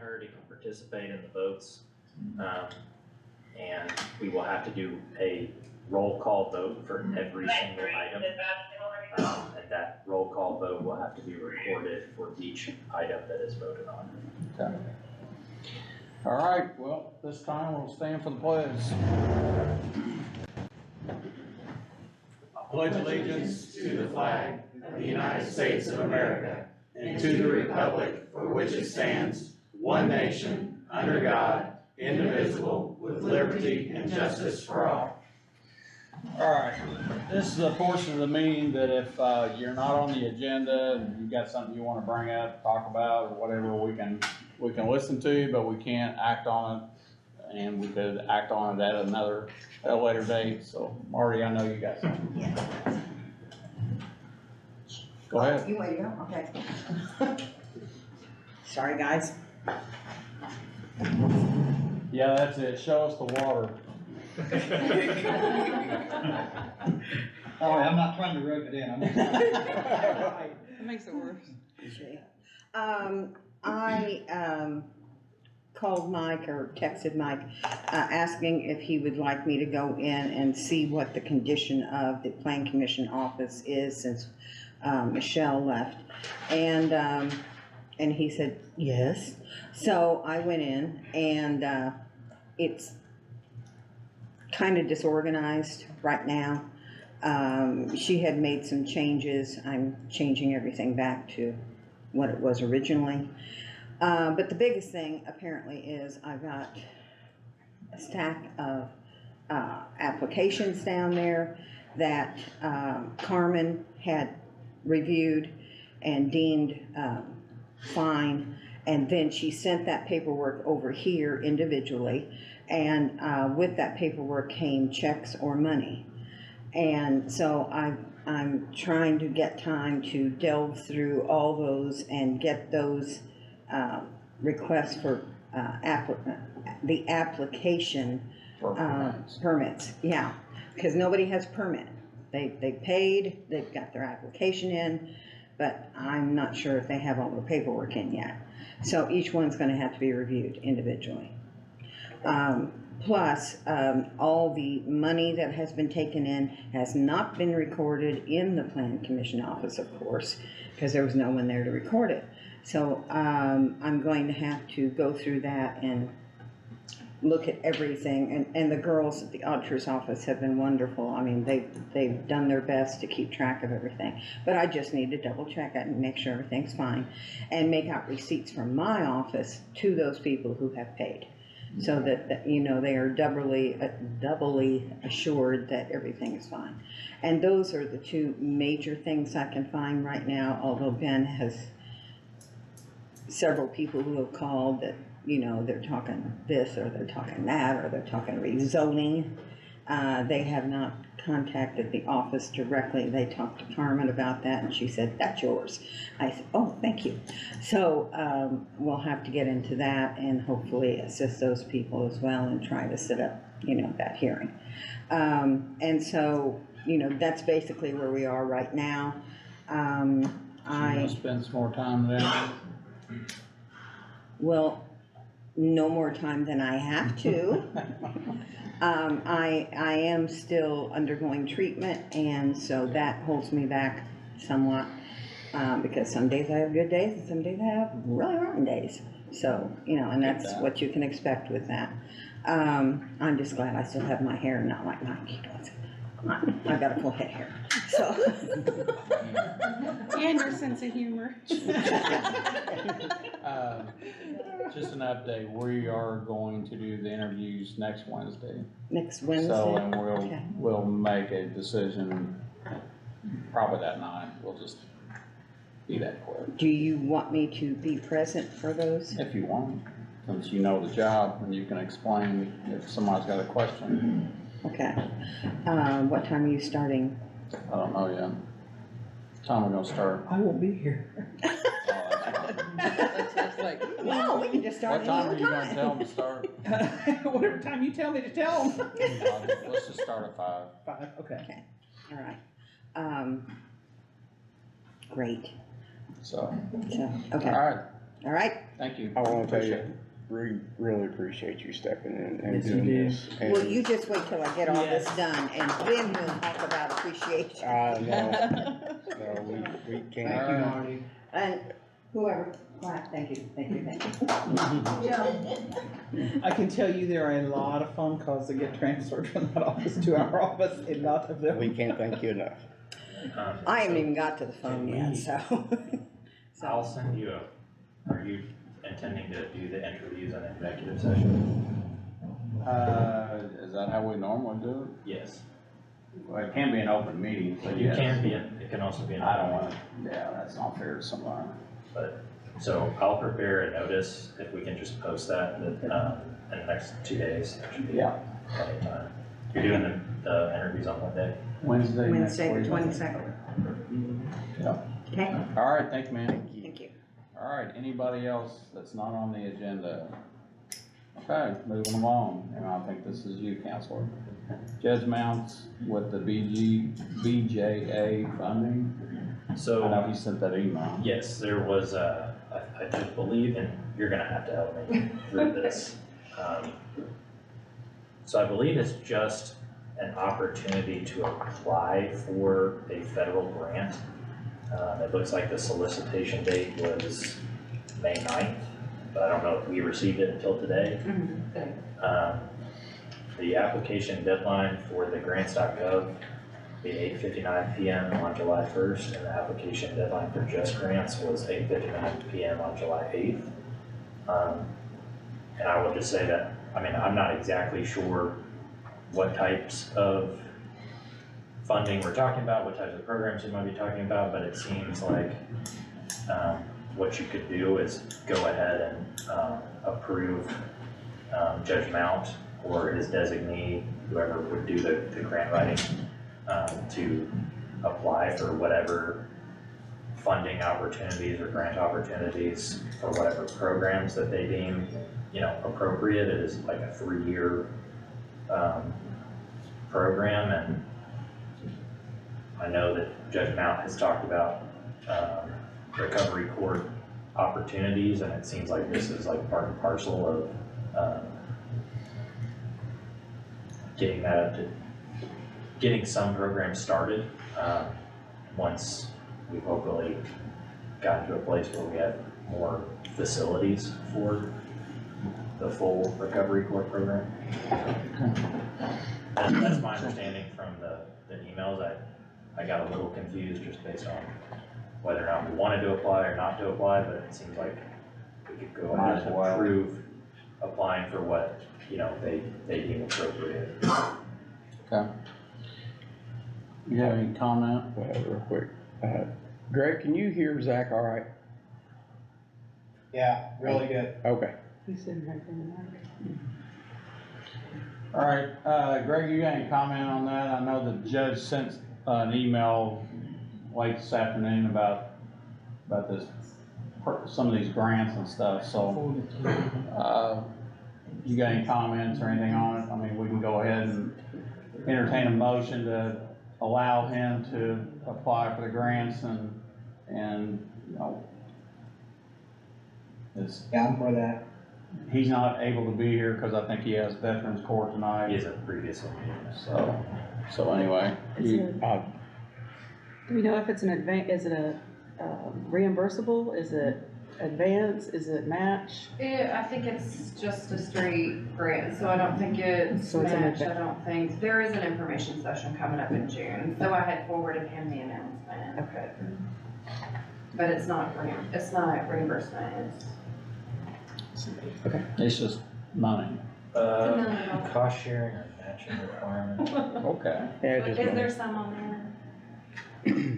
heard, he can participate in the votes. And we will have to do a roll call vote for every single item. And that roll call vote will have to be recorded for each item that is voted on. Okay. All right, well, this time we'll stand for the pledge. I pledge allegiance to the flag of the United States of America and to the republic for which it stands, one nation, under God, indivisible, with liberty and justice for all. All right, this is a portion of the meeting that if you're not on the agenda and you've got something you want to bring up, talk about, or whatever, we can listen to you, but we can't act on it. And we could act on it at a later date. So Marty, I know you got something. Yeah. Go ahead. You want to go? Okay. Sorry, guys. Yeah, that's it. Show us the water. Oh, I'm not trying to rub it in. That makes it worse. I called Mike or texted Mike asking if he would like me to go in and see what the condition of the Plan Commission office is since Michelle left. And he said yes. So I went in and it's kind of disorganized right now. She had made some changes. I'm changing everything back to what it was originally. But the biggest thing apparently is I've got a stack of applications down there that Carmen had reviewed and deemed fine. And then she sent that paperwork over here individually. And with that paperwork came checks or money. And so I'm trying to get time to delve through all those and get those requests for the application permits. Yeah, because nobody has permit. They paid, they've got their application in, but I'm not sure if they have all their paperwork in yet. So each one's going to have to be reviewed individually. Plus, all the money that has been taken in has not been recorded in the Plan Commission office, of course, because there was no one there to record it. So I'm going to have to go through that and look at everything. And the girls at the auditor's office have been wonderful. I mean, they've done their best to keep track of everything. But I just need to double check it and make sure everything's fine and make out receipts from my office to those people who have paid. So that, you know, they are doubly assured that everything is fine. And those are the two major things I can find right now, although Ben has several people who have called that, you know, they're talking this or they're talking that or they're talking rezoning. They have not contacted the office directly. They talked to Carmen about that and she said, that's yours. I said, oh, thank you. So we'll have to get into that and hopefully assist those people as well and try to set up, you know, that hearing. And so, you know, that's basically where we are right now. I spend some more time there. Well, no more time than I have to. I am still undergoing treatment, and so that holds me back somewhat, because some days I have good days and some days I have really rotten days. So, you know, and that's what you can expect with that. I'm just glad I still have my hair, not like Mike does. I've got a full head here. So. And your sense of humor. Just an update, we are going to do the interviews next Wednesday. Next Wednesday? So, and we'll make a decision probably that night. We'll just be that quick. Do you want me to be present for those? If you want, since you know the job and you can explain if somebody's got a question. Okay. What time are you starting? I don't know yet. What time we're gonna start? I won't be here. No, we can just start. What time are you gonna tell them to start? Whatever time you tell me to tell them. Let's just start at 5. 5, okay. Okay, all right. Great. So, So, okay. all right. All right, Thank you. I wanna tell Appreciate you, we really appreciate you stepping in and Yes, you doing do. this. well, And you just wait till I get all this done, and then we'll talk about appreciation. I it. know, no, we Thank can't, you, Marty. And whoever, thank you. I can tell you there are a lot of phone calls that get transferred from that office to our office, and not of them. we can't thank you enough. I haven't even got to the phone yet, so. I'll send you are you intending to do the interviews in executive session? Is that how we normally do Yes. it? Well, it can be an open meeting, so You yes. can be, it can also be an. I don't wanna, yeah, that's not fair to somebody. But, so I'll prepare a notice, if we can just post that, in the next 2 days, there should be Yeah. plenty of time. You're doing the interviews on what day? Wednesday next Wednesday, the week. 22nd. Yeah. Okay, All right, thank you, man. Thank you. thank you. All right, anybody else that's not on the agenda? Okay, moving along, and I think this is you, Counselor. Judge Mounts with the BJA funding. So. I know he sent that email. Yes, there was I just believe, and you're gonna have to help me through this. So I believe it's just an opportunity to apply for a federal grant. It looks like the solicitation date was May 9th, but I don't know if we received it until today. The application deadline for the grants.gov, the 8:59 PM on July 1st, and the application deadline for Just Grants was 8:59 PM on July 8th. And I will just say that, I mean, I'm not exactly sure what types of funding we're talking about, what types of programs we might be talking about, but it seems like, what you could do is go ahead and, approve, Judge Mount or his designee, whoever would do the grant writing, to apply for whatever funding opportunities or grant opportunities for whatever programs that they deem, appropriate. It is like a 3-year, program, and I know that Judge Mount has talked about, recovery court opportunities, and it seems like this is like part and parcel of, getting some programs started, once we've hopefully gotten to a place where we have more facilities for the full recovery court program. And that's my understanding from the emails. I got a little confused just based on whether or not we wanted to apply or not to apply, but it seems like we could go ahead and approve applying for what, they deem appropriate. Okay. You have any comment? Well, real quick, Greg, can you hear Zach all right? Yeah, really good. Okay. He's sitting right there in the mic. All right, Greg, you got any comment on that? I know the judge sent an email late this afternoon about this, some of these grants and stuff, so, you got any comments or anything on it? I mean, we can go ahead and entertain a motion to allow him to apply for the grants and, it's, Down for that. he's not able to be here because I think he has Veterans Court tonight. He is a previous meeting. So anyway, Is you, it- Do we know if it's is it a reimbursable, is it advance, is it match? I think it's just a straight grant, so I don't think it's So it's an match, I adva- don't think, there is an information session coming up in June, so I had forwarded him the announcement. Okay. But it's not reimbursement, it's just money. Cost sharing or matching requirement. Okay. Yeah, it's, just is money. there some on there?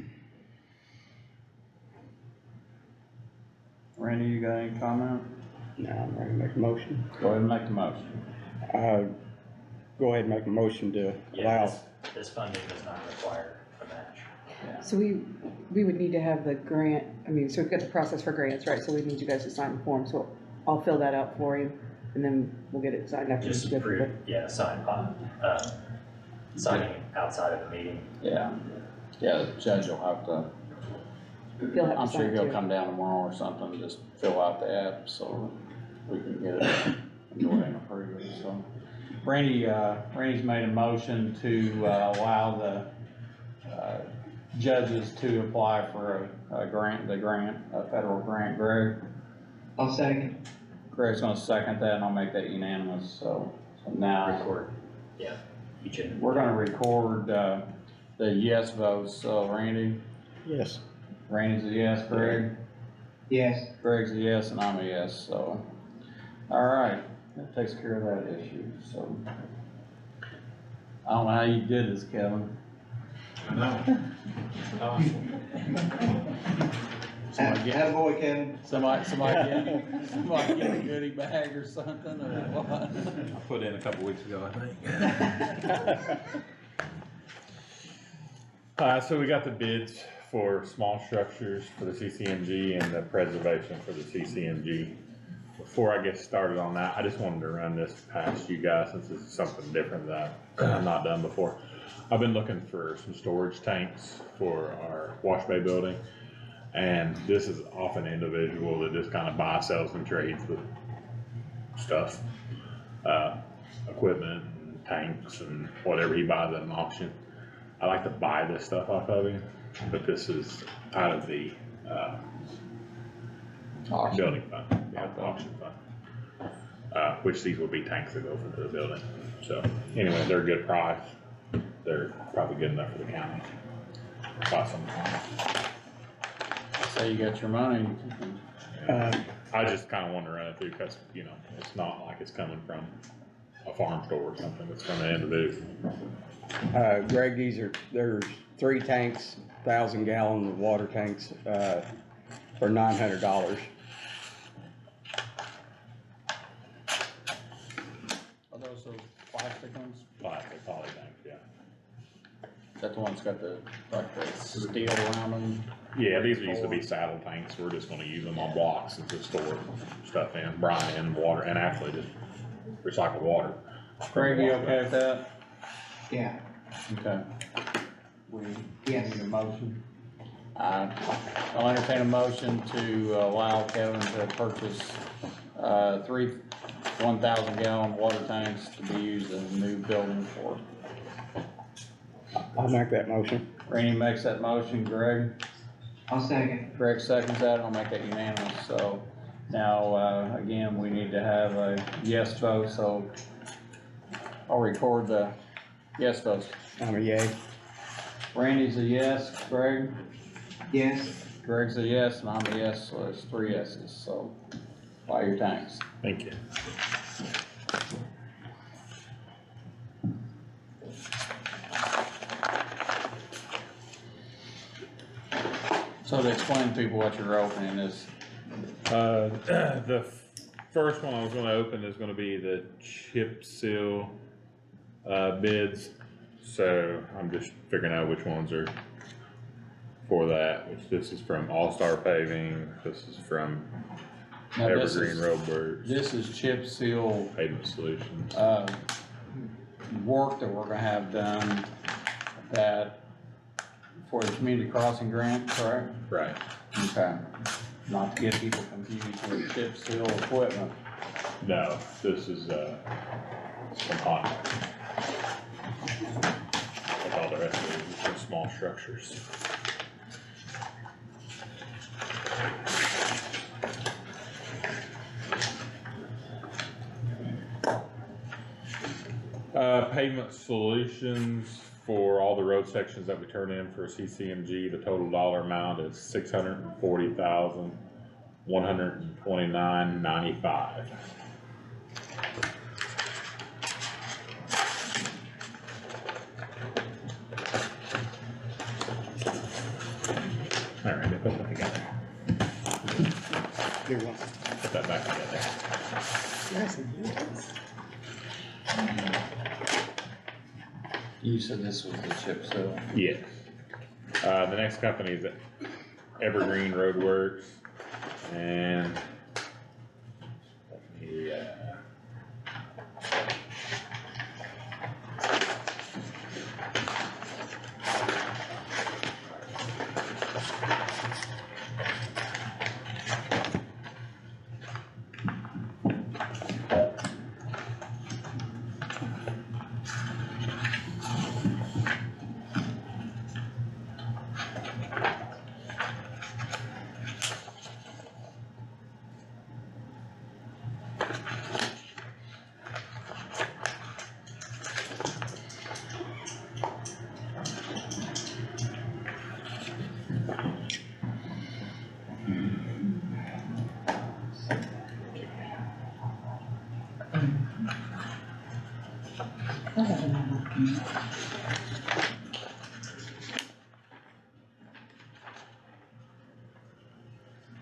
Randy, you got any comment? No, I'm ready to make a motion. Go ahead and make the motion. Go ahead and make a motion to Yeah, allow, this funding does not require a match. So we would need to have the grant, so we've got the process for grants, right? So we need you guys to sign the form, so I'll fill that out for you, and then we'll get it signed after. Just approve, signing outside of the meeting. Yeah, the judge will have to He'll have to I'm sign sure it he'll too. come down tomorrow or something, just fill out the app so we can get it, go ahead and approve it, so. Randy's made a motion to, allow the, judges to apply for a grant, a federal grant. I'll second. Greg's gonna second that and I'll make that unanimous, so now. Record, yeah, each and. We're gonna record, the yes votes, so Randy, Yes. Randy's a yes, Greg, Yes. Greg's a yes, and I'm a yes, so. Alright, that takes care of that issue, so. I don't know how you did this, Kevin. I know. Somebody get, Attaboy, Kevin. somebody get a goodie bag or something, or what? I put in a couple weeks ago, I think. So we got the bids for small structures for the CCMG and the preservation for the CCMG. Before I get started on that, I just wanted to run this past you guys since this is something different that I've not done before. I've been looking for some storage tanks for our wash bay building. And this is off an individual that just kind of buys, sells, and trades with stuff, equipment, and tanks, and whatever he buys at an auction. I like to buy this stuff off of him, but this is out of the building fund, yeah, the auction fund. Which these would be tanks that go for the building. So anyway, they're a good price. They're probably good enough for the county. Buy some. So you got your money. I just kind of want to run it through because, you know, it's not like it's coming from a farm store or something, it's from an individual. Greg, there's 3 tanks, 1,000-gallon water tanks, for $900. Are those plastic ones? Plastic poly tanks, yeah. Is that the one that's got the, like the steel around them? Yeah, these used to be saddle tanks, we're just gonna use them on blocks and just store stuff in, brine and water, and actually just recycled water. Greg, you okay with that? Yeah. Okay. We Yes. need a motion. I'll entertain a motion to allow Kevin to purchase, 3 1,000-gallon water tanks to be used in a new building for. I'll make that motion. Randy makes that motion, Greg. I'll second. Greg seconds that, and I'll make that unanimous, so now, again, we need to have a yes vote, so I'll record the yes votes. I'm a yay. Randy's a yes, Greg, Yes. Greg's a yes, and I'm a yes, so there's 3 yeses, so buy your tanks. Thank you. So to explain to people what you're opening is, The first one I was gonna open is gonna be the chip seal, bids. So I'm just figuring out which ones are for that, which this is from All Star Paving, this is from now this Evergreen is, Roadworks, this is chip seal, Pavement Solutions. work that we're gonna have done that for the community crossing grant, correct? Right. Okay, not to get people confused with chip seal equipment. No, this is, some hot. Like all the rest of it, it's just small structures. Pavement Solutions for all the road sections that we turn in for CCMG, the total dollar amount is $640,129.95. All right, I put that together. Do one. Put that back together. You said this was the chip seal. Yes. The next company is Evergreen Roadworks, and yeah.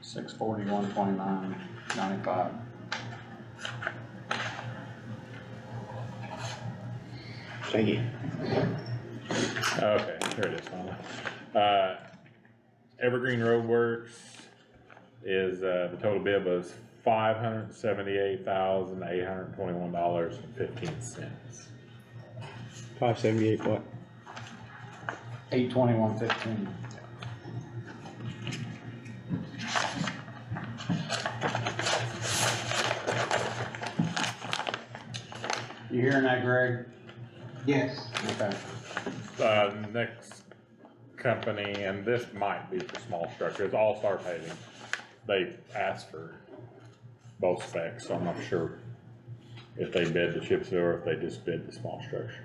$641.29.95. Thank you. Okay, here it is finally. Evergreen Roadworks is, the total bid was $578,821.15. 578 what? 821.15. You hearing that, Greg? Yes. Okay. Next company, and this might be for small structures, All Star Paving. They asked for both specs, so I'm not sure if they bid the chip seal or if they just bid the small structure.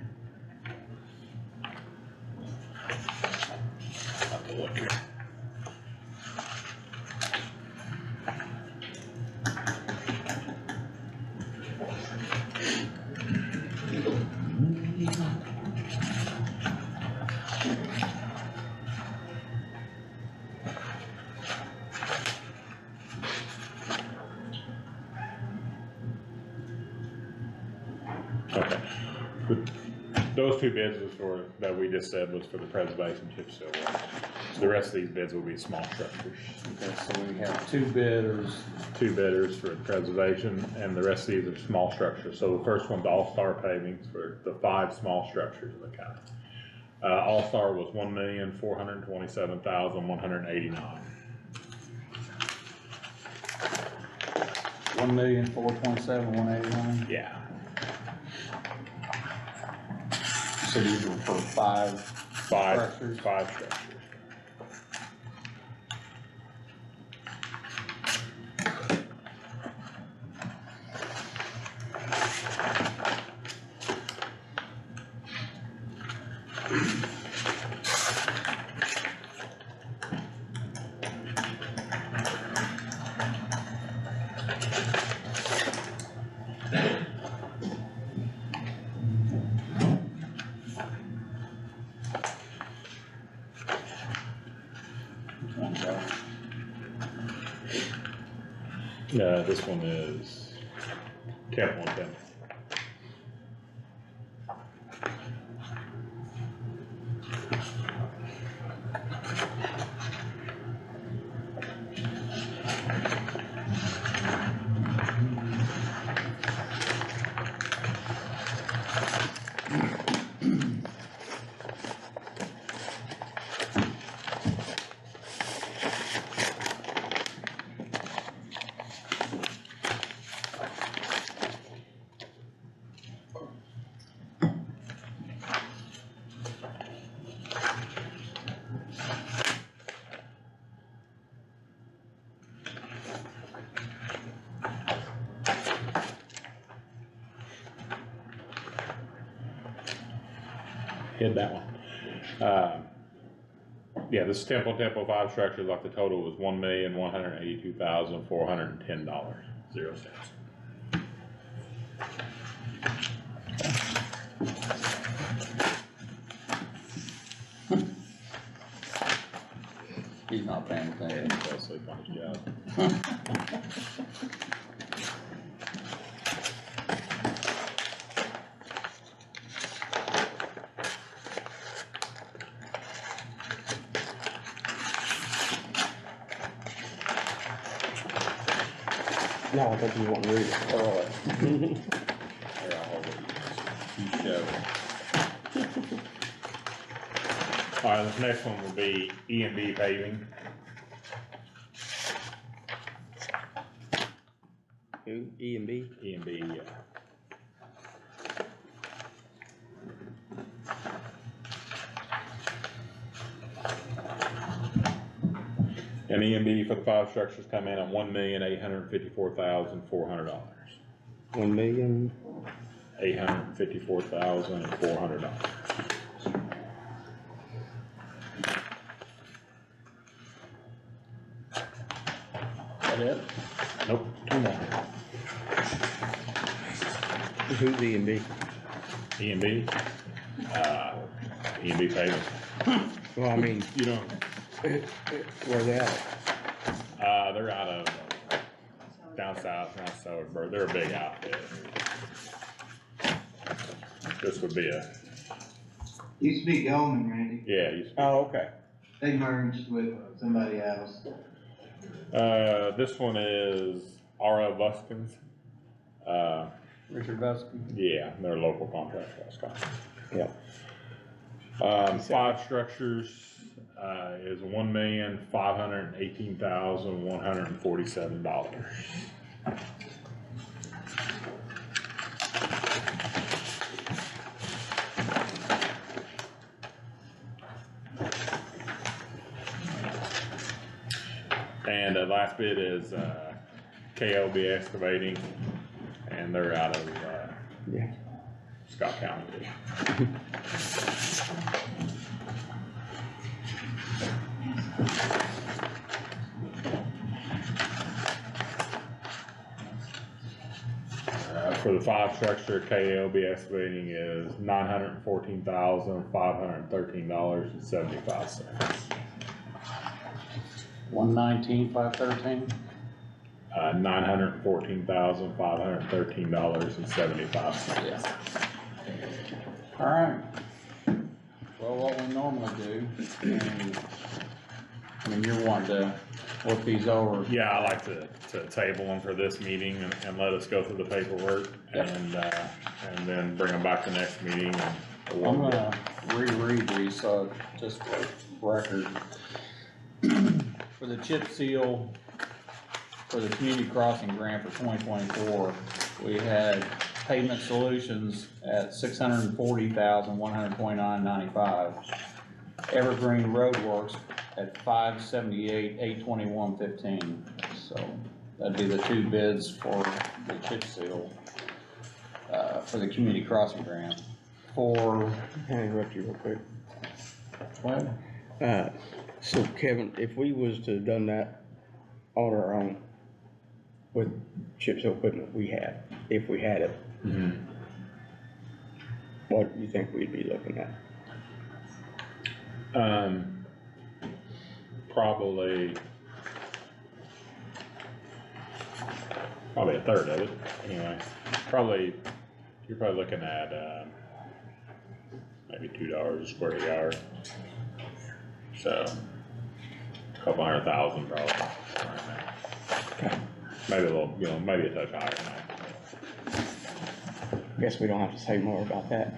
Have to look here. Okay. Those two bids was for, that we just said was for the preservation chip seal. The rest of these bids will be small structures. Okay, so we have two bidders. Two bidders for preservation, and the rest of these are small structures. So the first one's All Star Pavings for the 5 small structures of the kind. All Star was $1,427,189. 1,427,189. Yeah. So these were for 5 structures. 5 structures. This one is Temple and Temple. Hit that one. Yeah, this Temple 5 structures, like the total was $1,182,410.00. He's not paying attention. Fell asleep on his job. No, I think you want to read it. Here, I'll hold it. You show. All right, this next one will be E&B paving. Who? E and B? E&B, yeah. And E&B for the 5 structures come in at $1,854,400. $1,000,000. $854,400. That it? Nope, 2 more. Who's E and B? E&B, E&B paving. Well, I mean, You don't, where they at? they're out of down south, not Sellersburg. They're a big outfit. This would be a, Used to be Goldman, Randy. yeah, Oh, okay. They merged with somebody else. this one is R.L. Buskins. Richard Busky. Yeah, they're a local contractor, Scott. Yep. 5 structures, is $1,518,147. And the last bid is, KLB Excavating, and they're out of, Yeah. Scott County. For the 5 structure, KLB Excavating is $914,513.75. 119,513. $914,513.75. Yeah. All right. Well, what we normally do, and, I mean, you're wanting to look these over. Yeah, I like to table them for this meeting and let us go through the paperwork Yep. and then bring them back to next meeting. I'm gonna reread these, so just for record. For the chip seal, for the community crossing grant for 2024, we had Pavement Solutions at $640,129.95. Evergreen Roadworks at $578,821.15. So that'd be the 2 bids for the chip seal, for the community crossing grant. For, Can I interrupt you real quick? what? So Kevin, if we was to have done that on our own with chip seal equipment we had, if we had it, what do you think we'd be looking at? Probably a third of it, anyway. You're probably looking at, maybe $2 a square yard. So, $200,000 probably, right now. Maybe a little, maybe a touch higher than that. Guess we don't have to say more about that.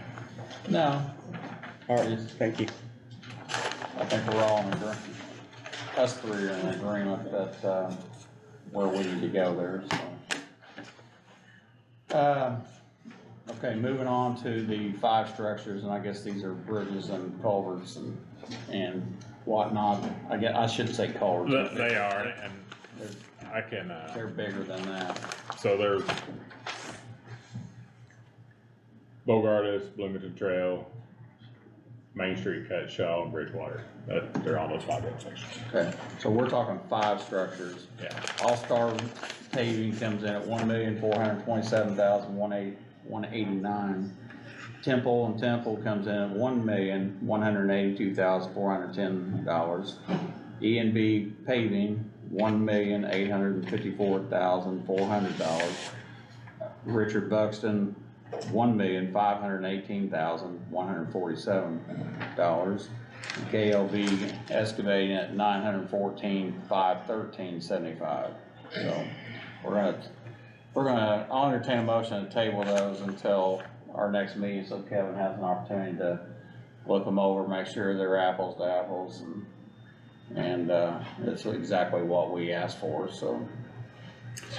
No, All right, thank you. I think we're all in agreement. Us 3 are in agreement that, where we need to go there, so. Okay, moving on to the 5 structures, and I guess these are bridges and culverts and whatnot. I shouldn't say culverts. They are, and I can, They're bigger than that. so there's Bogartis, Bloomington Trail, Main Street Cut, Shaw, and Bridgewater. They're on those 5 intersections. Okay, so we're talking 5 structures. Yeah. All-Star Paving comes in at $1,427,189. Temple comes in at $1,182,410. E&B Paving, $1,854,400. Richard Buxton, $1,518,147. KLB Excavating at $914,513.75. So I'll entertain a motion to table those until our next meeting, so Kevin has an opportunity to look them over, make sure they're apples to apples, and it's exactly what we asked for, so.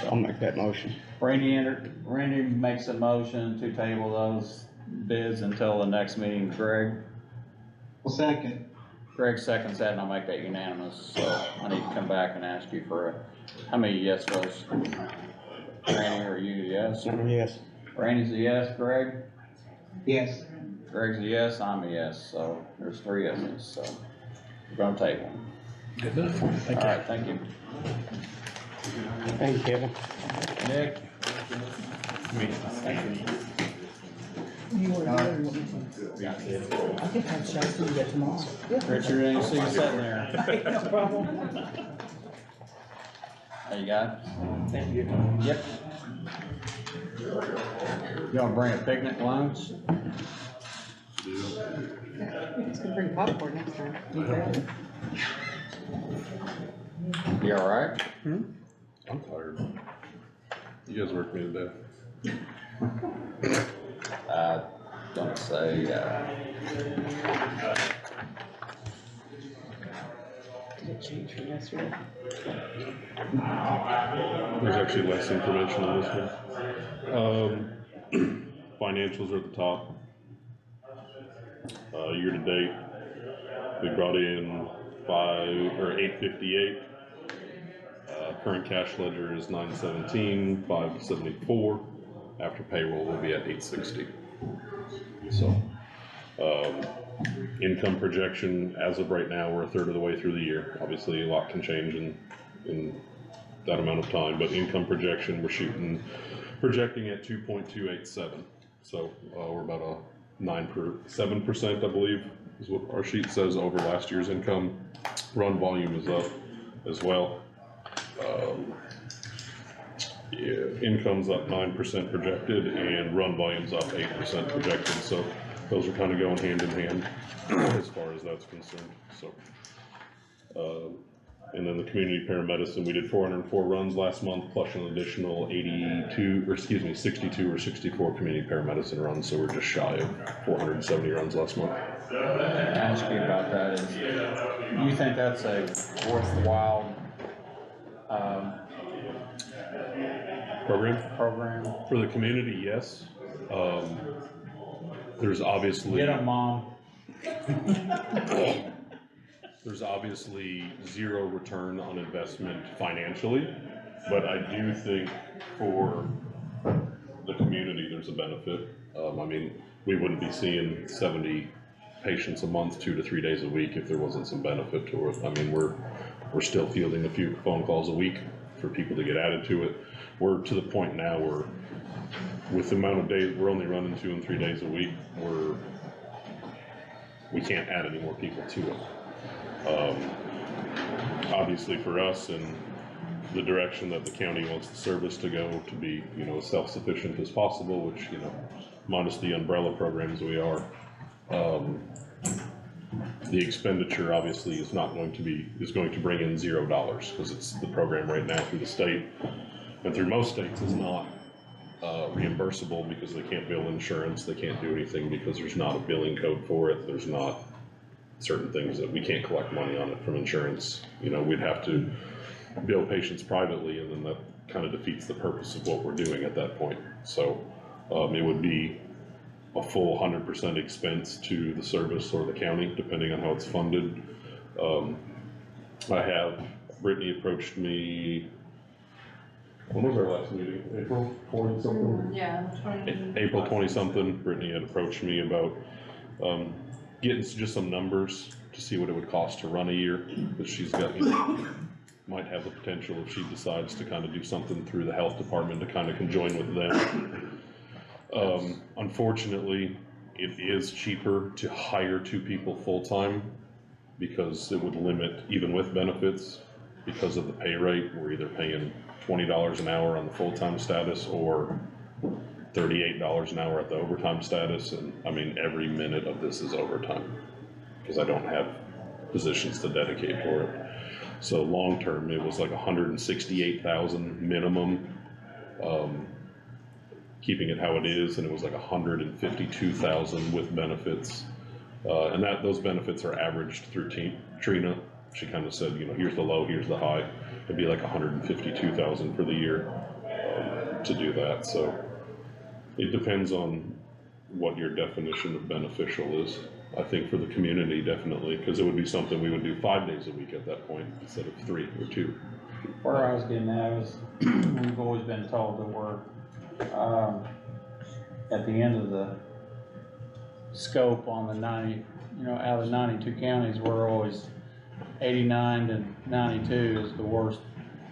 I'll make that motion. Randy makes a motion to table those bids until the next meeting. Greg seconds that, and I'll make that unanimous, so I need to come back and ask you for how many yes votes? Randy, are you yes? Yes. Randy's a yes, Greg? Yes. Greg's a yes, I'm a yes, so there's 3 yeses, so we're gonna take one. Good enough. Thank you. All right, thank you. Thank you, Kevin. Nick? You were there, you want me to? I can have shots to do that tomorrow. Richard, any see you sitting there? No problem. There you go. Thank you. Yep. You wanna bring a picnic lunch? It's gonna bring popcorn next time. You alright? I'm tired. You guys worked me to death. Don't say, Did it change from yesterday? There's actually less information on this one. Financials are at the top. Year to date, we brought in 858. Current cash ledger is 917, 574. After payroll, we'll be at 860. So, income projection, as of right now, we're a third of the way through the year. Obviously, a lot can change in that amount of time, but income projection, we're projecting at 2.287. So, we're about a 7%, I believe, is what our sheet says, over last year's income. Run volume is up as well. Income's up 9% projected, and run volume's up 8% projected, so those are kind of going hand in hand as far as that's concerned. So, and then the community paramedicine, we did 404 runs last month, plus an additional 62 or 64 community paramedicine runs, so we're just shy of 470 runs last month. ask you about that is, you think that's a worthwhile, program? For the community, yes. There's obviously. Get 'em, Mom. There's obviously zero return on investment financially, but I do think for the community, there's a benefit. I mean, we wouldn't be seeing 70 patients a month, 2 to 3 days a week, if there wasn't some benefit to it. I mean, we're still fielding a few phone calls a week for people to get added to it. We're to the point now where, with the amount of days, we're only running 2 and 3 days a week, we can't add any more people to it. Obviously for us and the direction that the county wants the service to go, to be, as self-sufficient as possible, which, minus the umbrella programs we are, the expenditure obviously is going to bring in $0, because it's the program right now through the state, and through most states is not reimbursable, because they can't bill insurance, they can't do anything because there's not a billing code for it, there's not certain things that we can't collect money on it from insurance. We'd have to bill patients privately, and then that kind of defeats the purpose of what we're doing at that point. So it would be a full 100% expense to the service or the county, depending on how it's funded. Brittany approached me, when was our last meeting? April 20-something? Yeah, April 20-something, Brittany had approached me about getting just some numbers to see what it would cost to run a year, because she's got, might have the potential, if she decides to kind of do something through the health department, to kind of conjoin with them. Unfortunately, it is cheaper to hire 2 people full-time, because it would limit, even with benefits, because of the pay rate, we're either paying $20 an hour on the full-time status or $38 an hour at the overtime status, and I mean, every minute of this is overtime, because I don't have positions to dedicate for it. So long-term, it was like $168,000 minimum, keeping it how it is, and it was like $152,000 with benefits, and those benefits are averaged through Trina. She kind of said, here's the low, here's the high. It'd be like $152,000 for the year to do that. So it depends on what your definition of beneficial is. I think for the community, definitely, because it would be something we would do 5 days a week at that point instead of 3 or 2. Where I was getting at was, we've always been told that we're, at the end of the scope on the 90, out of the 92 counties, we're always 89 to 92 is the worst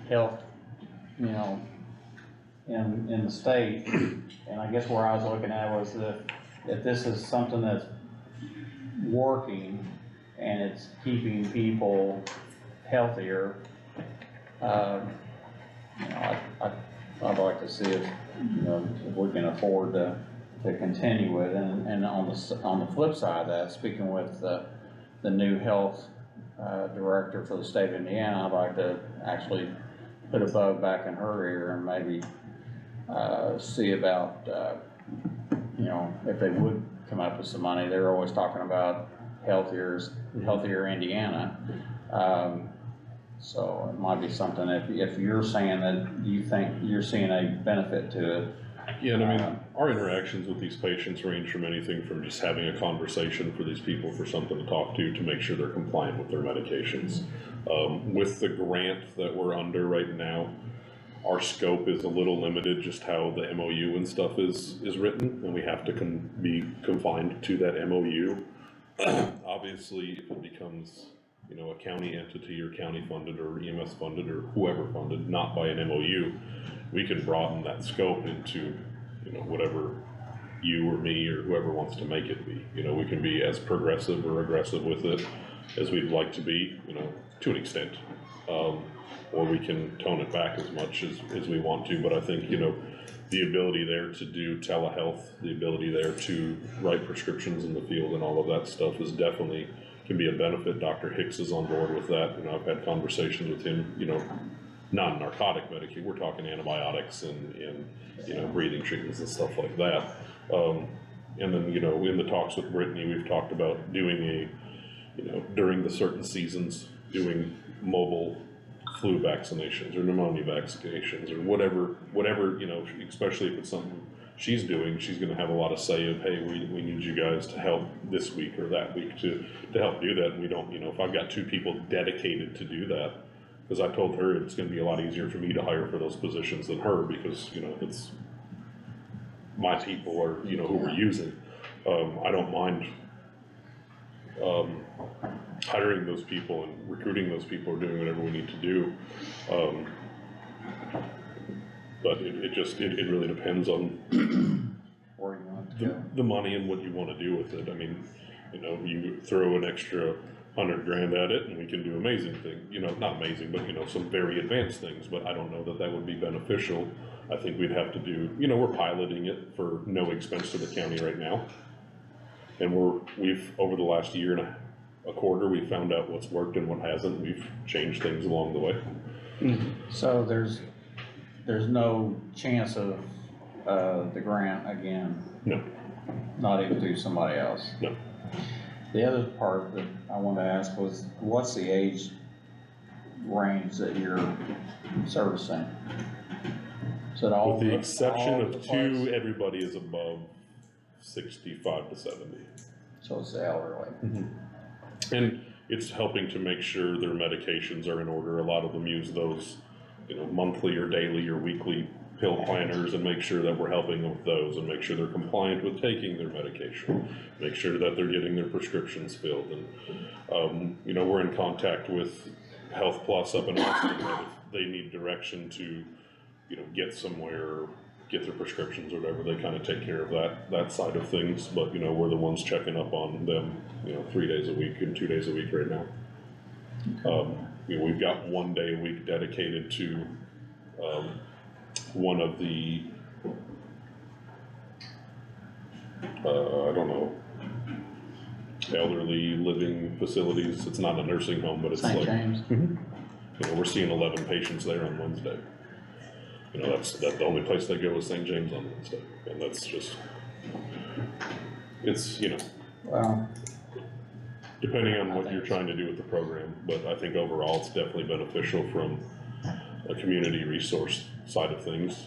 health, in the state. And I guess where I was looking at was that if this is something that's working and it's keeping people healthier, you know, I'd like to see if, you know, if we can afford to continue it. And on the flip side of that, speaking with the new health director for the state of Indiana, I'd like to actually put a bug back in her ear and maybe see about, you know, if they would come up with some money. They're always talking about healthier Indiana. So it might be something, if you're saying that you think you're seeing a benefit to it. Yeah, and I mean, our interactions with these patients range from anything from just having a conversation for these people for something to talk to make sure they're compliant with their medications. With the grant that we're under right now, our scope is a little limited, just how the MOU and stuff is written, and we have to be confined to that MOU. Obviously, if it becomes, you know, a county entity or county funded or EMS funded or whoever funded, not by an MOU, we can broaden that scope into, you know, whatever you or me or whoever wants to make it be. You know, we can be as progressive or aggressive with it as we'd like to be, you know, to an extent. Or we can tone it back as much as we want to, but I think, you know, the ability there to do telehealth, the ability there to write prescriptions in the field and all of that stuff is definitely, can be a benefit. Dr. Hicks is on board with that. You know, I've had conversations with him, you know, non-narcotic medication, we're talking antibiotics and you know, breathing treatments and stuff like that. And then, you know, in the talks with Brittany, we've talked about doing you know, during the certain seasons, doing mobile flu vaccinations or pneumonia vaccinations or whatever, you know, especially if it's something she's doing, she's gonna have a lot of say of, hey, we need you guys to help this week or that week to help do that. And we don't, you know, if I've got 2 people dedicated to do that, because I told her it's gonna be a lot easier for me to hire for those positions than her, because, you know, it's my people are, you know, who we're using. I don't mind hiring those people and recruiting those people or doing whatever we need to do. But it really depends on Where you want to go. the money and what you want to do with it. I mean, you know, you throw an extra $100,000 at it and we can do amazing things, you know, not amazing, but, you know, some very advanced things, but I don't know that would be beneficial. I think we'd have to do, you know, we're piloting it for no expense to the county right now. And we've over the last year and a quarter, we've found out what's worked and what hasn't. We've changed things along the way. So there's no chance of, the grant again? No. Not even through somebody else? No. The other part that I wanted to ask was, what's the age range that you're servicing? Is it all? With the exception all of over the 2, place? everybody is above 65 to 70. So it's the elderly. And it's helping to make sure their medications are in order. A lot of them use those, you know, monthly or daily or weekly pill planners, and make sure that we're helping them with those and make sure they're compliant with taking their medication, make sure that they're getting their prescriptions filled. And, you know, we're in contact with Health Plus up in Austin, that if they need direction to, you know, get somewhere, get their prescriptions or whatever, they kind of take care of that side of things. But, you know, we're the ones checking up on them, you know, 3 days a week and 2 days a week right now. You know, we've got 1 day a week dedicated to one of the I don't know, elderly living facilities. It's not a nursing home, but it's St. like, James. you know, we're seeing 11 patients there on Wednesday. You know, that's the only place they go is St. James on Wednesday, and that's just, it's, you know, Well, depending on what you're trying to do with the program, but I think overall it's definitely beneficial from a community resource side of things.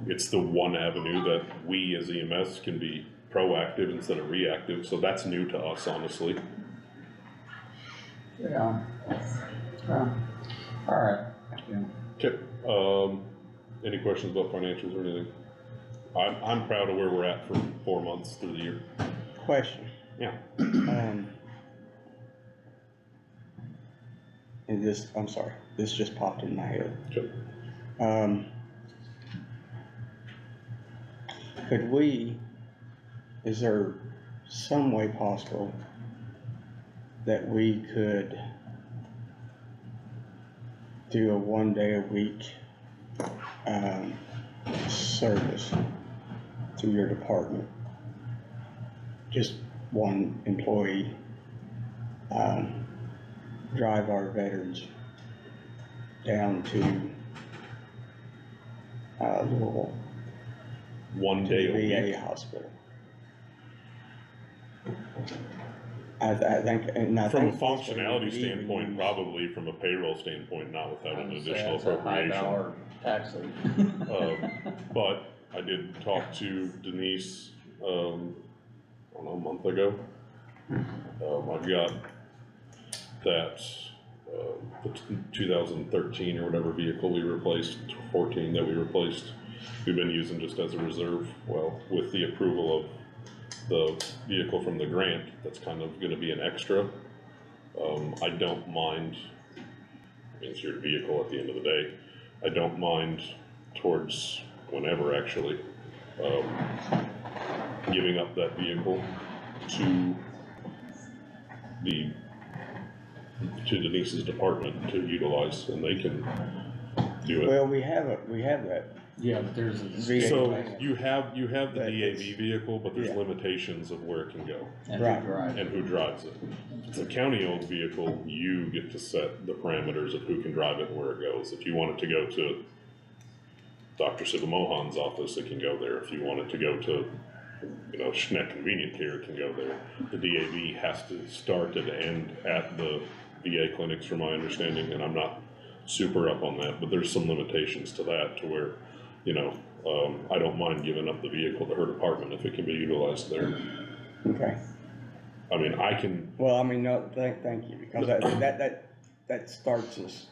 It's the one avenue that we as EMS can be proactive instead of reactive, so that's new to us, honestly. yeah. All right. Yeah. Okay, any questions about financials or anything? I'm proud of where we're at for 4 months through the year. Question. Yeah. And this, I'm sorry, this just popped in my head. Okay. Could we, is there some way possible that we could do a 1 day a week, service through your department? Just one employee, drive our veterans down to, Louisville, 1 to day the a week. VA hospital. I think, and I From a think. this way we functionality could even standpoint, use- probably, from a payroll standpoint, not without an additional That's a high appropriation. dollar tax lead. But I did talk to Denise, I don't know, a month ago. I've got that, the 2013 or whatever vehicle we replaced, 14 that we replaced, we've been using just as a reserve. Well, with the approval of the vehicle from the grant, that's kind of gonna be an extra. I don't mind, I mean, it's your vehicle at the end of the day. I don't mind towards whenever actually, giving up that vehicle to Denise's department to utilize, and they can do it. Well, we have that. Yeah, but there's VA a. So plan. you have the But it's- DAV vehicle, but there's yeah. limitations of where it can go And Right. who drives. and who drives it. If it's a county-owned vehicle, you get to set the parameters of who can drive it and where it goes. If you want it to go to Dr. Siva Mohan's office, it can go there. If you want it to go to, Schneck Convenient Care, it can go there. The DAV has to start and end at the VA clinics, from my understanding, and I'm not super up on that, but there's some limitations to that, to where, I don't mind giving up the vehicle to her department if it can be utilized there. Okay. I mean, I can, Well, I mean, no, thank you, because that starts us,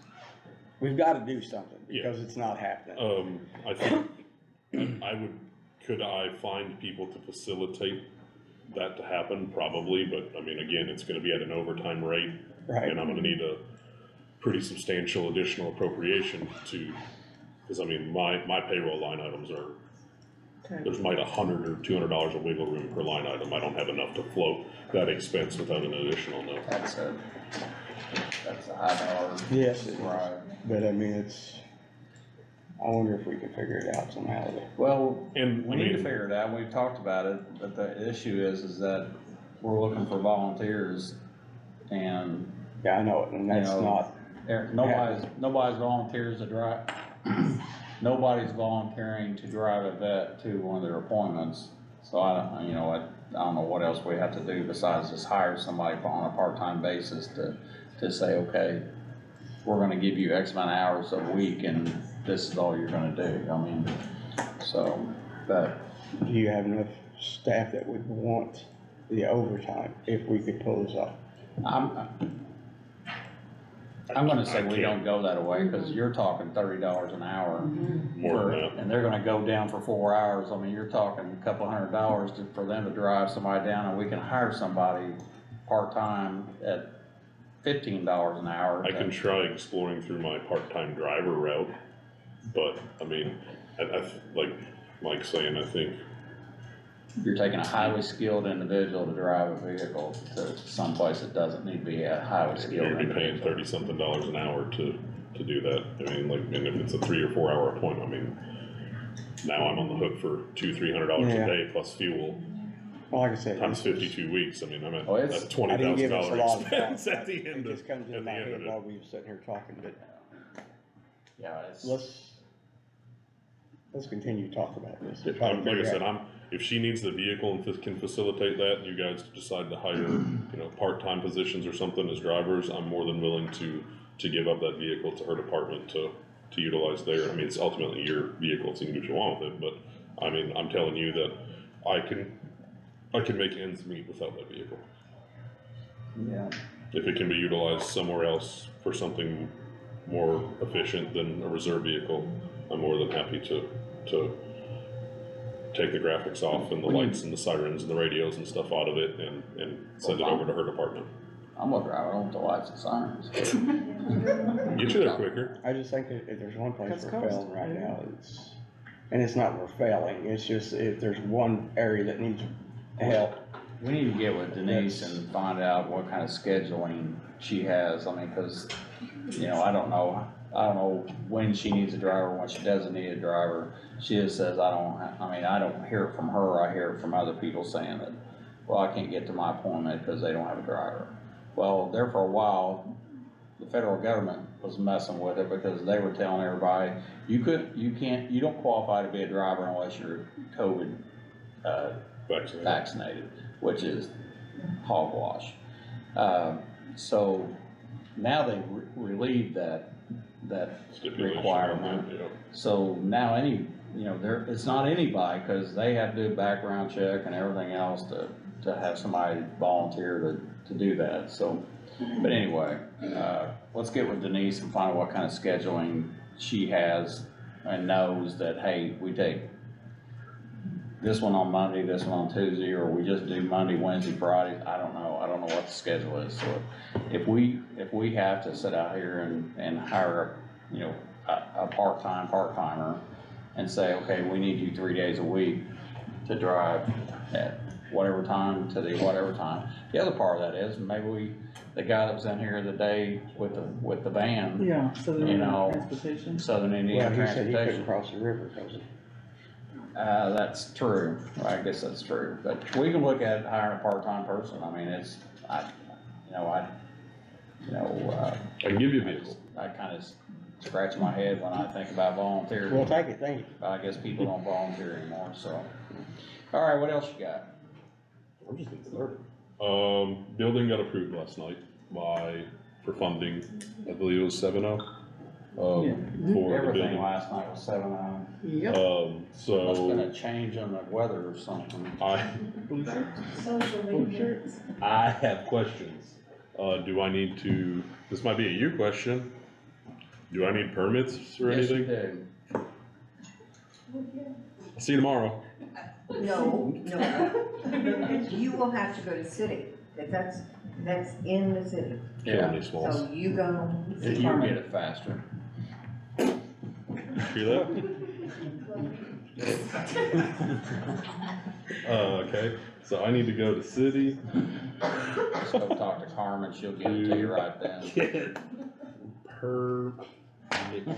we've gotta do something, because it's not happening. I think, could I find people to facilitate that to happen? Probably, but I mean, again, it's gonna be at an overtime rate, Right. and I'm gonna need a pretty substantial additional appropriation because I mean, my payroll line items are, there's might $100 or $200 of wiggle room per line item. I don't have enough to float that expense without an additional note. That's a high dollar. Yes, it is. Right. But I mean, I wonder if we can figure it out somehow. Well, And, we I need to mean, figure it out, we've talked about it, but the issue is that we're looking for volunteers, and Yeah, I know it, and that's You know, not, nobody's volunteers to drive, nobody's volunteering to drive a vet to one of their appointments. So I don't know what else we have to do besides just hire somebody on a part-time basis to say, okay, we're gonna give you X amount of hours a week and this is all you're gonna do. I mean, so, but do you have enough staff that would want the overtime if we could pull this off? I'm gonna say I we can't. don't go that way, cause you're talking $30 an hour. more than that. And they're gonna go down for 4 hours, I mean, you're talking a couple $100 for them to drive somebody down, and we can hire somebody part-time at $15 an hour. I can try exploring through my part-time driver route, but I mean, like Mike's saying, I think You're taking a highly skilled individual to drive a vehicle to someplace that doesn't need to be a highly skilled you're gonna be paying individual. $30-something an hour to do that. I mean, like, and if it's a 3 or 4 hour appointment, I mean, now I'm on the hook for $200-300 Yeah. a day plus fuel, Well, like I said. times 52 weeks. I mean, I'm at Oh, it's- that's I didn't give us a lot $20,000 of expense thought. at the end It of, just comes at in the my end head of while it. we were sitting here talking, but Yeah, it's, let's continue to talk about this. Like Try to I figure said, out- if she needs the vehicle and can facilitate that, you guys decide to hire, part-time positions or something as drivers, I'm more than willing to give up that vehicle to her department to utilize there. I mean, it's ultimately your vehicle, so you can do what you want with it, but, I mean, I'm telling you that I can make ends meet without that vehicle. yeah, If it can be utilized somewhere else for something more efficient than a reserve vehicle, I'm more than happy to take the graphics off and the lights and the sirens and the radios and stuff out of it and send it over to her department. I'm gonna drive, I don't want the lights and sirens. Get you there quicker. I just think that if there's one place That's we're cost. failing right now, and it's not we're failing, it's just if there's one area that needs help. We need to get with Denise and find out what kind of scheduling she has, I mean, cause, you know, I don't know when she needs a driver, when she doesn't need a driver. She just says, I don't hear it from her, I hear it from other people saying that, well, I can't get to my appointment because they don't have a driver. Well, there for a while, the federal government was messing with it because they were telling everybody, you don't qualify to be a driver unless you're COVID, vaccinated, which is hogwash. So now they relieved that requirement. Yeah. So now it's not anybody, cause they have to do a background check and everything else to have somebody volunteer to do that, so. But anyway, let's get with Denise and find out what kind of scheduling she has and knows that, hey, we take this one on Monday, this one on Tuesday, or we just do Monday, Wednesday, Friday. I don't know what the schedule is, so if we have to sit out here and hire, a part-timer and say, okay, we need you 3 days a week to drive at whatever time to the whatever time. The other part of that is maybe the guy that was in here the day with the van, Yeah, so You there's know, transportation. Well, Southern Indiana he said he couldn't Transportation. cross the river, cause That's true, I guess that's true, but we can look at hiring a part-time person, I mean, I can give you a vehicle. I kinda scratch my head when I think about volunteering. well, thank you. I guess people don't volunteer anymore, so. Alright, what else you got? I'm just getting started. Building got approved last night for funding, I believe it was 7-0. For the Everything building. last night was 7-0. Yep. Must've been So a change in the weather or something. I have questions. Do I need to, this might be a you question. Do I need permits or Yes, you anything? do. I'll see you tomorrow. No, you will have to go to city, that's in the city, Killing me, Smalls. so you go. You get it faster. Hear that? Okay, so I need to go to city. Just go talk to Carmen, she'll get it to you right then. Get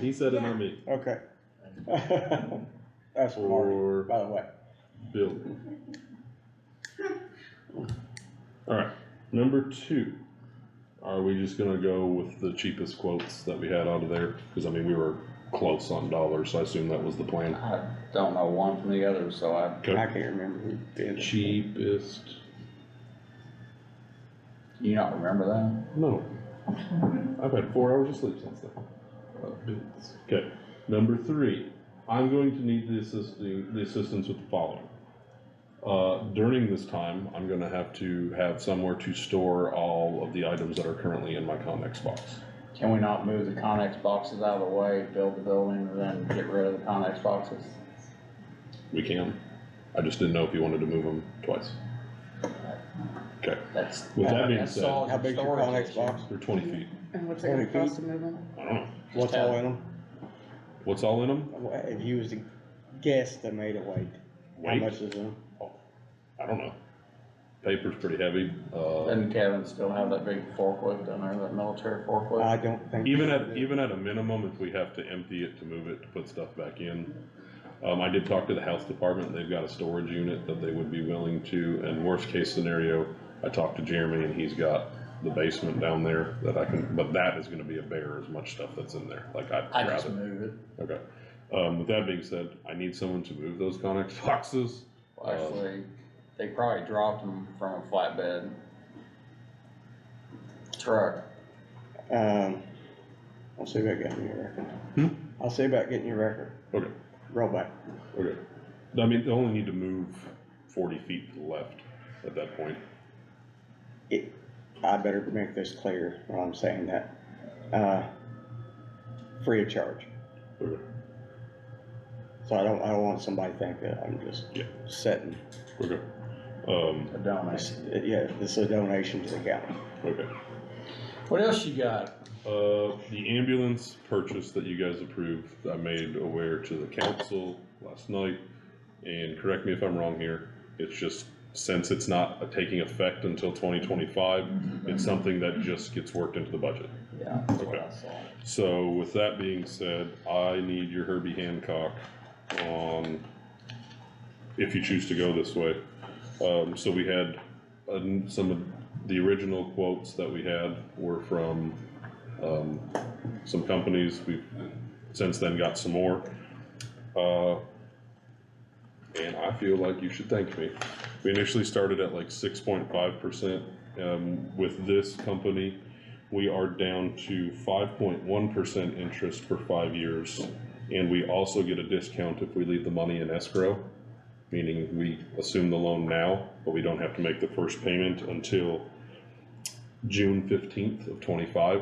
he said it, not me. Okay. That's Marty, For by the way. building. Alright, number 2. Are we just gonna go with the cheapest quotes that we had out of there? Cause I mean, we were close on dollars, so I assume that was the plan. I don't know one from the other, so I can't remember who did it. Cheapest, you don't remember that? no. I've had 4 hours of sleep since then. Bids. Okay, number 3, I'm going to need the assistance with the following. During this time, I'm gonna have to have somewhere to store all of the items that are currently in my Connex box. Can we not move the Connex boxes out of the way, build the building, and then get rid of the Connex boxes? We can. I just didn't know if you wanted to move them twice. Okay, That's. With that being that said, solves How your big's your storage Connex issue. box? they're 20 feet. And what's it gonna cost to move them? I don't know. What's all in them? What's all in them? If you was to guess the made of weight, how Weight? much is in them? I don't know. Paper's pretty heavy. Doesn't Kevin still have that big forklift down there, that military forklift? I don't think. Even at a minimum, if we have to empty it to move it, to put stuff back in. I did talk to the health department, they've got a storage unit that they would be willing to, and worst case scenario, I talked to Jeremy and he's got the basement down there that I can, but that is gonna be a bear as much stuff that's in there, like I'd I just rather. move it. Okay, with that being said, I need someone to move those Connex boxes. Well, actually, they probably dropped them from a flatbed truck. I'll see about getting your record. I'll see about getting your record. Okay, Roll back. okay. I mean, they only need to move 40 feet to the left at that point. I better make this clear when I'm saying that. Free of charge. Okay. So I don't want somebody to think that I'm just Yeah. setting. Okay. A donation. Yeah, this is a donation to the county. Okay. What else you got? The ambulance purchase that you guys approved, I made aware to the council last night, and correct me if I'm wrong here, it's just since it's not taking effect until 2025, it's something that just gets worked into the budget. Yeah, that's what Okay. I saw. So with that being said, I need your Herbie Hancock on, if you choose to go this way. So we had, some of the original quotes that we had were from, some companies. We've since then got some more. And I feel like you should thank me. We initially started at like 6.5%. With this company, we are down to 5.1% interest for 5 years. And we also get a discount if we leave the money in escrow, meaning we assume the loan now, but we don't have to make the first payment until June 15th of 25.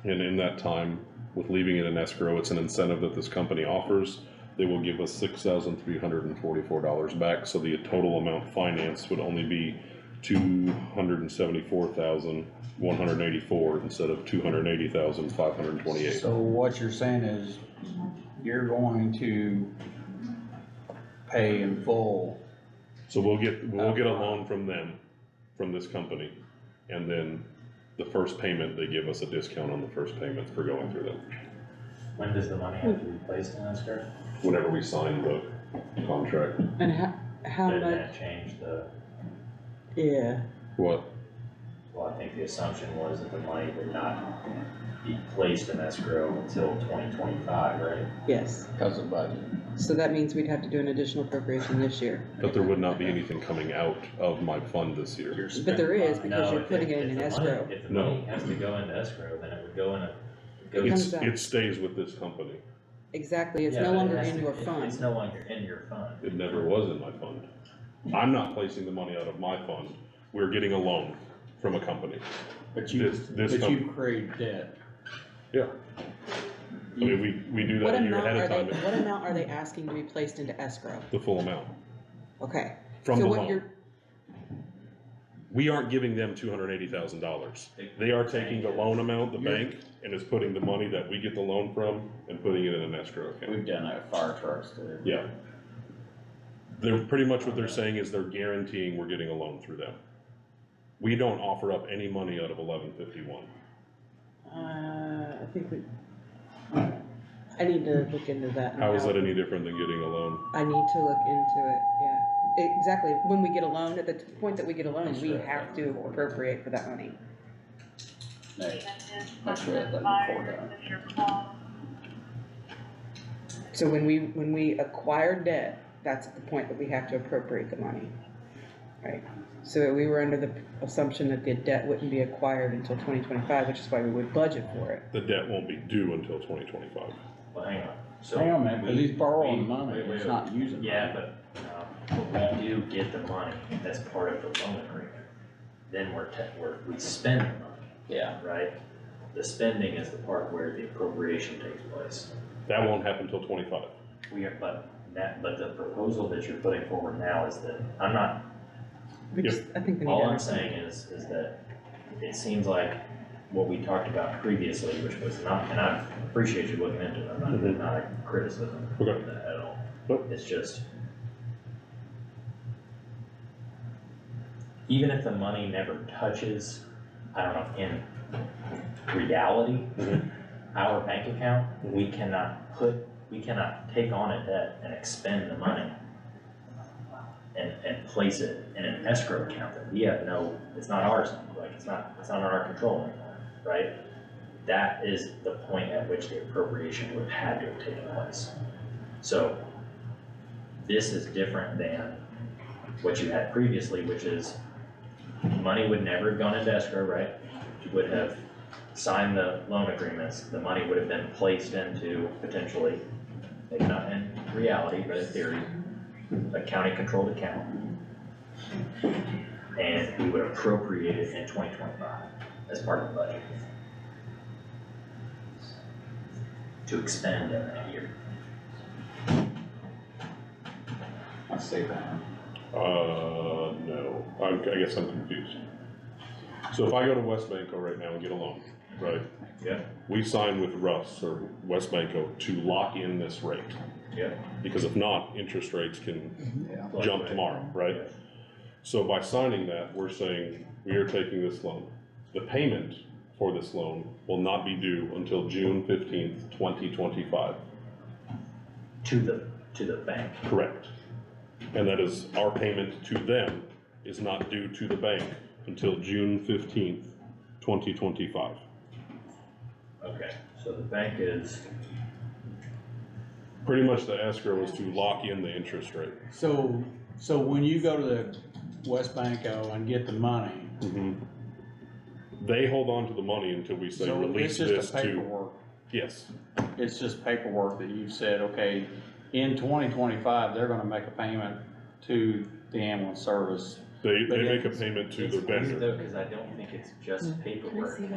And in that time, with leaving it in escrow, it's an incentive that this company offers. They will give us $6,344 back, so the total amount financed would only be $274,184 instead of $280,528. So what you're saying is you're going to pay in full. So we'll get a loan from them, from this company, and then the first payment, they give us a discount on the first payment for going through them. When does the money have to be placed in escrow? Whenever we sign the contract. And how Did much, that change the, yeah, What? well, I think the assumption was that the money would not be placed in escrow until 2025, right? yes. Because of budget. So that means we'd have to do an additional appropriation this year. But there would not be anything coming out of my fund this year. But there is, because No, you're if putting it if in the escrow. money- If the No. money has to go into escrow, then it would go in a, comes out. It stays with this company. Exactly, it's Yeah, no but it longer has in to- your It's fund. no longer in your fund. It never was in my fund. I'm not placing the money out of my fund. We're getting a loan from a company. But you, This but company. you create debt. Yeah. I mean, we do What that a year amount ahead are of they, time, what amount are they asking to be placed into escrow? the full amount Okay. from So the what loan. you're, We aren't giving them $280,000. They are taking the loan amount, the bank, and is putting the money that we get the loan from and putting it in an escrow account. We've done that with fire trucks too. Yeah. They're pretty much what they're saying is they're guaranteeing we're getting a loan through them. We don't offer up any money out of 1151. I think we, I need to look into that. and How is that any different than getting a loan? I need to look into it, yeah. Exactly, when we get a loan, at the point that we get a loan, we have to appropriate for that money. Make sure that doesn't record that. So when we acquire debt, that's at the point that we have to appropriate the money, right? So we were under the assumption that the debt wouldn't be acquired until 2025, which is why we would budget for it. The debt won't be due until 2025. Well, hang on. So Hang on a minute, because he's borrowing we- money, wait, he's wait, not using it. Yeah, but we do get the money as part of the loan agreement. Then we spend the money, Yeah. right? The spending is the part where the appropriation takes place. That won't happen until 25. But the proposal that you're putting forward now is that, I'm not, We just, I think we need all to I'm understand. saying is that it seems like what we talked about previously, which was not, and I appreciate you looking into it, not a criticism of Okay. that at all. Nope. It's just, even if the money never touches, I don't know, in reality, our bank account, we cannot take on a debt and expend the money and place it in an escrow account that we have it's not ours, like, it's not under our control anymore, right? That is the point at which the appropriation would have had to have taken place. So this is different than what you had previously, which is money would never have gone into escrow, right? You would have signed the loan agreements, the money would have been placed into potentially, maybe not in reality, but in theory, a county-controlled account. And we would appropriate it in 2025 as part of the budget to expend in that year. I see that. No, I guess I'm confused. So if I go to Westbanco right now and get a loan, right? Yeah. We sign with Russ or Westbanco to lock in this rate. Yeah. Because if not, interest rates can Yeah. jump tomorrow, right? So by signing that, we're saying we are taking this loan. The payment for this loan will not be due until June 15th, 2025. To the bank. Correct. And that is, our payment to them is not due to the bank until June 15th, 2025. Okay, so the bank is, Pretty much the escrow is to lock in the interest rate. So when you go to the West Banco and get the money, They hold on to the money until we say so release it's this just a to, paperwork. yes, It's just paperwork that you've said, okay, in 2025, they're gonna make a payment to the ambulance service. they But make a it's- payment to it's the weird vendor. though, cause I don't think it's just paperwork. But I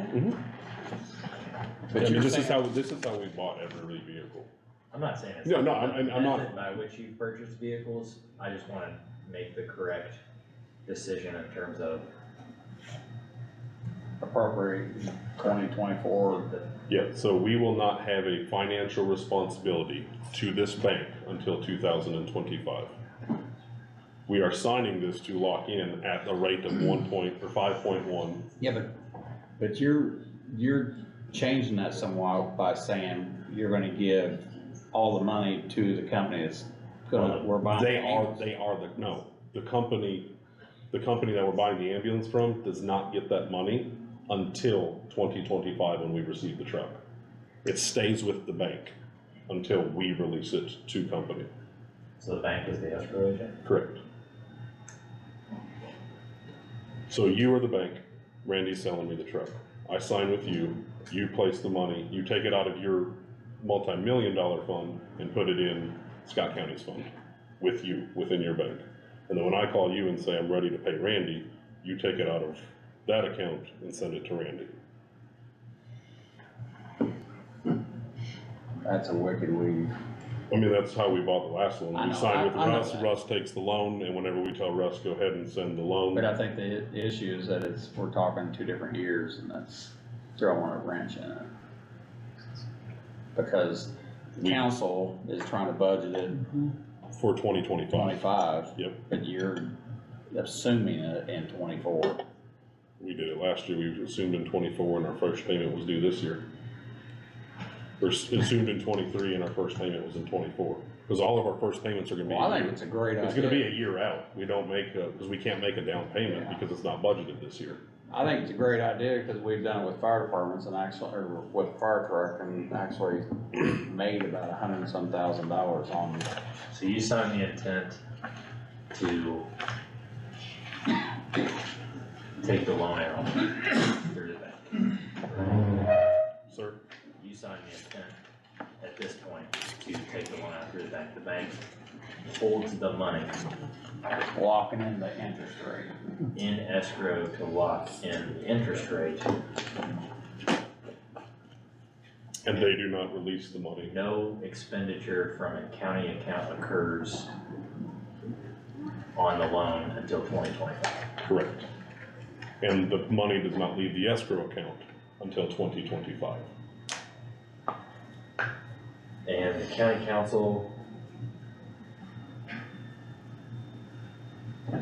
mean, you're this is saying- how we bought every vehicle. I'm not saying it's. No, no, not I'm the not- method by which you purchase vehicles, I just wanna make the correct decision in terms of Appropriate 2024. Yeah, so we will not have a financial responsibility to this bank until 2025. We are signing this to lock in at a rate of 5.1. Yeah, but you're changing that somewhat by saying you're gonna give all the money to the company that's we're buying. They are the company that we're buying the ambulance from does not get that money until 2025 when we receive the truck. It stays with the bank until we release it to company. so the bank is the escrow agent? Correct. So you are the bank, Randy's selling me the truck. I sign with you, you place the money, you take it out of your multi-million-dollar fund and put it in Scott County's fund with you, within your bank. And then when I call you and say I'm ready to pay Randy, you take it out of that account and send it to Randy. That's a wicked weave. I mean, that's how we bought the last one. I We know, signed with I know Russ, that. Russ takes the loan, and whenever we tell Russ, go ahead and send the loan. But I think the issue is that we're talking 2 different years, and that's throwing a wrench in it. Because the council is trying to budget it For 2025. 25. Yep. But you're assuming it in 24. We did it last year, we assumed in 24 and our first payment was due this year. Or assumed in 23 and our first payment was in 24. Because all of our first payments are gonna be. Well, I think it's a great idea. It's gonna be a year out. We don't make because we can't make a down payment Yeah. because it's not budgeted this year. I think it's a great idea, because we've done it with fire departments and actually, or with fire truck, and actually made about $100 and some thousand on. So you signed the intent to take the loan out through the bank. Sir? You signed the intent at this point to take the loan out through the bank. The bank holds the money Locking in the interest rate. in escrow to lock in the interest rate. And they do not release the money. No expenditure from a county account occurs on the loan until 2025. Correct. And the money does not leave the escrow account until 2025. And the county council,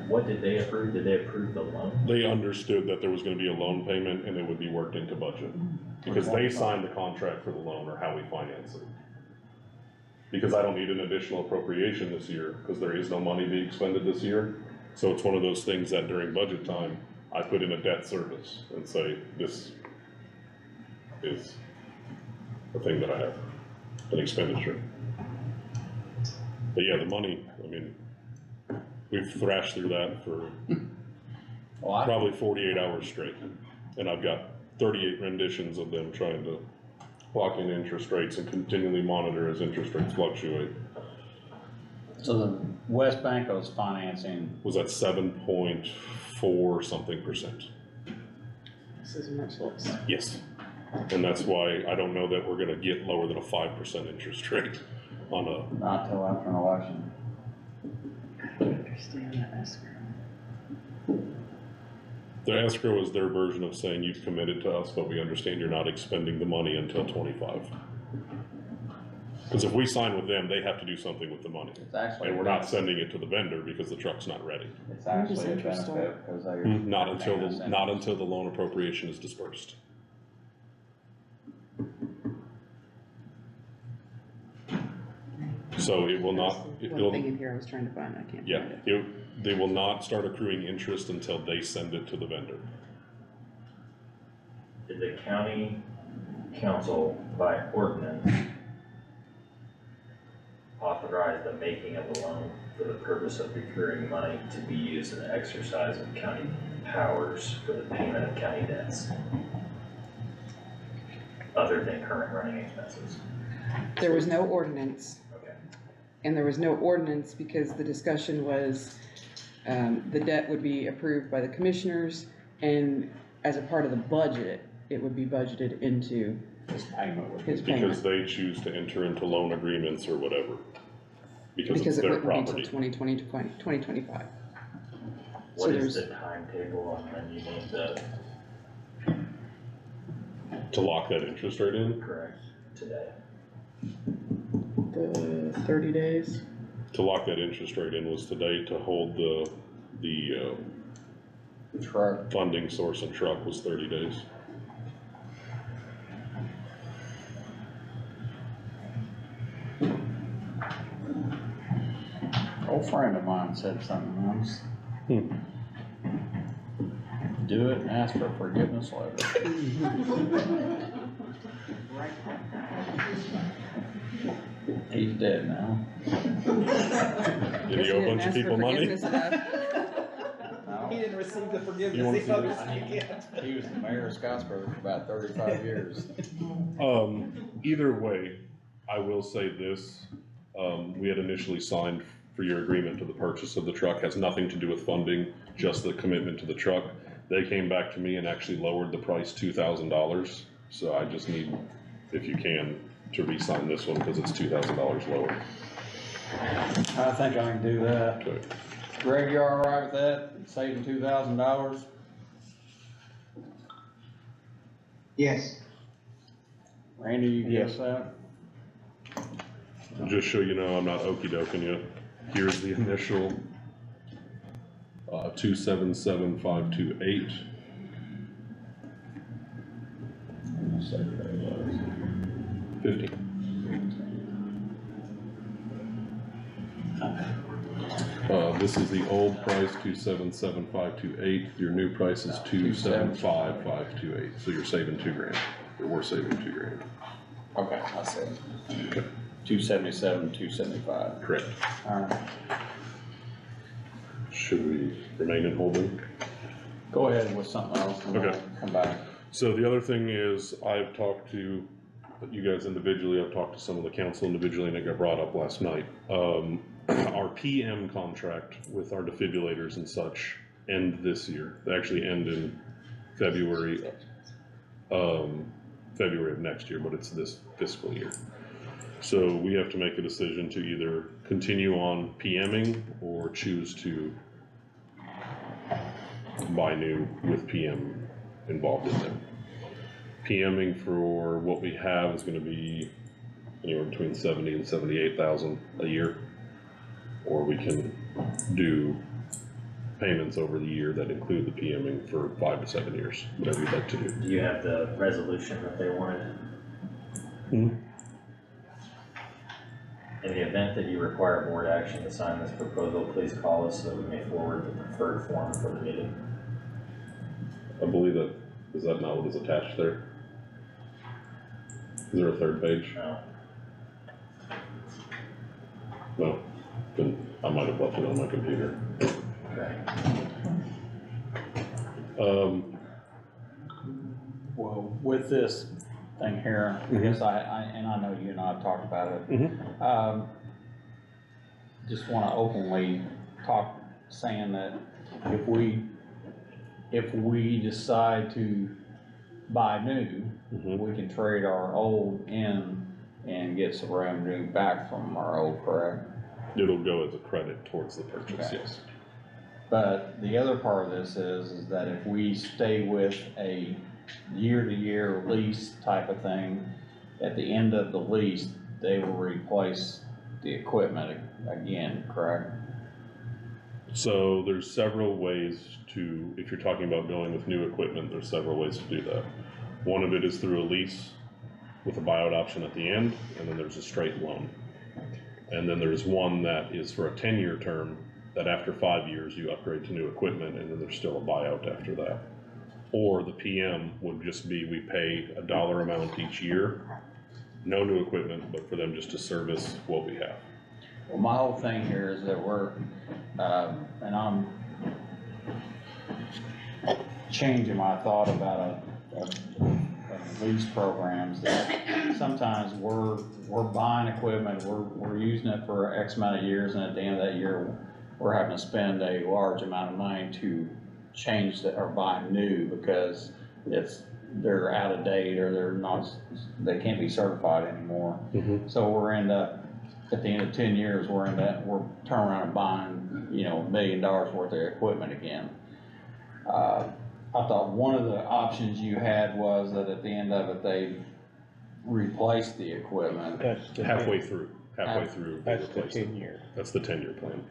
what did they approve? Did they approve the loan? They understood that there was gonna be a loan payment and it would be worked into budget. Because they signed the contract for the loan or how we finance it. Because I don't need an additional appropriation this year, because there is no money being expended this year. So it's one of those things that during budget time, I put in a debt service and say, this is a thing that I have, an expenditure. But yeah, the money, I mean, we've thrashed through that for probably 48 hours straight. And I've got 38 renditions of them trying to lock in interest rates and continually monitor as interest rates fluctuate. So the West Banco's financing, Was at 7.4 something percent. This is much less. Yes. And that's why I don't know that we're gonna get lower than a 5% interest rate on a, not till after an election. Understand that escrow. the escrow is their version of saying you've committed to us, but we understand you're not expending the money until 25. Cause if we sign with them, they have to do something with the money. It's actually. And we're not sending it to the vendor because the truck's not ready. It's actually a interest on benefit, because they're. Not until, paying us not interest. until the loan appropriation is dispersed. So it will not, One it'll, thing in here I was trying to find, I can't yeah, find it. they will not start accruing interest until they send it to the vendor. Did the county council by ordinance authorize the making of a loan for the purpose of procuring money to be used in the exercise of county powers for the payment of county debts? Other than current running expenses? There was no ordinance, Okay. and there was no ordinance because the discussion was, the debt would be approved by the commissioners, and as a part of the budget, it would be budgeted into This payment would be. his Because payment. they choose to enter into loan agreements or whatever. Because Because it's it their wouldn't be till property. 2020 to 2025. So What is there's- the timetable on when you need the To lock that interest rate in, correct today? The 30 days, to lock that interest rate in was today. To hold the Truck. funding source and truck was 30 days. Old friend of mine said something once. Hmm. Do it and ask for forgiveness later. He's dead now. Did Guess he owe a didn't bunch of ask for people money? forgiveness enough. He didn't receive the You forgiveness wanna he see hoped this? to get. He was the mayor of Scottsburg for about 35 years. Either way, I will say this, we had initially signed for your agreement to the purchase of the truck, has nothing to do with funding, just the commitment to the truck. They came back to me and actually lowered the price $2,000, so I just need, if you can, to re-sign this one, because it's $2,000 lower. I think I can do that. Okay. Greg, you all right with that? Saving $2,000? Yes. Randy, you guess that? Just so you know, I'm not okey-doking you. Here's the initial, 277528. Let's see what that was. 50. This is the old price, 277528. Your new price is 275528. So you're saving $2,000, or we're saving $2,000. Okay, I see. 277, 275. Correct. All right. Should we remain in holding? Go ahead with something else and we'll Okay. come back. So the other thing is, I've talked to you guys individually, I've talked to some of the council individually, and it got brought up last night. Our PM contract with our defibrillators and such end this year. They actually end in February of next year, but it's this fiscal year. So we have to make a decision to either continue on PMing or choose to buy new with PM involved in them. PMing for what we have is gonna be anywhere between 70 and 78,000 a year. Or we can do payments over the year that include the PMing for 5 to 7 years, whatever you'd like to do. Do you have the resolution that they wanted? In the event that you require board action to sign this proposal, please call us so that we may forward the preferred form for the meeting. I believe that, is that not what is attached there? Is there a third page? No. No, then I might have left it on my computer. Okay. Well, with this thing here, I guess and I know you and I have talked about it. Just wanna openly talk, saying that if we decide to buy new, we can trade our old in and get some revenue back from our old, correct? It'll go as a credit towards the purchase, Okay. yes. But the other part of this is that if we stay with a year-to-year lease type of thing, at the end of the lease, they will replace the equipment again, correct? So there's several ways to, if you're talking about going with new equipment, there's several ways to do that. One of it is through a lease with a buyout option at the end, and then there's a straight loan. And then there's one that is for a 10-year term, that after 5 years, you upgrade to new equipment, and then there's still a buyout after that. Or the PM would just be, we pay a dollar amount each year, no new equipment, but for them just to service what we have. Well, my whole thing here is that we're, and I'm changing my thought about lease programs, that sometimes we're buying equipment, we're using it for X amount of years, and at the end of that year, we're having to spend a large amount of money to change or buy new because they're out of date or they can't be certified anymore. Mm-hmm. So we're at the end of 10 years, we're turning around and buying, $1 million worth of equipment again. I thought one of the options you had was that at the end of it, they replaced the equipment. That's the Halfway through. That's the replace it. 10-year. That's the 10-year plan.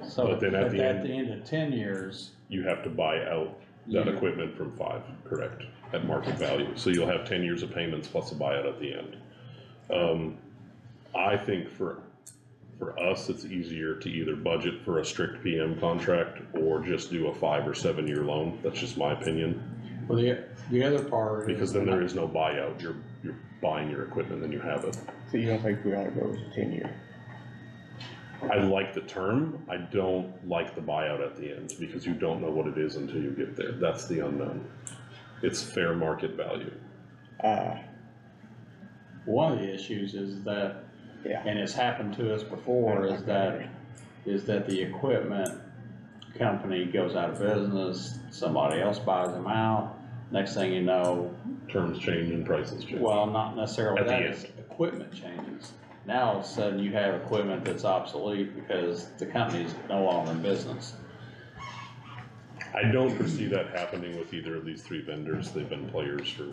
So, But then at the at the end of 10 years, You have to buy out that equipment from 5, correct, at market value. So you'll have 10 years of payments plus a buyout at the end. I think for us, it's easier to either budget for a strict PM contract or just do a 5 or 7 year loan. That's just my opinion. well, the other part is. Because then there is no buyout. You're buying your equipment, then you have it. So you don't think we ought to go with the 10-year? I like the term. I don't like the buyout at the end because you don't know what it is until you get there. That's the unknown. It's fair market value. One of the issues is that, Yeah. and it's happened to us before, is that the equipment company goes out of business, somebody else buys them out, next thing you know, Terms change and prices change. well, not necessarily At the that, end. it's equipment changes. Now all of a sudden you have equipment that's obsolete because the company's no longer in business. I don't foresee that happening with either of these 3 vendors. They've been players for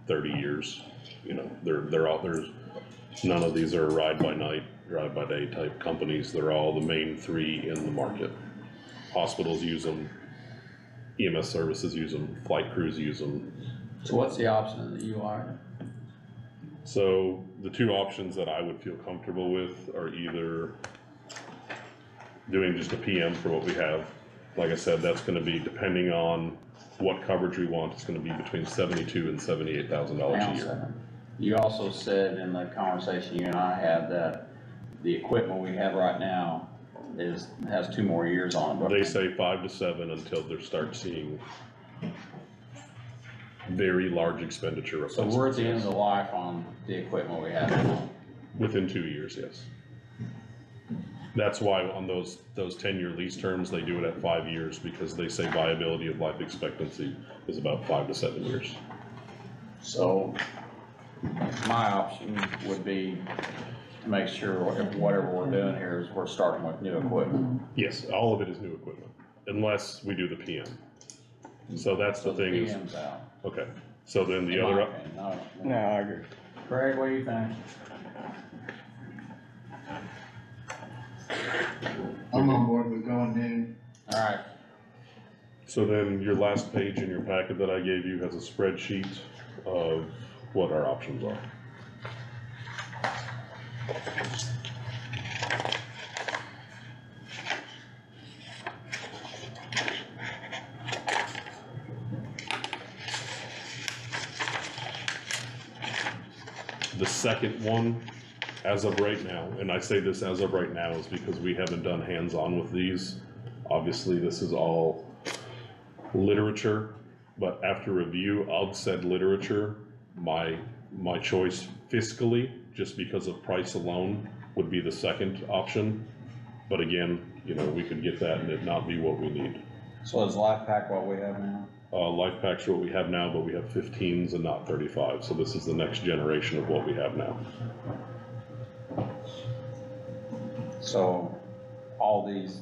30 years. They're out there. None of these are ride by night, ride by day type companies. They're all the main 3 in the market. Hospitals use them, EMS services use them, flight crews use them. So what's the option that you like? So the 2 options that I would feel comfortable with are either doing just a PM for what we have. Like I said, that's gonna be, depending on what coverage we want, it's gonna be between $72,000 and $78,000 a year. You also said in the conversation you and I had that the equipment we have right now has 2 more years on it. They say 5 to 7 until they start seeing very large expenditure. So we're at the end of the life on the equipment we have now. Within 2 years, yes. That's why on those 10-year lease terms, they do it at 5 years because they say viability of life expectancy is about 5 to 7 years. So my option would be to make sure whatever we're doing here is we're starting with new equipment. Yes, all of it is new equipment, unless we do the PM. So that's the thing is, PM's out. okay, so then the In my other, opinion. No, I agree. Craig, what do you think? I'm on board with going new. Alright, so then your last page in your packet that I gave you has a spreadsheet of what our options are. The second one, as of right now, and I say this as of right now is because we haven't done hands-on with these. Obviously, this is all literature, but after review of said literature, my choice fiscally, just because of price alone, would be the second option. But again, we could get that and it not be what we need. so is Life Pack what we have now? Life packs are what we have now, but we have 15s and not 35, so this is the next generation of what we have now. So all these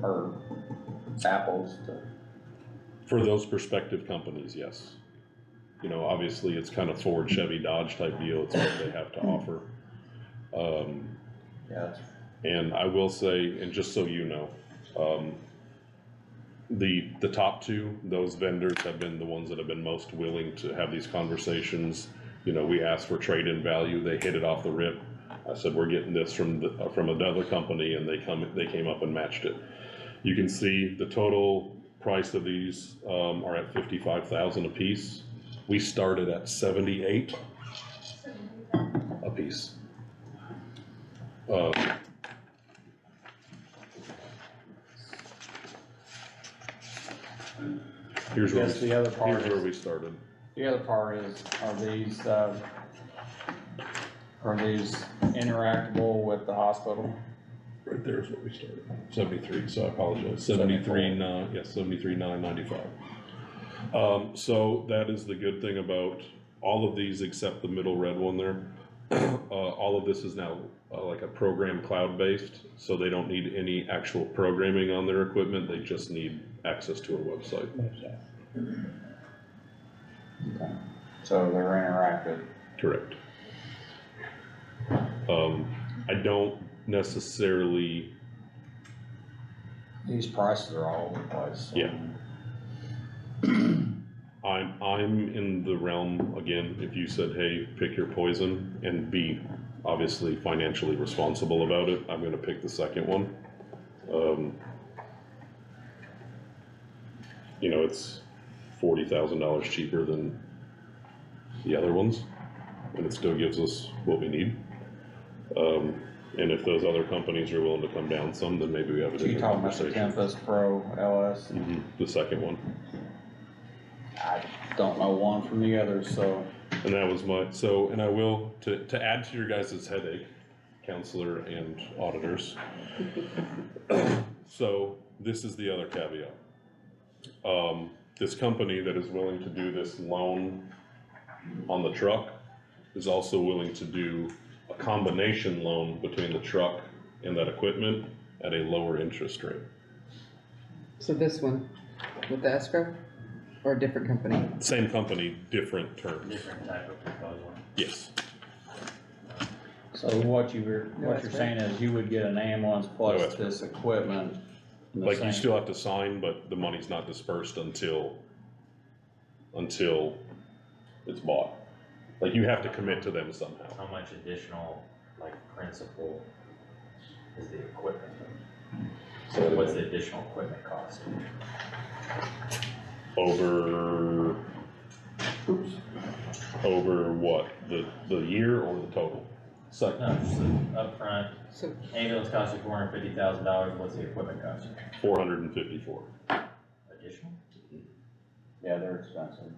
are apples to, For those prospective companies, yes. You know, obviously, it's kind of Ford, Chevy, Dodge type deal, it's what they have to offer. Yeah, And I will say, and just so you know, the top two, those vendors have been the ones that have been most willing to have these conversations. You know, we asked for trade-in value, they hit it off the rip. I said, we're getting this from another company, and they came up and matched it. You can see the total price of these are at $55,000 a piece. We started at 78 a piece. Here's where Yes, the other part here's where is- we started. the other part is, are these interactable with the hospital? Right there is what we started. 73, so I apologize. 73,995. So that is the good thing about all of these except the middle red one there. All of this is now like a program cloud-based, so they don't need any actual programming on their equipment. They just need access to a website. Okay. So they're interactive. Correct. I don't necessarily, These prices are all over the place. So. Yeah. I'm in the realm, again, if you said, hey, pick your poison and be obviously financially responsible about it, I'm gonna pick the second one. You know, it's $40,000 cheaper than the other ones, and it still gives us what we need. And if those other companies are willing to come down some, then maybe we have a So you're different talking about the conversation. Tempest Pro LS? The second one. I don't know one from the other, so. And that was and I will, to add to your guys' headache, counselor and auditors. So this is the other caveat. This company that is willing to do this loan on the truck is also willing to do a combination loan between the truck and that equipment at a lower interest rate. So this one, with the escrow, or a different company? Same company, different terms. Different type of proposal. Yes. So what you're that's saying is you would get an ambulance plus that's this equipment. in the Like you same- still have to sign, but the money's not dispersed until it's bought. Like you have to commit to them somehow. How much additional, like, principal is the equipment? So what's the additional equipment cost? Over what? The year or the total? Second. No, just the upfront, So, ambulance costs you $450,000, what's the equipment cost you? 454. Additional? Yeah, they're expensive.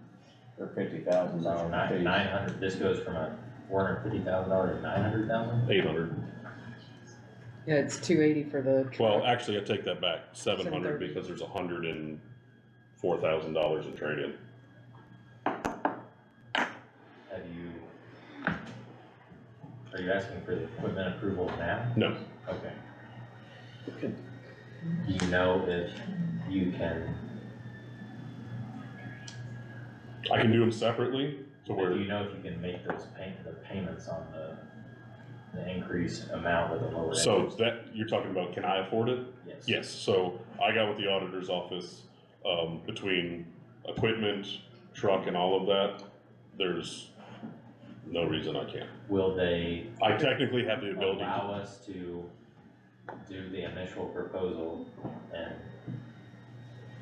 They're $50,000 a piece. 900, this goes from a $450,000 to 900,000? 800. yeah, it's 280 for the Well, truck. actually, I take that back. 700 730. because there's $104,000 in trade-in. Are you asking for the equipment approval now? No. Okay. Do you know if you can, I can do them separately to do where, you know if you can make those payments on the increased amount with a lower interest? so that, you're talking about, can I afford it? Yes. Yes, so I got with the auditor's office, between equipment, truck and all of that, there's no reason I can't. Will they I technically have the ability to. allow us to do the initial proposal and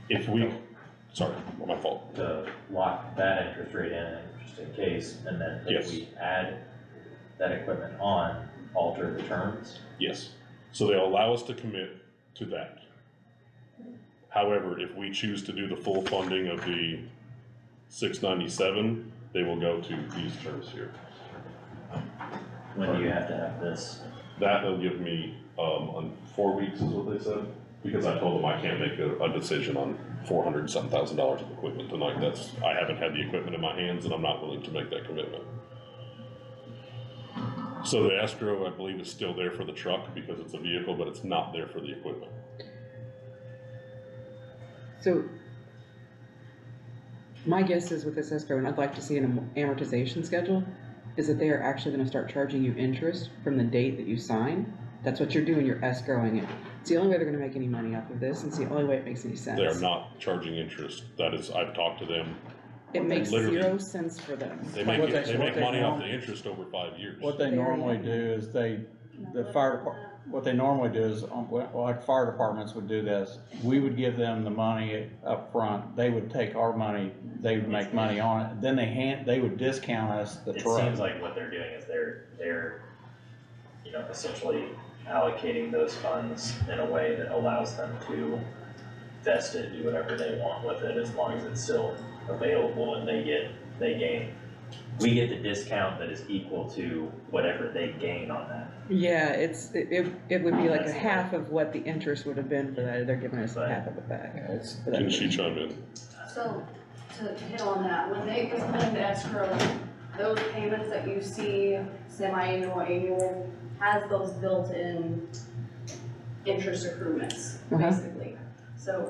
If we, sorry, my fault. to lock that interest rate in just in case, and then if Yes. we add that equipment on, alter the terms? Yes, so they'll allow us to commit to that. However, if we choose to do the full funding of the 697, they will go to these terms here. When do you have to have this? That will give me, on 4 weeks is what they said, because I told them I can't make a decision on $400-some thousand of equipment tonight. I haven't had the equipment in my hands and I'm not willing to make that commitment. So the escrow, I believe, is still there for the truck because it's a vehicle, but it's not there for the equipment. So, My guess is with this escrow, and I'd like to see an amortization schedule, is that they are actually gonna start charging you interest from the date that you sign. That's what you're doing, you're escrowing it. It's the only way they're gonna make any money off of this, and it's the only way it makes any sense. They are not charging interest. That is, I've talked to them. It makes literally- 0 cents for them. They What make, they- they what make they money off norm- the interest over 5 years. What they normally do is what they normally do is, like fire departments would do this, we would give them the money up front. They would take our money, they would make money on it, then they would discount us the It truck. seems like what they're doing is they're, you know, essentially allocating those funds in a way that allows them to vest it, do whatever they want with it, as long as it's still available and they gain. We get the discount that is equal to whatever they gain on that. Yeah, it would be like a half of what the interest would have been for that, they're giving us Right. half of it back. for that. Can she chime in? So, to hit on that, when they implement the escrow, those payments that you see, semi-annual, annual, has those built-in interest accruements, basically. So,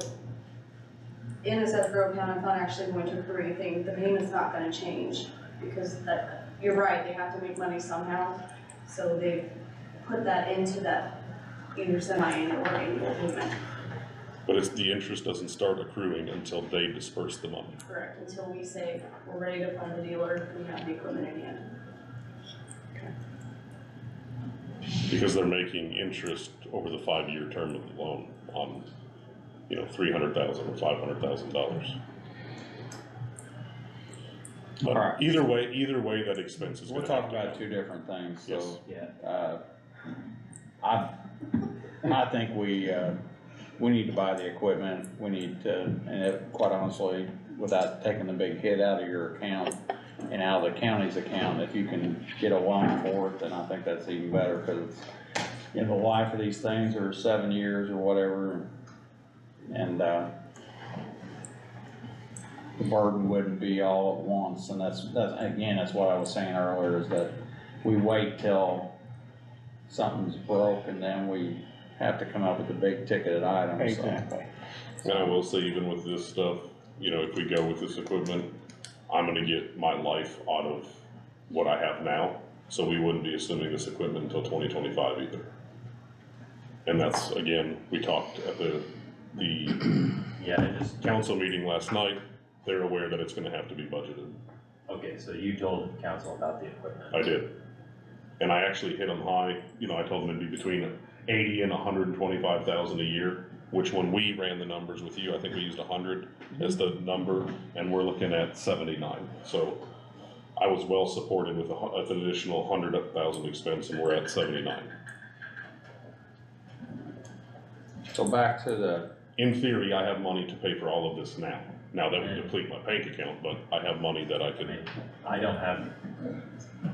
in this escrow account, it's not actually going to accrue anything, the payment's not gonna change, because that, you're right, they have to make money somehow, so they put that into that either semi-annual or annual payment. But it's, the interest doesn't start accruing until they disperse the money. Correct, until we say, we're ready to fund the dealer, we have the equipment in hand. Because they're making interest over the 5-year term of the loan on, you know, $300,000 or $500,000. But Alright. either way, that expense is We're gonna have talking to about come. two different things, Yes. so, Yeah. I think we need to buy the equipment, we need to, and quite honestly, without taking the big hit out of your account and out of the county's account, if you can get a loan for it, then I think that's even better, cause it's, you know, the life of these things are 7 years or whatever, and, the burden wouldn't be all at once, and that's what I was saying earlier, is that we wait till something's broke and then we have to come up with the big ticketed items, so. Exactly. And I will say, even with this stuff, you know, if we go with this equipment, I'm gonna get my life out of what I have now, so we wouldn't be assuming this equipment until 2025 either. And that's, again, we talked at the Yeah, I just, council meeting last night, they're aware that it's gonna have to be budgeted. okay, so you told council about the equipment. I did. And I actually hit them high, you know, I told them it'd be between 80 and 125,000 a year, which when we ran the numbers with you, I think we used 100 as the number, and we're looking at 79. So I was well supported with an additional 100,000 expense, and we're at 79. So back to the, In theory, I have money to pay for all of this now that we deplete my bank account, but I have money that I I can, mean, I don't have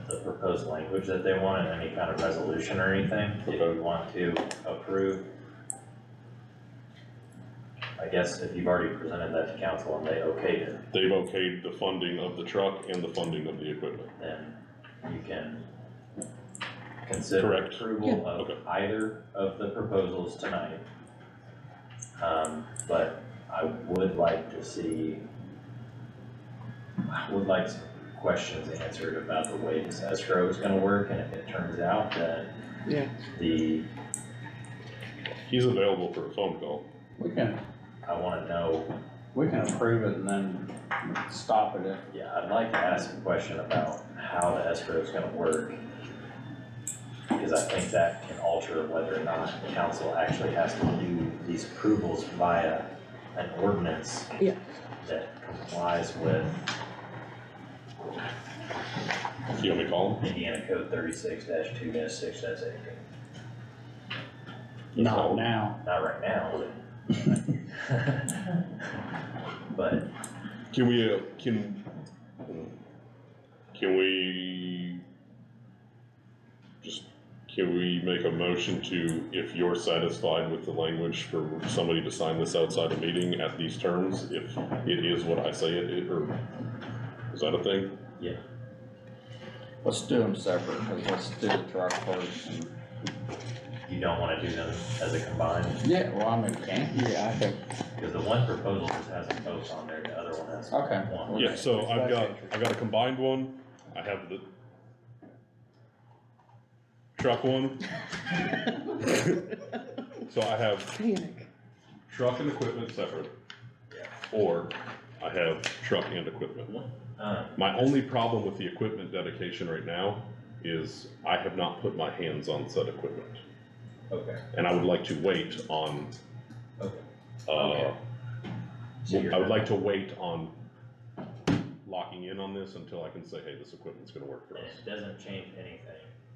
the proposed language that they want in any kind of resolution or anything, if you want to approve. I guess if you've already presented that to council and they okayed it, they've okayed the funding of the truck and the funding of the equipment. then you can consider Correct. approval of Okay. either of the proposals tonight. But I would like to see, some questions answered about the way this escrow is gonna work, and if it turns out that Yeah. He's available for a phone call. I wanna know, we can approve it and then stop it if. yeah, I'd like to ask a question about how the escrow is gonna work. Because I think that can alter whether or not the council actually has to do these approvals via an ordinance Yeah. that complies with You want me to call him? Indiana Code 36-2-6-18. Not now. Not right now, but Can we, can we make a motion to, if you're satisfied with the language, for somebody to sign this outside a meeting at these terms, if it is what I say it is, or is that a thing? Let's do them separate, cause let's do the truck first. you don't wanna do them as a combined, Yeah, well, I mean, can, Yeah, I think, because the one proposal just has them both on there, the other one has okay. one. Yeah, so I've got a combined one, I have the truck one. So I have truck and equipment separate, or I have truck and equipment. My only problem with the equipment dedication right now is I have not put my hands on said equipment. Okay, And I would like to wait on, okay. I So would like to wait on locking in on this until I can say, hey, this equipment's gonna work for us. It doesn't change anything.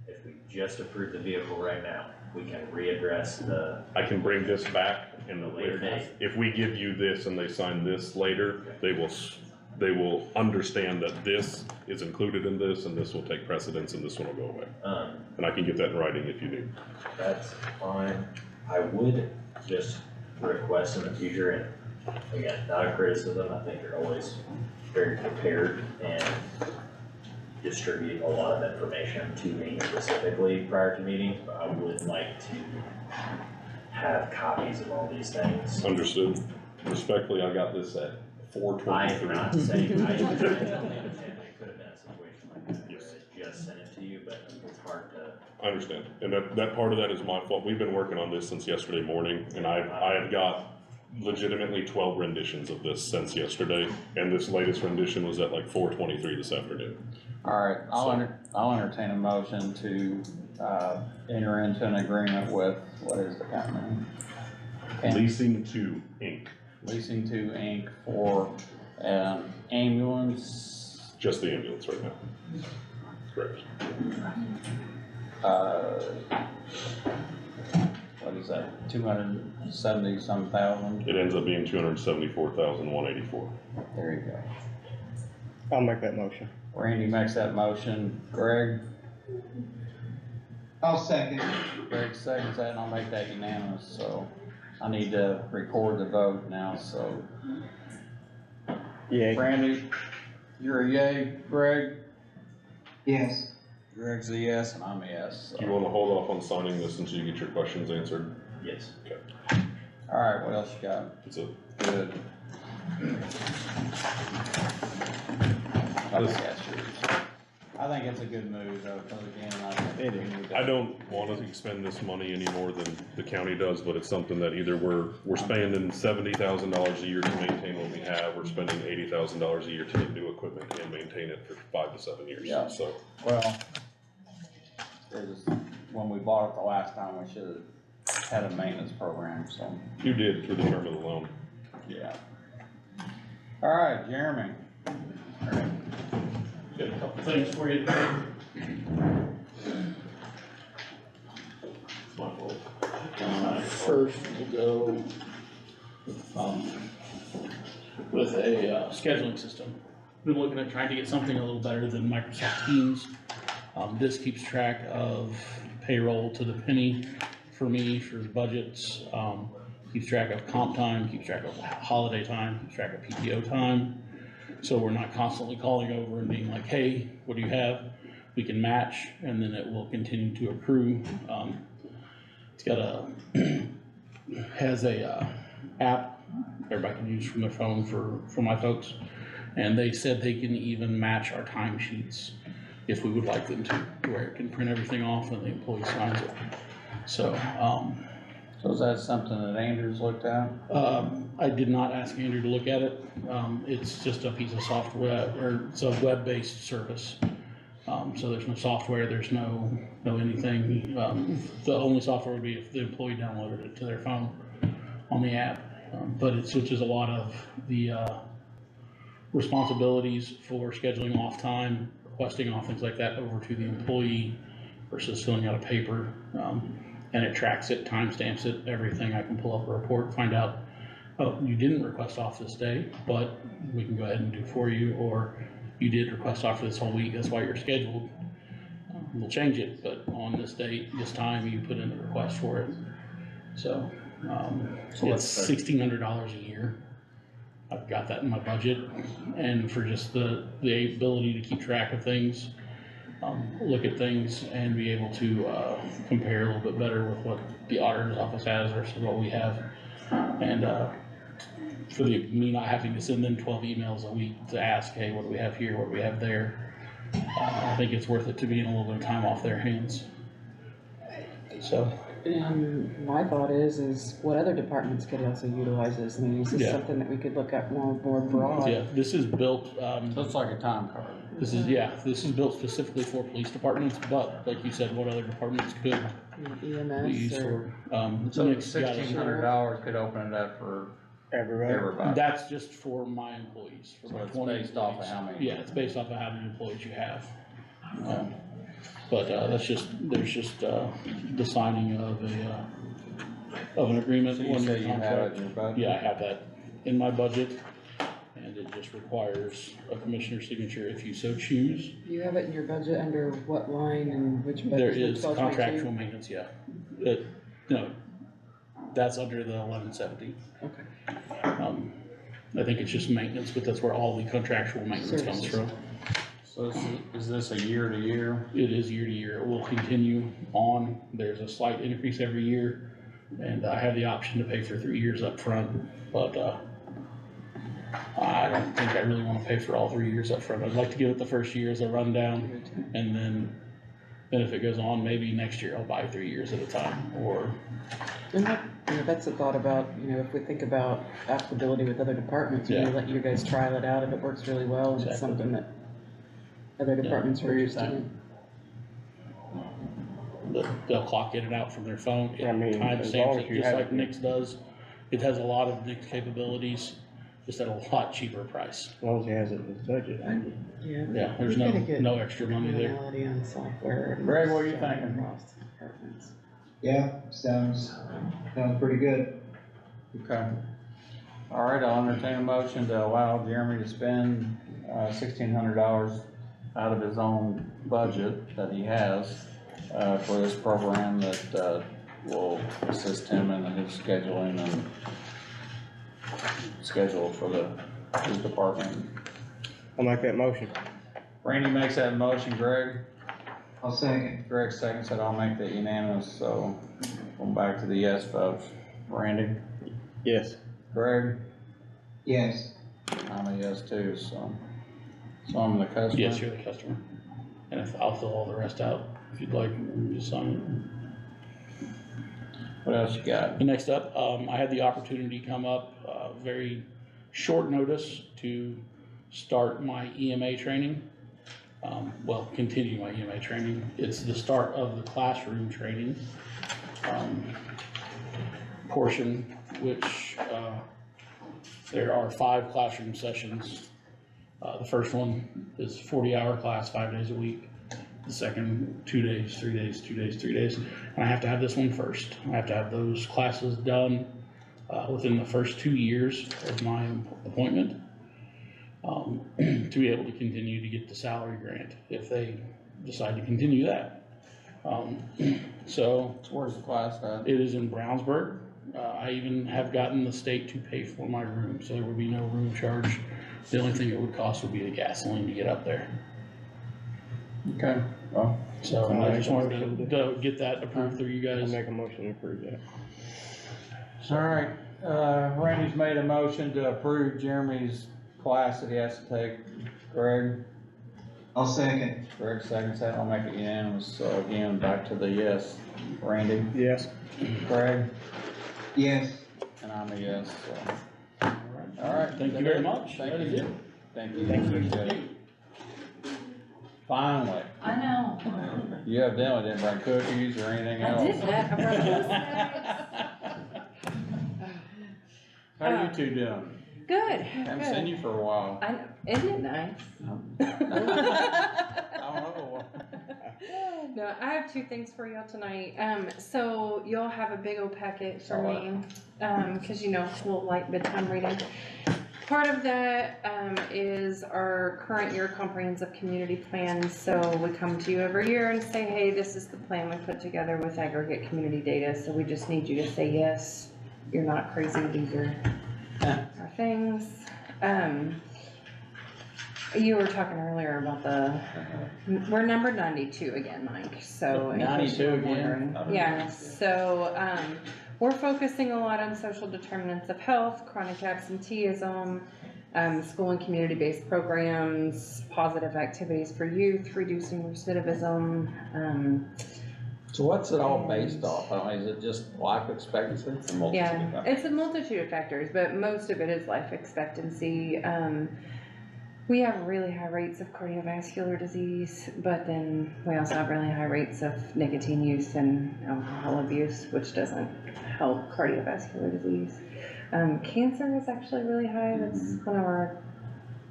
If we just approve the vehicle right now, we can readdress the, I can bring this back and The later date. if we give you this and they sign this later, they will understand that this is included in this and this will take precedence and this one will go away. And I can get that in writing if you need. that's fine. I would just request in the future, and again, not a criticism, I think you're always very prepared and distribute a lot of information to me specifically prior to meetings, but I would like to have copies of all these things. Understood. Respectfully, I got this at I am 4:23. not saying, I totally understand it could have been a situation like that, where Yes. it just sent it to you, but it's hard to. I understand, and that part of that is my fault. We've been working on this since yesterday morning, and I have got legitimately 12 renditions of this since yesterday, and this latest rendition was at like 4:23 this afternoon. All right, I'll entertain a motion to, enter into an agreement with, what is the company? Leasing to Inc., Leasing to Inc. for an ambulance, just the ambulance right now. Correct. what is that, 270 some thousand? It ends up being 274,184. There you go. I'll make that motion. Randy makes that motion, Greg I'll second. seconds that, and I'll make that unanimous, so I need to record the vote now, so. Yeah, Randy, you're a yay, Greg? Yes. Greg's a yes, and I'm a yes, Do you so. want to hold off on signing this until you get your questions answered? Yes. All right, what else you got? That's it. Good. I think that's yours. I think it's a good move, though, because again, It is. I don't want to expend this money any more than the county does, but it's something that either we're spending $70,000 a year to maintain what we have, we're spending $80,000 a year to get new equipment and maintain it for 5 to 7 years. Yeah. So Well, it was, when we bought it the last time, we should have had a maintenance program, so, you did through the term of the loan. yeah. All right, Jeremy. Got a couple things for you today. First, we'll go, with a scheduling system. Been looking at trying to get something a little better than Microsoft Teams. This keeps track of payroll to the penny for me, for budgets. Keeps track of comp time, keeps track of holiday time, keeps track of PTO time. So we're not constantly calling over and being like, hey, what do you have? We can match, and then it will continue to accrue. It's got has a app everybody can use from their phone for my folks. And they said they can even match our timesheets if we would like them to where it can print everything off and the employee signs it. So, So is that something that Andrews looked at? I did not ask Andrew to look at it. It's just a piece of software, or it's a web-based service. So there's no software, there's no anything. The only software would be if the employee downloaded it to their phone on the app. But it switches a lot of the responsibilities for scheduling off time, requesting off, things like that over to the employee versus filling out a paper. And it tracks it, timestamps it, everything. I can pull up a report, find out, oh, you didn't request off this day, but we can go ahead and do for you, or you did request off for this whole week, that's why you're scheduled. We'll change it, but on this date, this time, you put in the request for it. So, it's $1,600 a year. I've got that in my budget, and for just the ability to keep track of things, look at things and be able to, compare a little bit better with what the auditor's office has versus what we have. And, for me not having to send them 12 emails a week to ask, hey, what do we have here, what do we have there? I think it's worth it to be in a little bit of time off their hands. So, And my thought is what other departments could also utilize this? I mean, is this Yeah. something that we could look at more broad? yeah, this is built, So it's like a time card. this is built specifically for police departments, but like you said, what other departments could be EMS used or? for? So Nick's got us- $1,600 could open it up for Everybody? everybody. That's just for my employees. For So my it's 20 based off of employees. how many? Yeah, it's based off of how many employees you have. But, there's just the signing of an agreement. So you one-year say you have contract. it in your budget? Yeah, I have that in my budget, and it just requires a commissioner's signature if you so choose. You have it in your budget under what line and which budget? There is 1222? contractual maintenance, yeah. No, that's under the 1170. Okay. I think it's just maintenance, but that's where all the contractual maintenance comes Services. from. So is this a year to year? It is year to year. It will continue on. There's a slight increase every year. And I have the option to pay for 3 years up front, but, I don't think I really wanna pay for all 3 years up front. I'd like to give it the first year as a rundown, and then if it goes on, maybe next year I'll buy 3 years at a time, or, And that, that's a thought about, if we think about applicability with other departments, Yeah. let you guys trial it out if it works really well and it's Exactly. something that other departments are Where you interested in. they'll clock in and out from their phone. It I mean, as long timestamps as it you just have like it. Nix does. It has a lot of Nix capabilities, just at a lot cheaper price. As long as he has it in his budget. Yeah. Yeah, there's We gotta get no extra money there. Commonality on software. and Greg, what are you thinking? across departments. Yeah, sounds pretty good. Okay. All right, I'll entertain a motion to allow Jeremy to spend, $1,600 out of his own budget that he has, for this program that, will assist him in his scheduling and schedule for his department. I'll make that motion. Randy makes that motion, Greg. I'll second. Greg seconds it, I'll make that unanimous, so going back to the yes votes. Randy? Yes. Greg? Yes. I'm a yes too, so I'm the customer. Yes, you're the customer. And I'll fill all the rest out if you'd like, just sign What else you got? it. Next up, I had the opportunity come up, very short notice to start my EMA training. Continue my EMA training. It's the start of the classroom training, portion, which, there are 5 classroom sessions. The first one is 40-hour class, 5 days a week. The second, 2 days, 3 days, 2 days, 3 days. And I have to have this one first. I have to have those classes done, within the first 2 years of my appointment, to be able to continue to get the salary grant if they decide to continue that. So Where's the class at? it is in Brownsburg. I even have gotten the state to pay for my room, so there would be no room charge. The only thing it would cost would be the gasoline to get up there. Okay, well, So I just wanted to get that approved through you I'll guys. make a motion to approve that. all right, Randy's made a motion to approve Jeremy's class that he has to take. Greg? I'll second. Greg seconds that, I'll make it unanimous, so again, back to the yes. Randy? Yes. Greg? Yes. And I'm a yes, so. All right. Thank you very much. Thank That is you. it. Thank you. Thank you. Appreciate it. Finally, I know. you evidently didn't bring cookies or anything I else. did that. I brought those snacks. How are you two doing? Good, Haven't seen good. you for a while. I know, isn't it nice? I don't know. No, I have 2 things for y'all tonight. So you'll have a big old packet for All me, cause we'll like bedtime reading. Part of that, is our current year comprehensive community plan. So we come to you every year and say, hey, this is the plan we put together with aggregate community data. So we just need you to say, yes, you're not crazy, these are our things. You were talking earlier about we're number 92 again, Mike, so. in case 92 you were again? wondering. Yeah, so, we're focusing a lot on social determinants of health, chronic absenteeism, school and community-based programs, positive activities for youth, reducing recidivism, So what's it all based off? I mean, is it just life expectancy? yeah, it's a multitude of factors, but most of it is life expectancy. We have really high rates of cardiovascular disease, but then we also have really high rates of nicotine use and alcohol abuse, which doesn't help cardiovascular disease. Cancer is actually really high. That's one of our,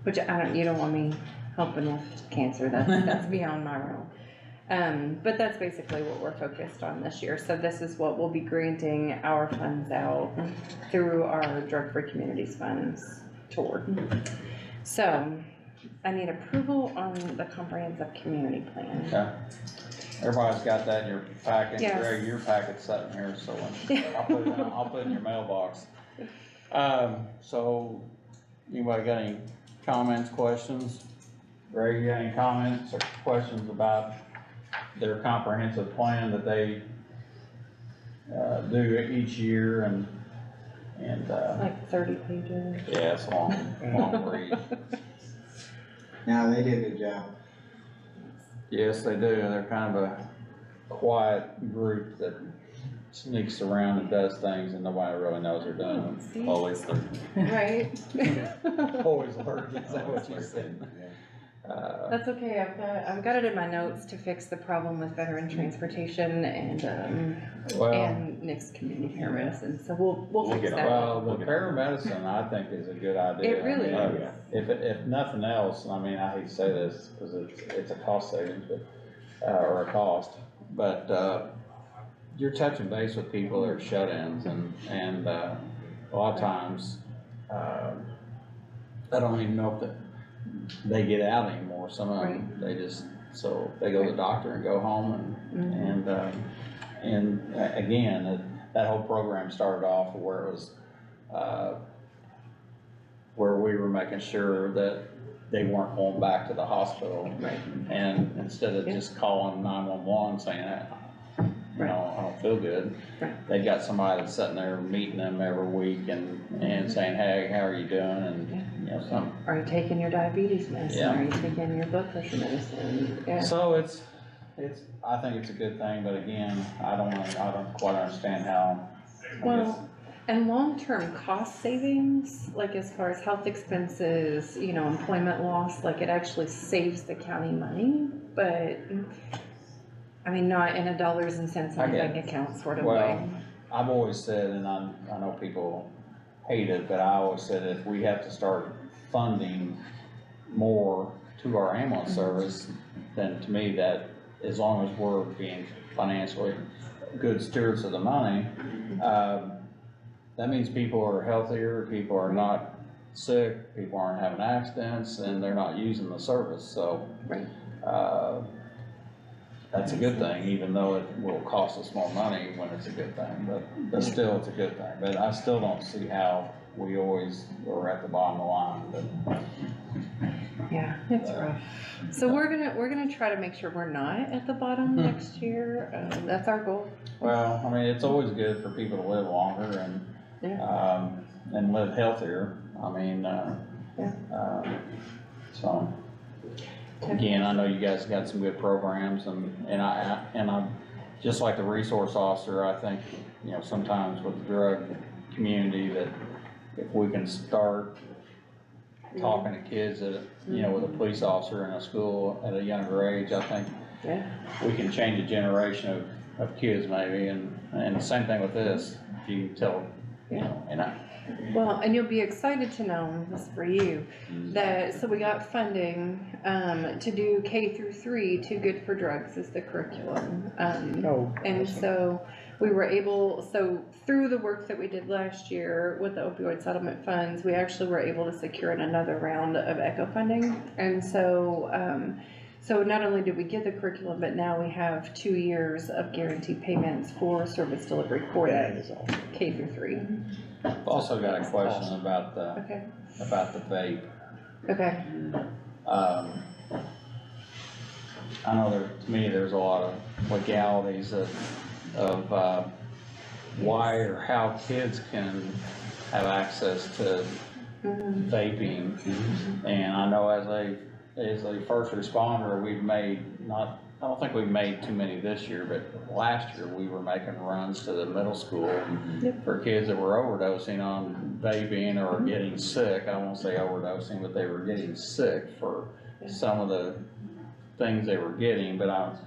which you don't want me helping with cancer. That's beyond my realm. But that's basically what we're focused on this year. So this is what we'll be granting our funds out through our Drug-Free Communities funds toward. So I need approval on the comprehensive community plan. Okay. Everybody's got that in your packet. Yes. Greg, your packet's sitting here, so I'll put it in your mailbox. So anybody got any comments, questions? Greg, you got any comments or questions about their comprehensive plan that they do each year and Like 30 pages. yeah, it's a long read. No, they did a good job. Yes, they do. They're kind of a quiet group that sneaks around and does things and nobody really knows they're doing them. See? Always Right? always alert, is that what you said? That's okay, I've got it in my notes to fix the problem with veteran transportation and Well, Nick's community paramedicine, so we'll fix that. well, the paramedicine, I think, is a good idea. It really I mean, is. If nothing else, I mean, I hate to say this, cause it's a cost savings, but, or a cost, but, you're touching base with people that are shut-ins and, a lot of times, I don't even know if they get out anymore, some of them, they just, so they go to the doctor and go home and again, that whole program started off where it was, where we were making sure that they weren't going back to the hospital. Right. And instead of just calling 911 saying, you know, I don't feel good. Right. They got somebody that's sitting there meeting them every week and saying, hey, how are you doing? And, you know, Are you taking your diabetes medicine? Yeah. Are you taking your blood pressure medicine? Yeah. so I think it's a good thing, but again, I don't quite understand how. I guess- Well, and long-term cost savings, like as far as health expenses, you know, employment loss, like it actually saves the county money, but I mean, not in a dollars and cents I on a get bank account sort of Well, way. I've always said, and I know people hate it, but I always said if we have to start funding more to our ambulance service, then to me that, as long as we're being financially good stewards of the money, that means people are healthier, people are not sick, people aren't having accidents, and they're not using the service, so. Right. That's a good thing, even though it will cost us more money when it's a good thing, but still, it's a good thing. But I still don't see how we always are at the bottom of the line, but. Yeah, it's rough. So we're gonna try to make sure we're not at the bottom next year. That's our goal. Well, I mean, it's always good for people to live longer and live healthier. I mean, so. Again, I know you guys got some good programs and I, just like the resource officer, I think, you know, sometimes with the drug community that if we can start talking to kids that, you know, with a police officer in a school at a younger age, I think we can change a generation of kids maybe, and the same thing with this, if you tell, you know, Well, and you'll be excited to know, this is for you, that, so we got funding, to do K through 3, Too Good for Drugs is the curriculum. And so we were able, so through the work that we did last year with the opioid settlement funds, we actually were able to secure another round of ECHO funding. And so, so not only did we get the curriculum, but now we have 2 years of guaranteed payments for service delivery for that K through 3. I've also got a question about the Okay. vape. Okay. I know to me, there's a lot of legalities of why or how kids can have access to vaping. And I know as a first responder, we've made I don't think we've made too many this year, but last year we were making runs to the middle school for kids that were overdosing on vaping or getting sick. I won't say overdosing, but they were getting sick for some of the things they were getting, but I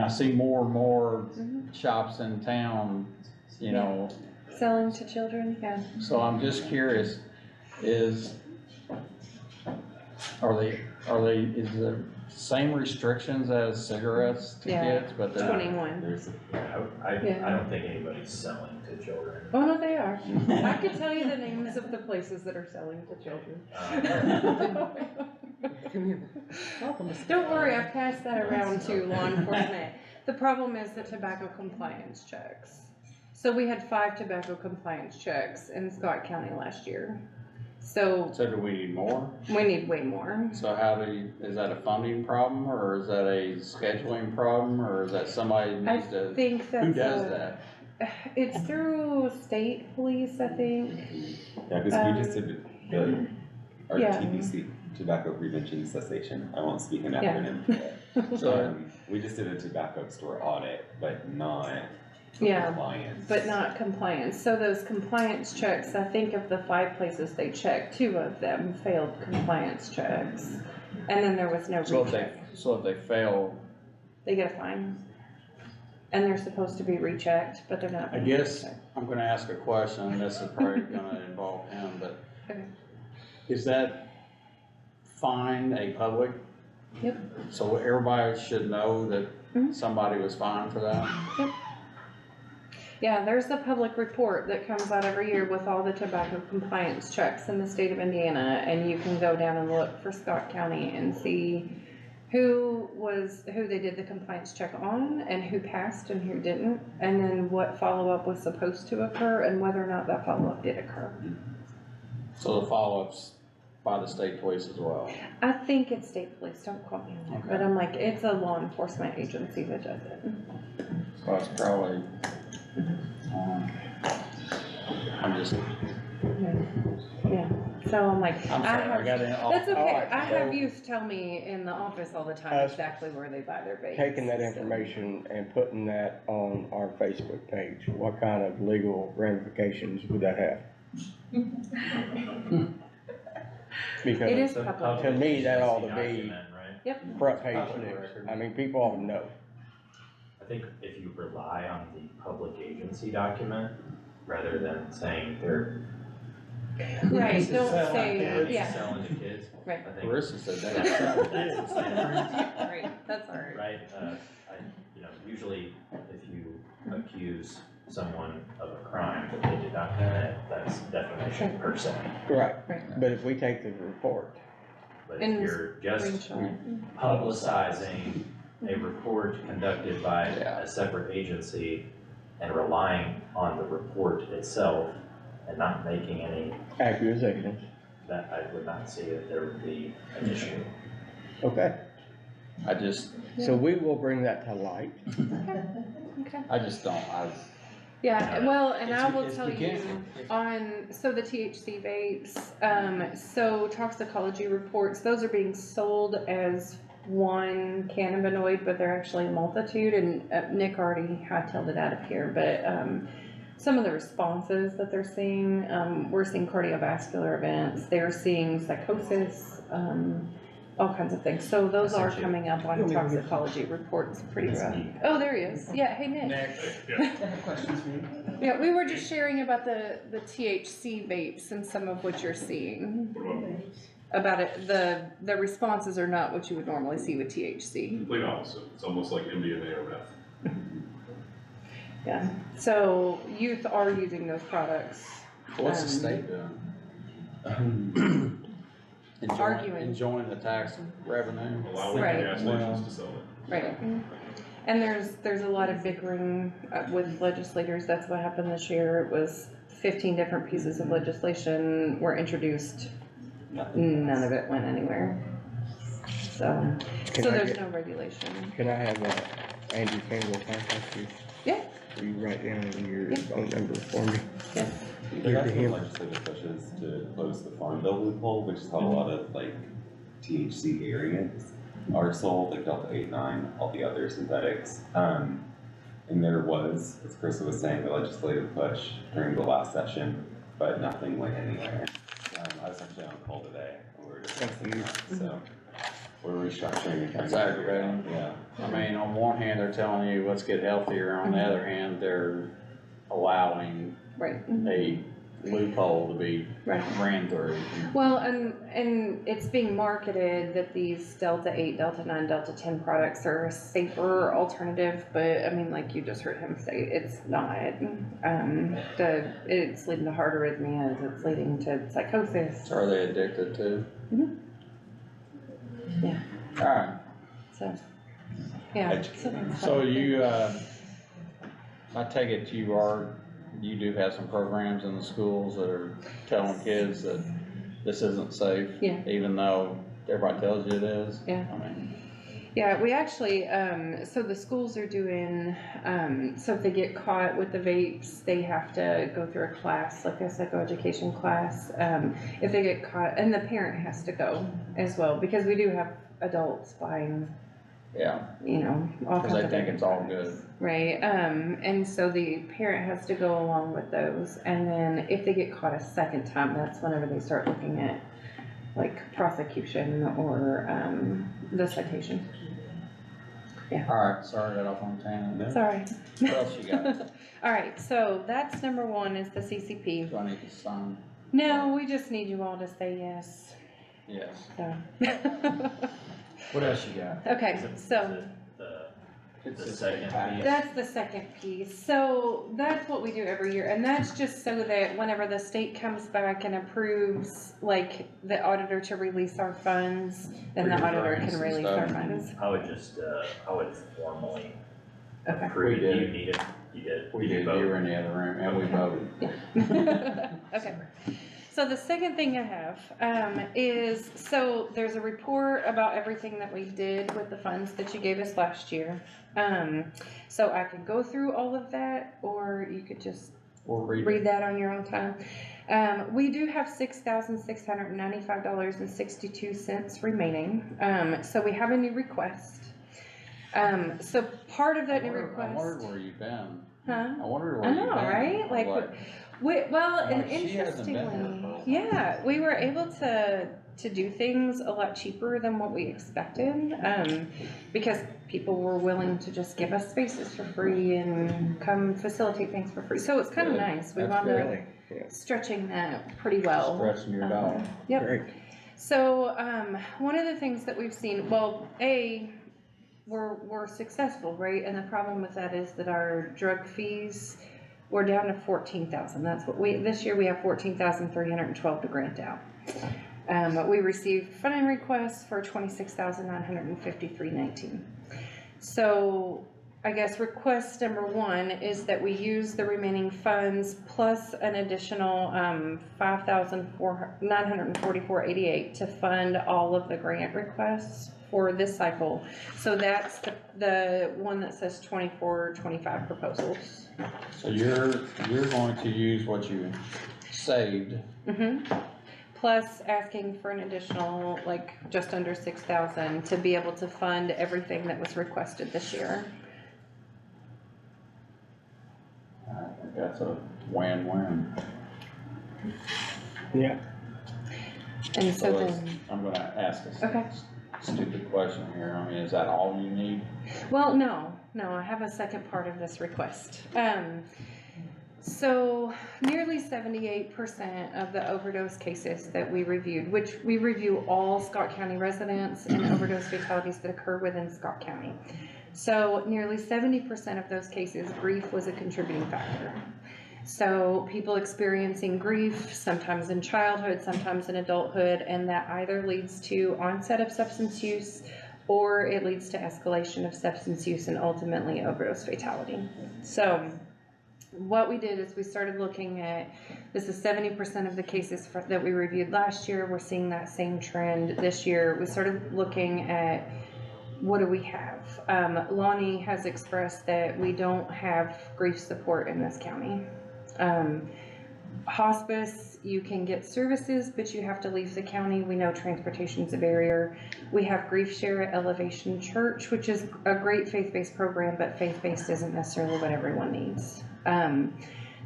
see more and more shops in town, Selling to children, yeah. so I'm just curious, is the same restrictions as cigarettes to Yeah. kids, but they're 21. I Yeah. don't think anybody's selling to children. Oh, no, they are. I could tell you the names of the places that are selling to children. Don't worry, I've passed that around to law enforcement. The problem is the tobacco compliance checks. So we had 5 tobacco compliance checks in Scott County last year. So So do we need more? we need way more. So is that a funding problem, or is that a scheduling problem, or is that somebody I needs to, think that's who does that? It's through state police, I think. Yeah, because we just did our yeah. TBC, Tobacco Prevention Cessation. I won't speak in Yeah. acronym. So, We just did a tobacco store audit, but not Yeah, compliance. but not compliance. So those compliance checks, I think of the 5 places they checked, 2 of them failed compliance checks. And then there was no so recheck. if they fail, They get a fine. And they're supposed to be rechecked, but they're not. I being guess rechecked. I'm gonna ask a question, this is probably gonna involve him, but Okay. is that fine a public? Yep. So everybody should know that Mhm. somebody was fined for that? Yeah, there's a public report that comes out every year with all the tobacco compliance checks in the state of Indiana, and you can go down and look for Scott County and see who they did the compliance check on, and who passed and who didn't, and then what follow-up was supposed to occur, and whether or not that follow-up did occur. So the follow-ups by the state police as well? I think it's state police, don't quote me on that, but I'm like, it's a law enforcement agency that does it. So it's probably, I'm just, Yeah, so I'm like, I'm sorry, I got in all. that's okay, Alright, I have so- youth tell me in the office all the time Us exactly where they buy their vapes. taking that so. information and putting that on our Facebook page, what kind of legal ramifications would that have? It Because is So the public. to me, that ought to be document, right? Yep, front page news. I mean, people ought to know. I think if you rely on the public agency document, rather than saying they're right, don't Selling say, yeah, selling to kids, right, I think. Marissa said that. That's the standard, right, that's all right. right? Usually if you accuse someone of a crime that they did not commit, that's defamation per se. Right. Right. But if we take the report, But And if you're just Screenshot. publicizing a report conducted by a separate agency and relying on the report itself and not making any, accusations, that I would not see that there would be an issue. okay? I just, So we will bring that to light. Okay. I just don't, Yeah, well, and I will It's tell you, beginning. so the THC vapes, so toxicology reports, those are being sold as one cannabinoid, but they're actually a multitude, and Nick already hightailed it out of here, but, some of the responses that they're seeing, we're seeing cardiovascular events, they're seeing psychosis, all kinds of things, so those are coming up on toxicology reports pretty rough. Oh, there he is, yeah, hey Nick. I have questions for you. Yeah, we were just sharing about the THC vapes and some of what you're seeing. About it, the responses are not what you would normally see with THC. Complete opposite. It's almost like MDMA or meth. Yeah, so youth are using those products. what's the state doing? Arguing. Enjoying the tax revenue? Allowing Right. gas stations to sell it. Right. And there's a lot of bickering with legislators, that's what happened this year, it was 15 different pieces of legislation were introduced Nothing. none of it went anywhere. So, Can so I there's get- no regulation. Can I have Andrew Campbell contact you? Yeah. Will you write down your Yeah. phone number for me? There have been legislative pushes to close the farm bill loophole, which is how a lot of like THC variants are sold, like Delta 8-9, all the other synthetics. And there was, as Chris was saying, a legislative push during the last session, but nothing went anywhere. I was actually on call today, and we were discussing that, so we're restructuring and trying That's to. aggravating. Yeah. I mean, on one hand, they're telling you, let's get healthier, on the other hand, they're allowing Right. a loophole to be Right. ran through. Well, and it's being marketed that these Delta 8, Delta 9, Delta 10 products are a safer alternative, but I mean, like you just heard him say, it's not. It's leading to heart arrhythmias, it's leading to psychosis. Are they addicted to? Yeah. Alright, So, yeah. so you, I take it you do have some programs in the schools that are telling kids that this isn't safe? Yeah. Even though everybody tells you it is? Yeah. I mean, Yeah, we actually, so the schools are doing, so if they get caught with the vapes, they have to go through a class, like a psychoeducation class. If they get caught, and the parent has to go as well, because we do have adults buying, yeah, you know, all cause kinds they of think different it's all products. good. Right, and so the parent has to go along with those, and then if they get caught a second time, that's whenever they start looking at like prosecution or, the citation. Alright, sorry, got off on a tangent. Sorry. What else you got? Alright, so that's number one is the CCP. Do I need to sign? No, we just need you all to say yes, Yes. so. What else you got? Okay, so The second piece. that's the second piece. So that's what we do every year, and that's just so that whenever the state comes back and approves, like, the auditor to release our funds, then the For your auditor grants can and release our stuff. funds. I would just, I would formally Okay. approve We it. did. You need it, you did. We You did, vote. you were in the other room, and we voted. Okay, so the second thing I have, is, so there's a report about everything that we did with the funds that you gave us last year. So I could go through all of that, or you could just We'll read read it. that on your own time. We do have $6,695.62 remaining, so we have a new request. So part of that new I request. wondered where you've been. Huh? I wondered I where you've know, been. right? I'm Like, well, and Like, she hasn't been here for a interestingly, while. yeah, we were able to do things a lot cheaper than what we expected, because people were willing to just give us spaces for free and come facilitate things for free, so it's kind of Good. nice. We That's wound up Really? Yeah. stretching that pretty well. Stretching your dog. Yep. Great. So, one of the things that we've seen, well, we're successful, right? And the problem with that is that our drug fees, we're down to 14,000. That's what this year we have 14,312 to grant out. We received funding requests for 26,953.19. So I guess request number one is that we use the remaining funds plus an additional, 5,944.88 to fund all of the grant requests for this cycle. So that's the one that says 24-25 proposals. So you're going to use what you saved. Plus asking for an additional, like, just under 6,000 to be able to fund everything that was requested this year. I think that's a win-win. Yeah. And so let's- then, I'm gonna ask a okay. stupid question here. I mean, is that all you need? Well, no, I have a second part of this request. So nearly 78% of the overdose cases that we reviewed, which we review all Scott County residents and overdose fatalities that occur within Scott County. So nearly 70% of those cases, grief was a contributing factor. So people experiencing grief, sometimes in childhood, sometimes in adulthood, and that either leads to onset of substance use or it leads to escalation of substance use and ultimately overdose fatality. So what we did is we started looking at, this is 70% of the cases that we reviewed last year. We're seeing that same trend this year. We started looking at, what do we have? Lonnie has expressed that we don't have grief support in this county. Hospice, you can get services, but you have to leave the county. We know transportation's a barrier. We have Grief Share at Elevation Church, which is a great faith-based program, but faith-based isn't necessarily what everyone needs.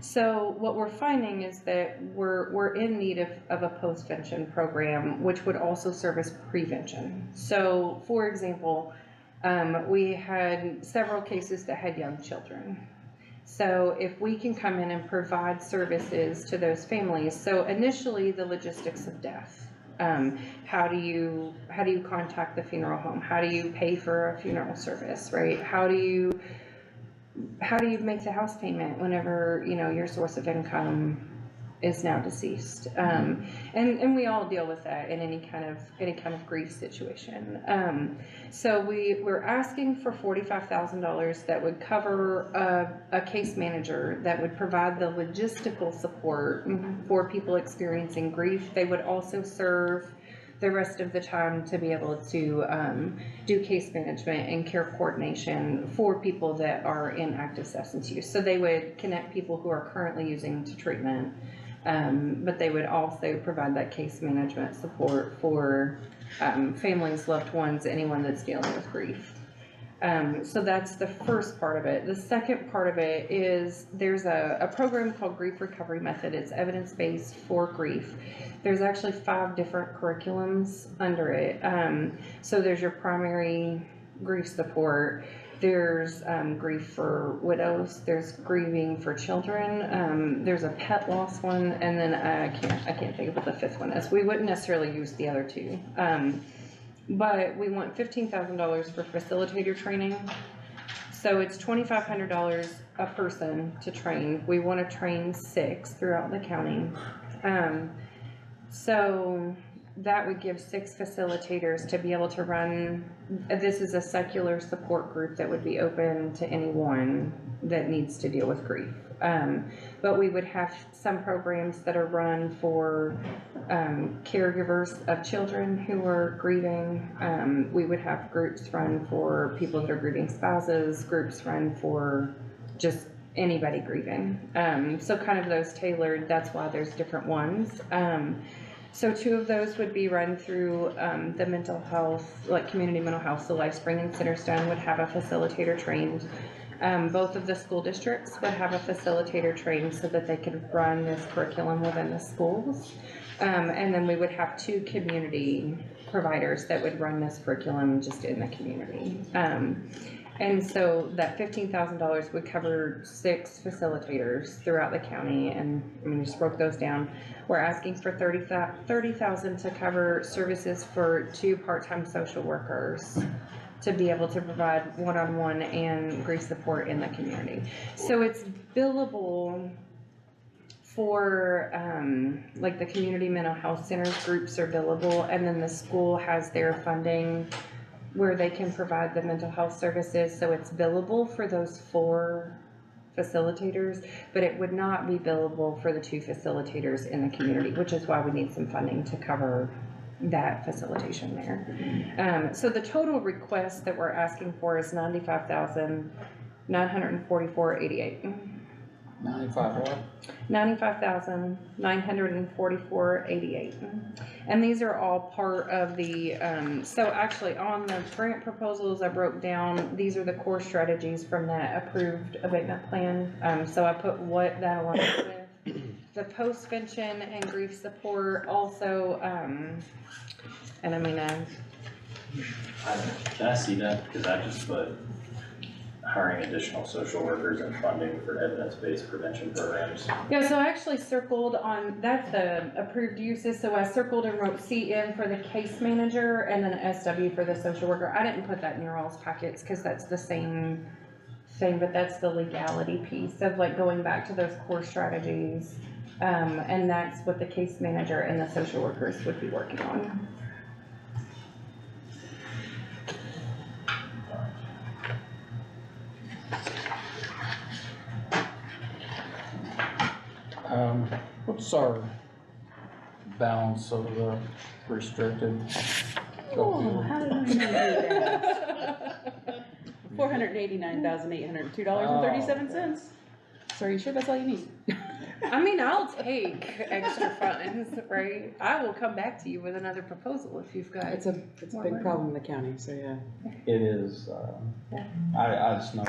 So what we're finding is that we're in need of a postvention program, which would also service prevention. So, for example, we had several cases that had young children. So if we can come in and provide services to those families, so initially the logistics of death. How do you contact the funeral home? How do you pay for a funeral service, right? How do you make the house payment whenever, your source of income is now deceased? And we all deal with that in any kind of grief situation. So we're asking for $45,000 that would cover a case manager that would provide the logistical support for people experiencing grief. They would also serve the rest of the time to be able to do case management and care coordination for people that are in active substance use. So they would connect people who are currently using to treatment, but they would also provide that case management support for families, loved ones, anyone that's dealing with grief. So that's the first part of it. The second part of it is there's a program called Grief Recovery Method. It's evidence-based for grief. There's actually 5 different curriculums under it. So there's your primary grief support. There's grief for widows. There's grieving for children. There's a pet loss one, and then I can't think of what the 5th one is. We wouldn't necessarily use the other 2. But we want $15,000 for facilitator training. So it's $2,500 a person to train. We want to train 6 throughout the county. So that would give 6 facilitators to be able to run. This is a secular support group that would be open to anyone that needs to deal with grief. But we would have some programs that are run for caregivers of children who are grieving. We would have groups run for people that are grieving spouses, groups run for just anybody grieving. So kind of those tailored, that's why there's different ones. So 2 of those would be run through the mental health, like community mental health. So LifeSpring and Centerstone would have a facilitator trained. Both of the school districts would have a facilitator trained so that they could run this curriculum within the schools. And then we would have 2 community providers that would run this curriculum just in the community. And so that $15,000 would cover 6 facilitators throughout the county, and just broke those down. We're asking for $30,000 to cover services for 2 part-time social workers to be able to provide one-on-one and grief support in the community. So it's billable for like the community mental health centers groups are billable, and then the school has their funding where they can provide the mental health services. So it's billable for those 4 facilitators, but it would not be billable for the 2 facilitators in the community, which is why we need some funding to cover that facilitation there. So the total request that we're asking for is $95,944.88. 95 what? $95,944.88. And these are all part of the, so actually on the grant proposals I broke down, these are the core strategies from that approved abatement plan. So I put what that aligns with. The postvention and grief support also, and I see that, because I just put hiring additional social workers and funding for evidence-based prevention programs. yeah, so I actually circled on, that's the approved uses, so I circled and wrote CM for the case manager and then SW for the social worker. I didn't put that in your all's packets because that's the same thing, but that's the legality piece of like going back to those core strategies. And that's what the case manager and the social workers would be working on. Sir, balance of the restricted. Oh, how did I know that? $489,802.37. So are you sure that's all you need? I mean, I'll take extra funds, right? I will come back to you with another proposal if you've got. It's a big problem in the county, so yeah. It is, I just know,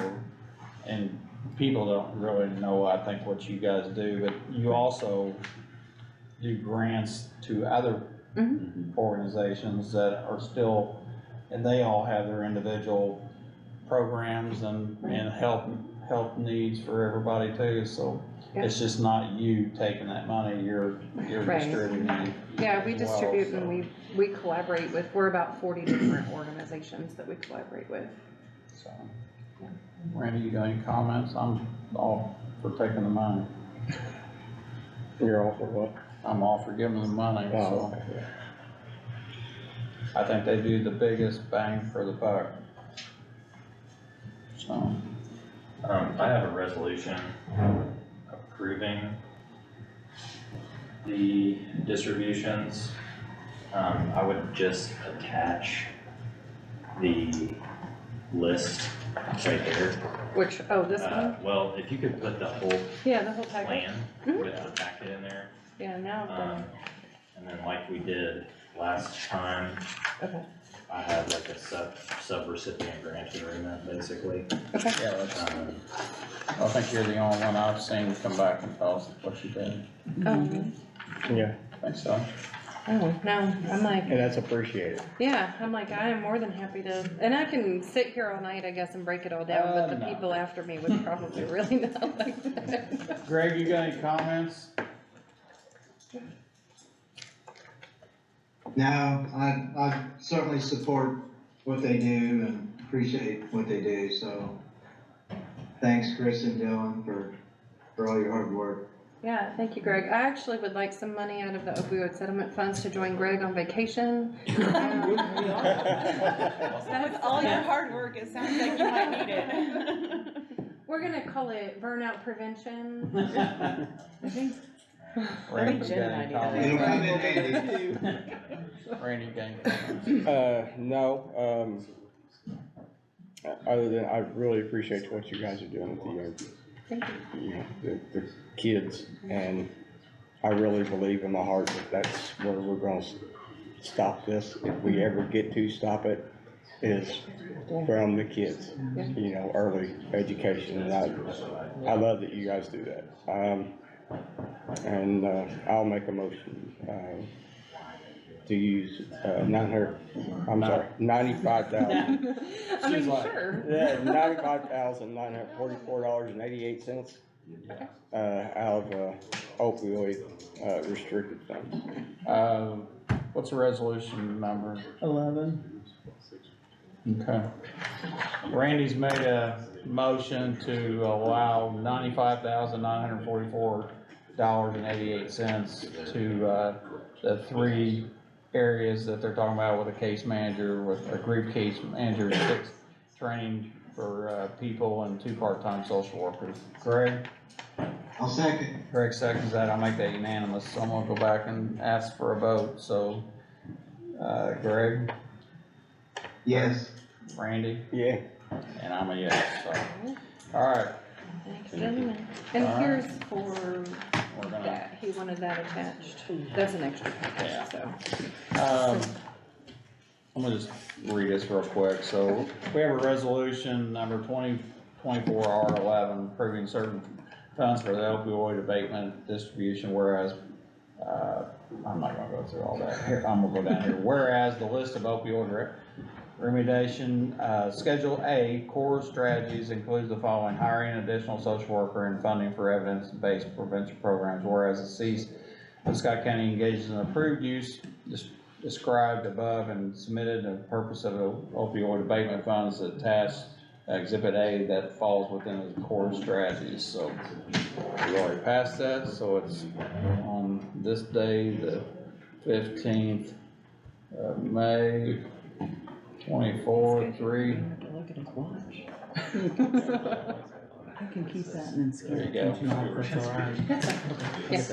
and people don't really know, I think, what you guys do, but you also do grants to other organizations that are still, and they all have their individual programs and help needs for everybody too, so it's just not you taking that money, you're Right. distributing it. Yeah, we as well, distribute so. and we collaborate with, we're about 40 different organizations that we collaborate with. So, Randy, you got any comments? I'm all for taking the money. You're all for what? I'm all for giving them money, Oh, so. okay. I think they do the biggest bang for the buck. So, I have a resolution approving the distributions. I would just attach the list right there. Which, oh, this one? Well, if you could put the whole Yeah, the whole package. plan with the packet in there. Yeah, now I've done it. And then like we did last time, Okay. I had like a sub-recipient grant agreement, basically. Okay. yeah, that's, I think you're the only one I've seen come back and tell us what you did. Yeah, I think so. Oh, no, I'm like, and that's appreciated. yeah, I'm like, I am more than happy to, and I can sit here all night, I guess, and break it all down, but the No. people after me would probably really not like that. Greg, you got any comments? No, I certainly support what they do and appreciate what they do, so thanks, Chris and Dylan, for all your hard work. Yeah, thank you, Greg. I actually would like some money out of the opioid settlement funds to join Greg on vacation. With all your hard work, it sounds like you might need it. We're gonna call it burnout prevention. Randy, Jen got and I any do that. It'll come comments? in handy. Randy, got any comments? No, other than, I really appreciate what you guys are doing with Thank you. the kids, and I really believe in my heart that that's where we're gonna stop this, if we ever get to stop it, is from the kids, early education, and I love that you guys do that. And I'll make a motion, to use, $95,000. I mean, sure. Yeah, $95,944.88, out of, opioid, restricted funds. What's the resolution number? 11. Okay. Randy's made a motion to allow $95,944.88 to, the 3 areas that they're talking about with a case manager, with a group case manager, 6 training for, people and 2 part-time social workers. Greg? I'll second. Greg seconds that, I'll make that unanimous, so I'm gonna go back and ask for a vote, so, Greg, Yes. Randy, Yeah. and I'm a yes, so, alright, Thanks, gentlemen. And All right. here's for we're gonna, that, he wanted that attached. That's an extra Yeah. package, so. I'm gonna just read this real quick, so, we have a resolution number 2024R11 approving certain funds for the opioid abatement distribution, whereas, I'm not gonna go through all that, here, I'm gonna go down here, whereas the list of opioid remediation, Schedule A, core strategies includes the following: hiring an additional social worker and funding for evidence-based prevention programs, whereas the C's of Scott County engages in approved use described above and submitted the purpose of the opioid abatement funds attached Exhibit A that falls within the core strategies, so we already passed that, so it's on this day, the 15th of May, 24, 3. Look at his watch. I can keep that and then skip There it you go. to tomorrow, if that's all right. Yes.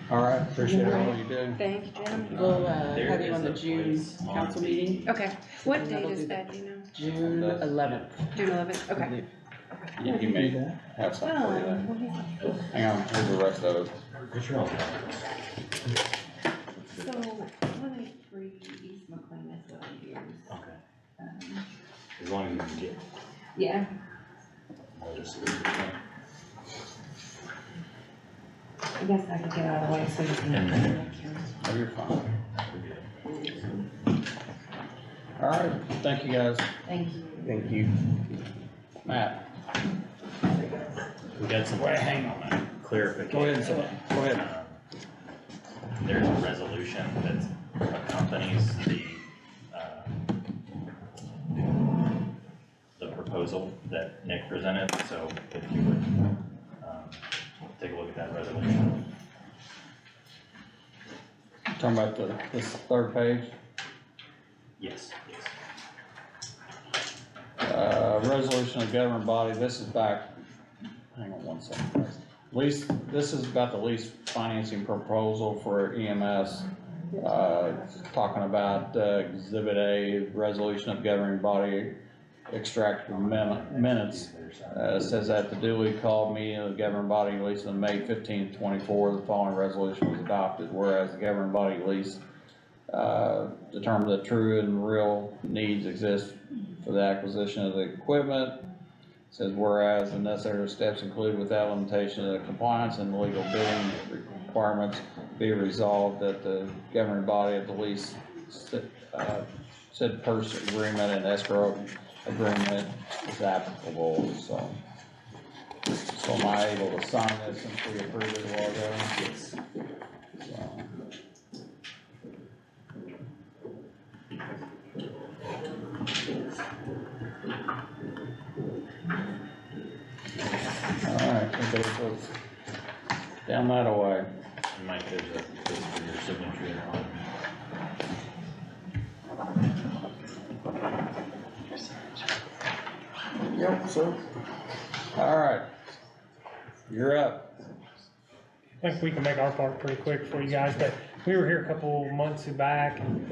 All right, appreciate all you do. Thank you, Jim. We'll, have you on the June council meeting, Okay, what And date that'll is do that, do you know? June 11th. June 11th, I okay. believe. You may have something for you then. Hang on, here's the rest of it. So, 183 East McLean is what I use. Okay, as long as you can get. Yeah. I guess I could get out of the way so you can. Oh, you're fine. All right, thank you guys. Thank you. Thank you. Matt, We got some wait, hang on, Matt. clarification. Go ahead, sir. Go ahead. There's a resolution that accompanies the proposal that Nick presented, so if you would, take a look at that resolution. Talking about this third page, Yes, yes. resolution of governing body, this is back, hang on one second, guys. Lease, this is about the lease financing proposal for EMS. Talking about Exhibit A, resolution of governing body extract from minutes. Says that the duly called meeting of the governing body lease on May 15th, 24, the following resolution was adopted, whereas the governing body lease determined that true and real needs exist for the acquisition of the equipment. Says whereas the necessary steps included without limitation of the compliance and legal bidding requirements be resolved that the governing body of the lease said purchase agreement and escrow agreement is applicable, so. So am I able to sign this since we approved it a while ago? Yes. So. Alright, everybody goes down that way. Mike, there's a, this for your signature on. Yep, so. Alright. You're up. I think we can make our part pretty quick for you guys, but we were here a couple months back and,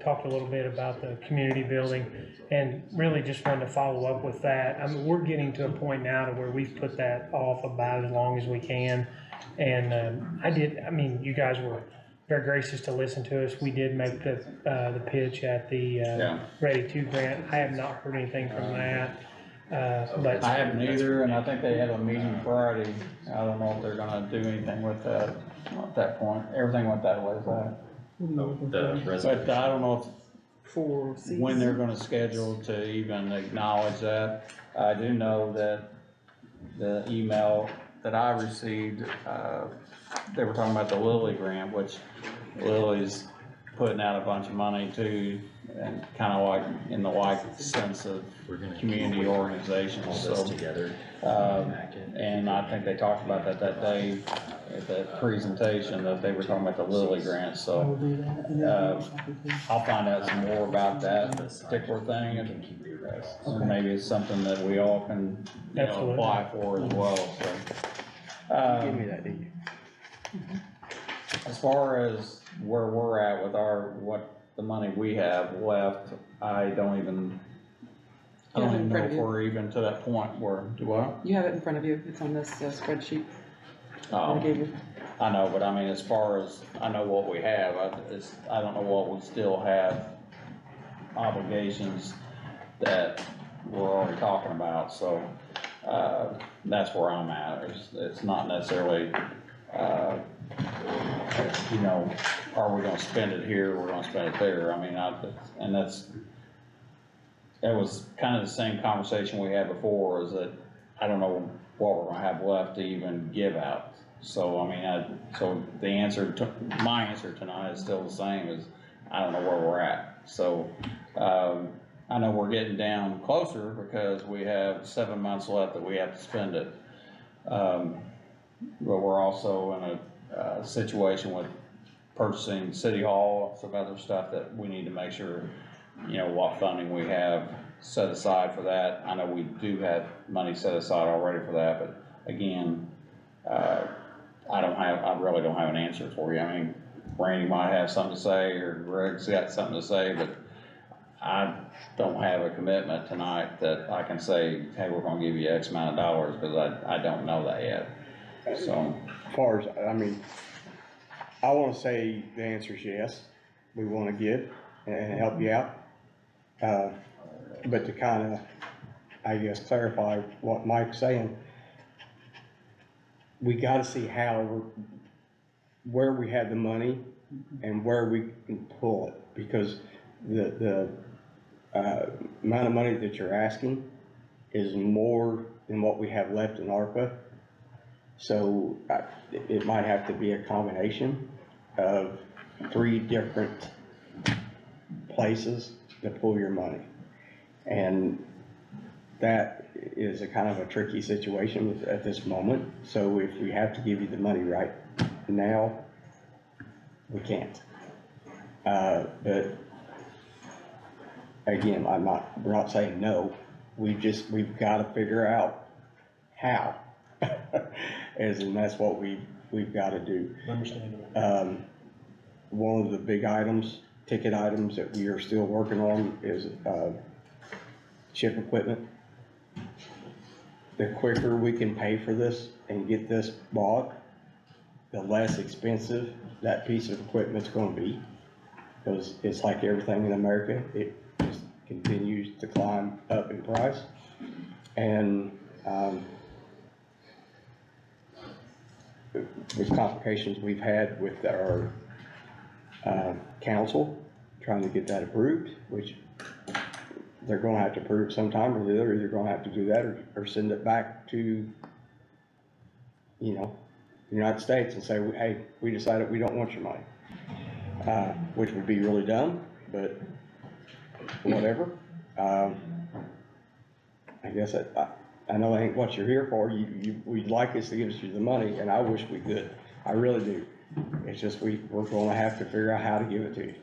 talked a little bit about the community building and really just wanted to follow up with that. I mean, we're getting to a point now to where we've put that off about as long as we can. And, you guys were very gracious to listen to us. We did make the pitch at the, Ready To grant. I have not heard anything from that. But I haven't either, and I think they have a meeting Friday. I don't know if they're gonna do anything with that at that point. Everything went that way, so. The But resolution. I don't know For if, when they're gonna schedule to even acknowledge that. I do know that the email that I received, they were talking about the Lilly grant, which Lily's putting out a bunch of money too, and kinda like in the like sense of We're gonna community organizations, all this so. together. And I think they talked about that day at that presentation, that they were talking about the Lilly grant, so. I'll find out some more about that particular thing, and maybe it's something that we all can, Absolutely. apply for as well, so. Give me that, did you? As far as where we're at with what the money we have left, I don't even know if we're even to that point where, do I? You have it in front of you, it's on this spreadsheet that I gave you. I know, but I mean, as far as, I know what we have, I don't know what we still have obligations that we're already talking about, so, that's where I'm at. It's not necessarily, are we gonna spend it here, we're gonna spend it there, I mean, that was kind of the same conversation we had before, is that I don't know what we're gonna have left to even give out. So, I mean, so the my answer tonight is still the same, is I don't know where we're at. So, I know we're getting down closer because we have 7 months left that we have to spend it. But we're also in a situation with purchasing City Hall, some other stuff that we need to make sure, what funding we have set aside for that. I know we do have money set aside already for that, but again, I really don't have an answer for you. I mean, Randy might have something to say, or Greg's got something to say, but I don't have a commitment tonight that I can say, hey, we're gonna give you X amount of dollars, because I don't know that yet. So, As far as, I mean, I wanna say the answer is yes, we wanna give and help you out. But to kinda, I guess, clarify what Mike's saying, we gotta see where we have the money and where we can pull it, because the amount of money that you're asking is more than what we have left in ARPA. So it might have to be a combination of 3 different places to pull your money. And that is a kind of a tricky situation at this moment. So if we have to give you the money right now, we can't. But again, we're not saying no. We've got to figure out how. And that's what we've got to do. Understandable. One of the big ticket items that we are still working on is, chip equipment. The quicker we can pay for this and get this bought, the less expensive that piece of equipment's gonna be. Because it's like everything in America, it just continues to climb up in price. And, with complications we've had with our, council, trying to get that approved, which they're gonna have to approve sometime, or they're either gonna have to do that or send it back to, the United States and say, hey, we decided we don't want your money. Which would be really dumb, but whatever. I guess I know that ain't what you're here for. We'd like us to give us the money, and I wish we could. I really do. It's just we're gonna have to figure out how to give it to you.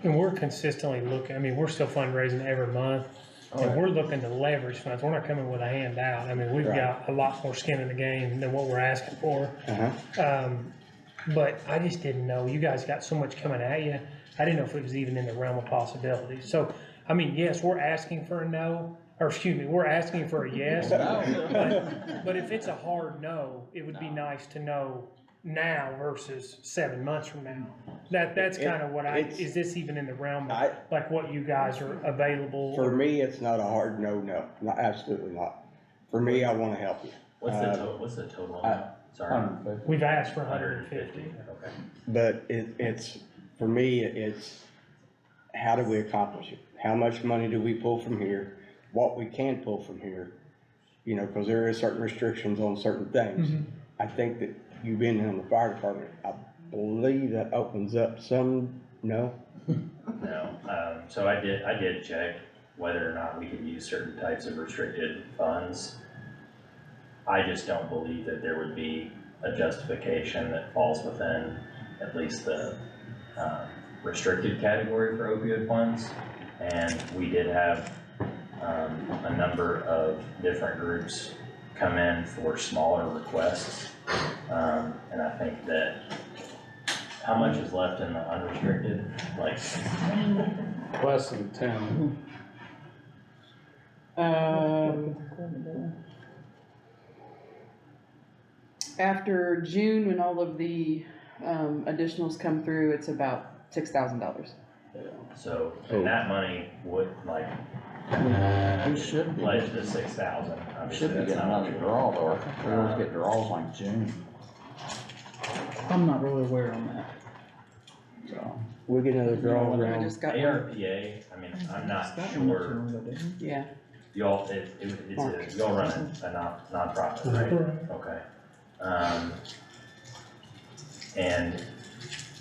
And we're consistently looking, I mean, we're still fundraising every month, and we're looking to leverage funds. We're not coming with a handout. I mean, we've got a lot more skin in the game than what we're asking for. But I just didn't know, you guys got so much coming at you, I didn't know if it was even in the realm of possibility. So, I mean, yes, we're asking for a no, or excuse me, we're asking for a yes. But if it's a hard no, it would be nice to know now versus 7 months from now. That's kind of what is this even in the realm of like what you guys are available? For me, it's not a hard no, absolutely not. For me, I wanna help you. What's the total amount? Sorry. We've asked for 150. Okay. But for me, it's how do we accomplish it? How much money do we pull from here? What we can pull from here? Cause there is certain restrictions on certain things. I think that you've been in the fire department, I believe that opens up some, no? No, so I did check whether or not we could use certain types of restricted funds. I just don't believe that there would be a justification that falls within at least the restricted category for opioid funds. And we did have a number of different groups come in for smaller requests. And I think that, how much is left in the unrestricted? Like less than 10. After June, when all of the additionals come through, it's about $6,000. So, and that money would We should be. pledge the 6,000. Should be getting another draw though. We always get draws like June. I'm not really aware on that. So. We'll get another draw I around. just got one. ARPA, I mean, I'm not sure, Yeah. y'all, y'all run a nonprofit, right? Okay. And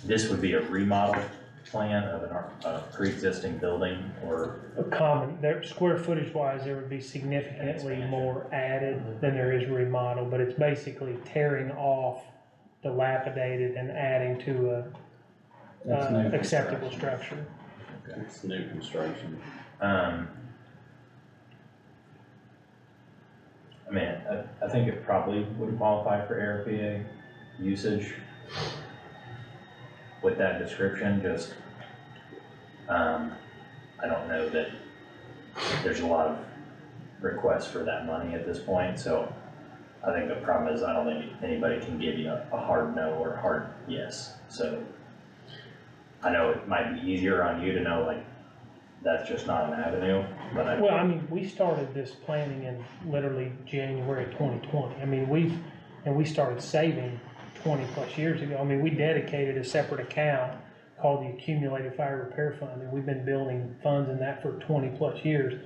this would be a remodel plan of a pre-existing building, or? Square footage wise, there would be significantly more added than there is remodel, but it's basically tearing off dilapidated and adding to a acceptable structure. Okay. It's new construction. I mean, I think it probably would qualify for ARPA usage with that description, just, I don't know that there's a lot of requests for that money at this point, so I think the problem is I don't think anybody can give you a hard no or a hard yes, so I know it might be easier on you to know, like, that's just not an avenue, but I. Well, I mean, we started this planning in literally January of 2020. I mean, we started saving 20 plus years ago. I mean, we dedicated a separate account called the Accumulated Fire Repair Fund, and we've been building funds in that for 20 plus years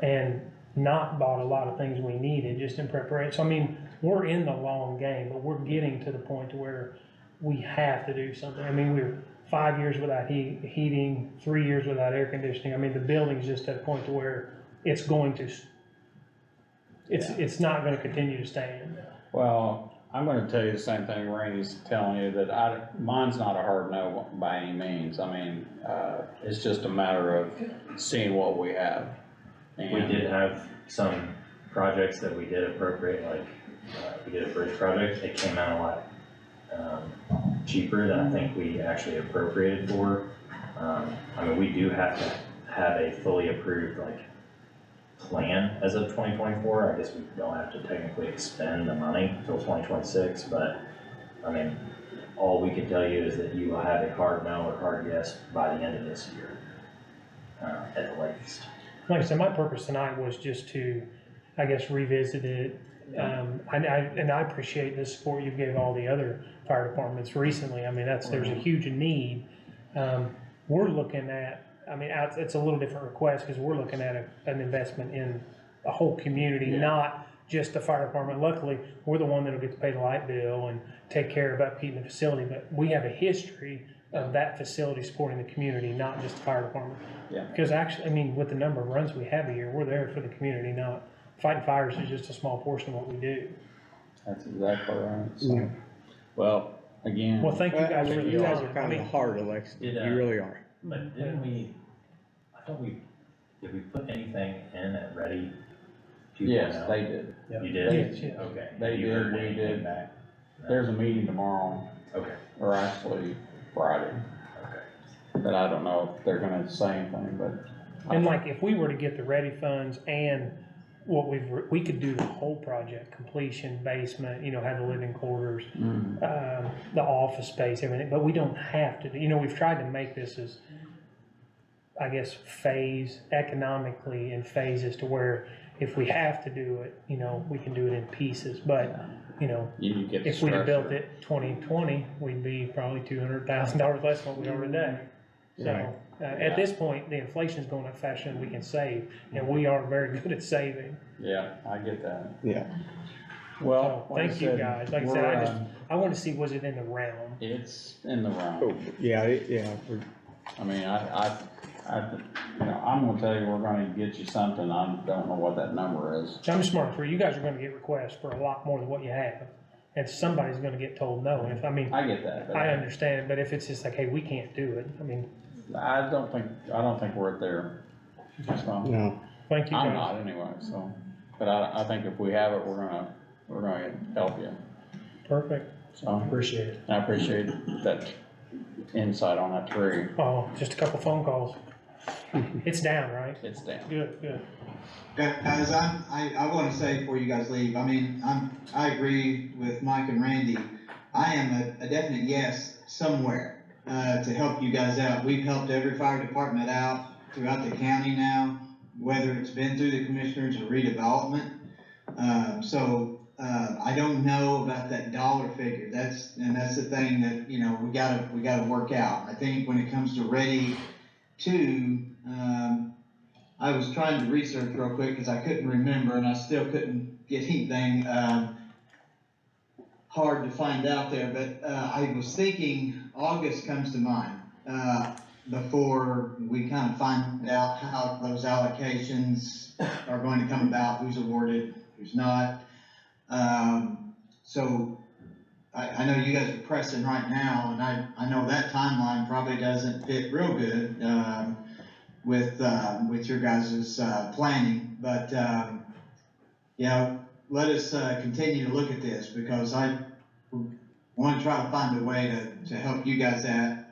and not bought a lot of things we needed just in preparation. So, I mean, we're in the long game, but we're getting to the point to where we have to do something. I mean, we're 5 years without heating, 3 years without air conditioning. I mean, the building's just at a point to where it's going to, it's not gonna continue to stand. Well, I'm gonna tell you the same thing Randy's telling you, that mine's not a hard no by any means. I mean, it's just a matter of seeing what we have. We did have some projects that we did appropriate, like, we did a bridge project, it came out a lot cheaper than I think we actually appropriated for. I mean, we do have to have a fully approved, like, plan as of 2024. I guess we don't have to technically expend the money until 2026, but, I mean, all we can tell you is that you will have a hard no or hard yes by the end of this year, at the latest. Like I said, my purpose tonight was just to, I guess, revisit it. And I appreciate the support you gave all the other fire departments recently. I mean, there's a huge need. We're looking at, I mean, it's a little different request because we're looking at an investment in a whole community, not just the fire department. Luckily, we're the one that'll get to pay the light bill and take care of upkeeping the facility, but we have a history of that facility supporting the community, not just the fire department. Yeah. Because actually, I mean, with the number of runs we have a year, we're there for the community, not fighting fires is just a small portion of what we do. That's exactly right. So, well, again. Well, thank you guys for the You guys are time. I kind mean, of hard, Alexis, you really are. But didn't we, I thought did we put anything in at Ready 2.0? Yes, they did. You did? Yes. Okay. They You did, heard we anything did. back? There's a meeting tomorrow, Okay, or actually Friday, okay. but I don't know if they're gonna say anything, but. And like, if we were to get the ready funds and what we could do the whole project, completion, basement, have the living quarters, the office space, everything, but we don't have to, we've tried to make this as, I guess, economically in phases to where if we have to do it, we can do it in pieces, but, You get the if we'd have built structure. it 2020, we'd be probably $200,000 less than what we are today. So, at this point, the inflation's going up faster than we can save, and we are very good at saving. Yeah, I get that. Yeah. Well, So, like I thank you said, guys. Like I said, we're, I want to see, was it in the realm? it's in the Oh, round. yeah, I mean, I'm gonna tell you, we're gonna get you something, I don't know what that number is. I'm smart for you guys are gonna get requests for a lot more than what you have. And somebody's gonna get told no. And I get that, but I understand, but if it's just like, hey, we can't do it, I don't think we're there. So, no. thank you I'm guys. not anyway, so, but I think if we have it, we're gonna help you. Perfect. So, Appreciate it. I appreciate that insight on that tree. Oh, just a couple phone calls. It's down, right? It's down. Good. Guys, I want to say before you guys leave, I mean, I agree with Mike and Randy. I am a definite yes somewhere, to help you guys out. We've helped every fire department out throughout the county now, whether it's been through the commissioners or redevelopment. I don't know about that dollar figure. That's the thing that, we gotta work out. I think when it comes to Ready 2, I was trying to research real quick because I couldn't remember and I still couldn't get anything, hard to find out there, but, I was thinking August comes to mind, before we kind of find out how those allocations are going to come about, who's awarded, who's not. I know you guys are pressing right now, and I know that timeline probably doesn't fit real good, with your guys' planning, but, let us, continue to look at this, because I want to try to find a way to help you guys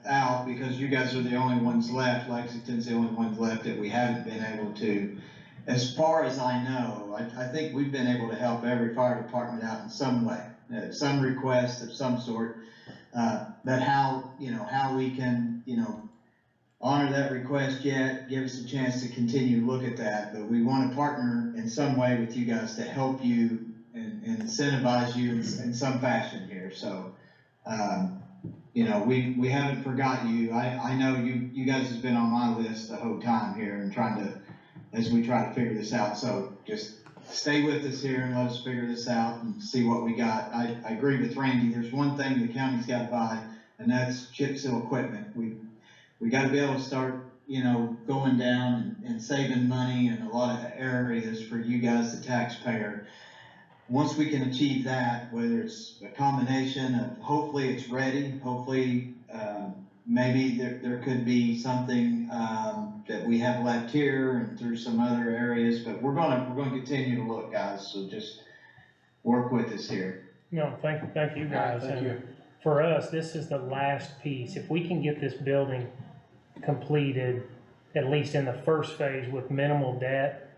out, because you guys are the only ones left. Lexington's the only ones left that we haven't been able to. As far as I know, I think we've been able to help every fire department out in some way, some request of some sort, but how we can, honor that request yet, give us a chance to continue to look at that. But we want to partner in some way with you guys to help you and incentivize you in some fashion here. So, we haven't forgotten you. I know you guys have been on my list the whole time here and as we try to figure this out. So just stay with us here and let us figure this out and see what we got. I agree with Randy. There's one thing the county's got to buy, and that's chip seal equipment. We got to be able to start, going down and saving money in a lot of areas for you guys, the taxpayer. Once we can achieve that, whether it's a combination of, hopefully it's ready, hopefully maybe there could be something that we have left here and through some other areas, but we're gonna continue to look, guys. So just work with us here. No, thank you guys. Thank you. For us, this is the last piece. If we can get this building completed, at least in the first phase with minimal debt,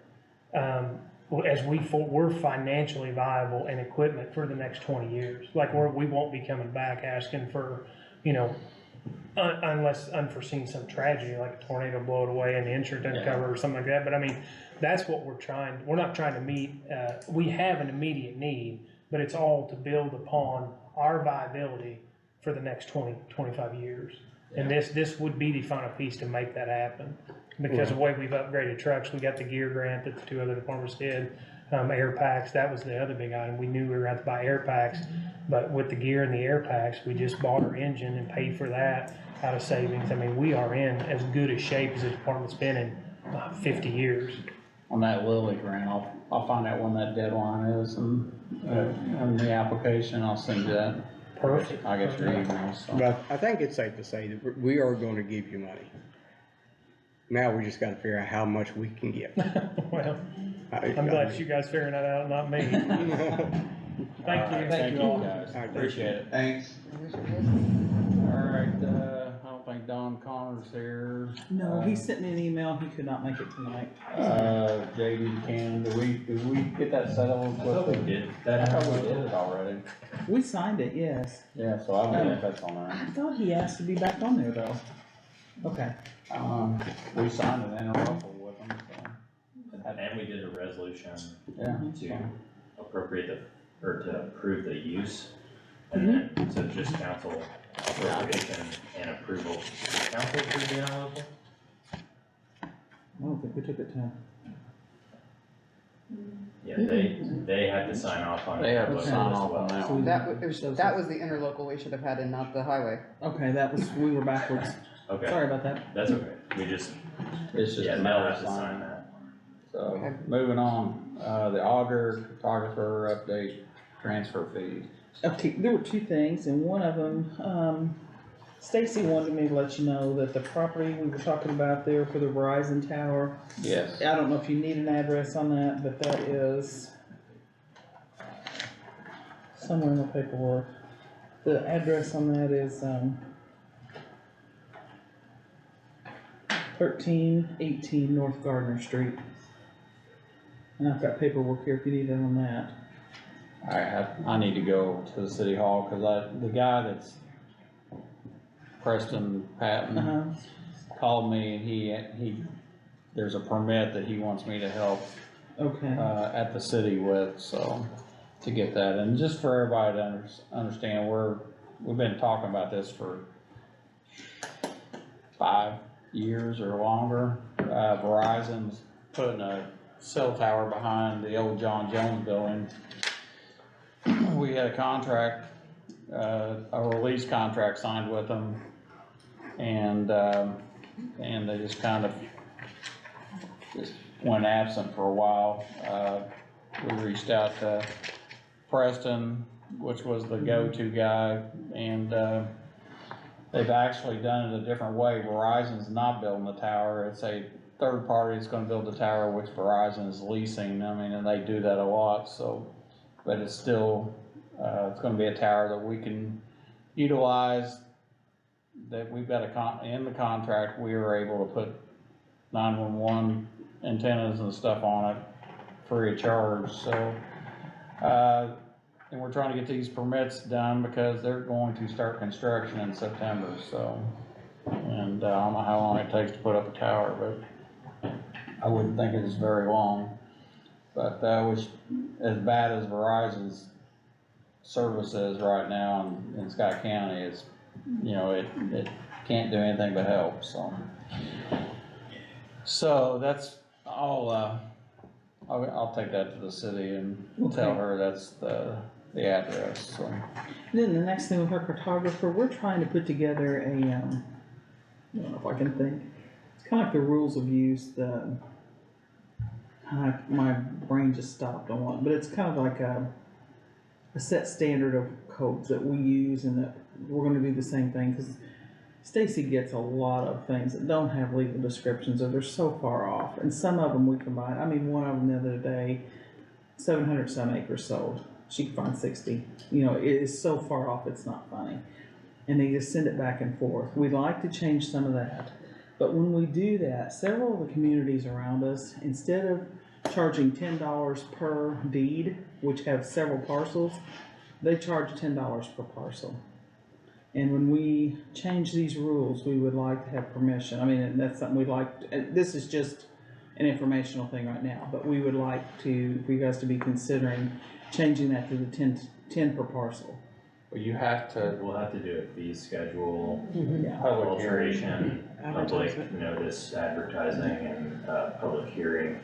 as we're financially viable and equipment for the next 20 years. Like we won't be coming back asking for, unless unforeseen some tragedy, like a tornado blow it away and the insurance doesn't cover or something like that. But I mean, that's what we're not trying to meet. We have an immediate need, but it's all to build upon our viability for the next 20, 25 years. And this would be the final piece to make that happen. Because of the way we've upgraded trucks, we got the gear grant that the two other departments did. Air packs, that was the other big item. We knew we were going to have to buy air packs, but with the gear and the air packs, we just bought our engine and paid for that out of savings. I mean, we are in as good a shape as the department's been in 50 years. On that Lilly grant, I'll find out when that deadline is and the application, I'll send you that. Perfect. I'll get your emails. So. But I think it's safe to say that we are gonna give you money. Now we just gotta figure out how much we can give. Well, I'm glad you guys figuring that out, not me. Thank you. Thank you all, guys. I appreciate it. Thanks. All right, I don't think Don Connor's here. No, he sent me an email, he could not make it tonight. JD can, do we get that settled? I thought we did that. I thought we did it already. We signed it, yes. Yeah, so I don't know if that's on I there. thought he asked to be back on there though. Okay. We signed an interlocal with them, so. And we did a resolution Yeah. to appropriate to approve the use. And then, so just council appropriation and approval. Council approved the interlocal? I don't think we took it to. Yeah, they had to sign off on it. They have to as sign off well. on that So one. That was the interlocal we should have had and not the highway. Okay, we were backwards. Okay, Sorry about that. that's okay. We just, It's just yeah, a Mel matter has of to sign signing. that. So, Okay. moving on, the auditor, photographer update, transfer fees. Okay, there were two things, and one of them, Stacy wanted me to let you know that the property we were talking about there for the Verizon tower, Yes. I don't know if you need an address on that, but that is somewhere in the paperwork. The address on that is, 1318 North Gardner Street. And I've got paperwork here if you need it on that. I need to go to the city hall, cause the guy that's Preston Patton called me and he, there's a permit that he wants me to help, Okay. at the city with, so, to get that, and just for everybody to understand, we've been talking about this for 5 years or longer. Verizon's putting a cell tower behind the old John Jones building. We had a contract, a release contract signed with them, and they just kind of just went absent for a while. We reached out to Preston, which was the go-to guy, and they've actually done it a different way. Verizon's not building the tower, it's a third party that's gonna build the tower, which Verizon is leasing. I mean, and they do that a lot, so but it's still, it's gonna be a tower that we can utilize, that we've got in the contract, we were able to put 911 antennas and stuff on it free of charge, so. And we're trying to get these permits done because they're going to start construction in September, so. And I don't know how long it takes to put up a tower, but I wouldn't think it's very long. But which, as bad as Verizon's service is right now in Scott County, it's, you know, it can't do anything but help, so. So that's, I'll take that to the city and tell her that's the address, so. Then the next thing with our cartographer, we're trying to put together a, I don't know if I can think, it's kind of like the rules of use, my brain just stopped on one, but it's kind of like a set standard of codes that we use, and that we're gonna do the same thing, cause Stacy gets a lot of things that don't have legal descriptions, or they're so far off, and some of them we combine. I mean, one of them the other day, 700 some acres sold, she could find 60, you know, it is so far off, it's not funny. And they just send it back and forth. We'd like to change some of that, but when we do that, several of the communities around us, instead of charging $10 per deed, which have several parcels, they charge $10 per parcel. And when we change these rules, we would like to have permission. I mean, and that's something we'd like, this is just an informational thing right now, but we would like for you guys to be considering changing that to the 10 per parcel. Well, you have to. We'll have to do a fee schedule, Yeah. Public hearing. alteration, public notice, advertising, and, public hearing.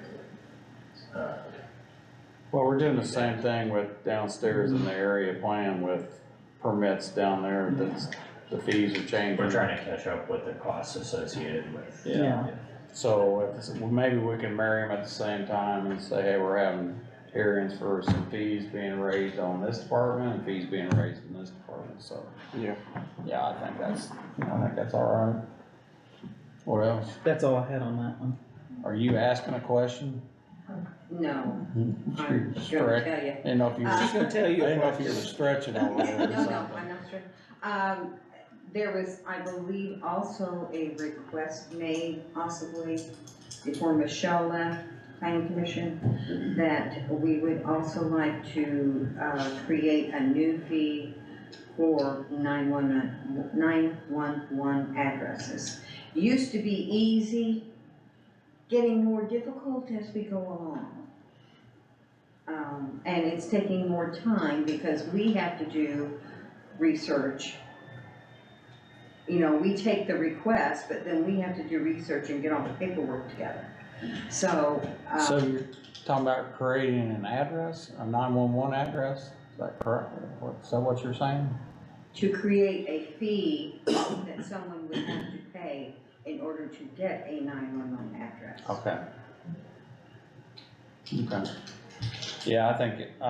Well, we're doing the same thing with downstairs in the area plan with permits down there, that's, the fees are changing. We're trying to catch up with the costs associated with. Yeah. So maybe we can marry them at the same time and say, hey, we're having hearings for some fees being raised on this department and fees being raised in this department, so. Yeah. Yeah, I think that's all right. What else? That's all I had on that one. Are you asking a question? No, I'm gonna Stretch. tell you. Didn't know if you were, She's gonna tell you. I didn't know if you were stretching over there or No, something. no, I'm not sure. There was, I believe, also a request made possibly before Michelle left Planning Commission, that we would also like to, create a new fee for 911 addresses. Used to be easy, getting more difficult as we go along. And it's taking more time because we have to do research. You know, we take the request, but then we have to do research and get all the paperwork together. So, So you're talking about creating an address, a 911 address, is that correct? Is that what you're saying? to create a fee that someone would have to pay in order to get a 911 address. Okay. Okay. Yeah, I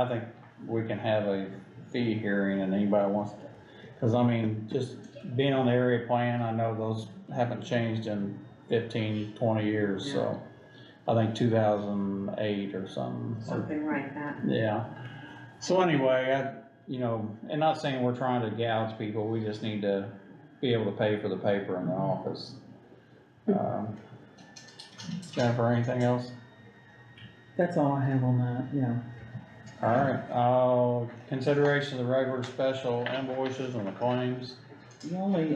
think we can have a fee hearing and anybody wants to, cause I mean, just being on the area plan, I know those haven't changed in 15, 20 years, so. I think 2008 or something. Something like that. Yeah. So anyway, you know, and not saying we're trying to gouge people, we just need to be able to pay for the paper in the office. Jennifer, anything else? That's all I have on that, yeah. All right, consideration of the regular special invoices and the claims. The only,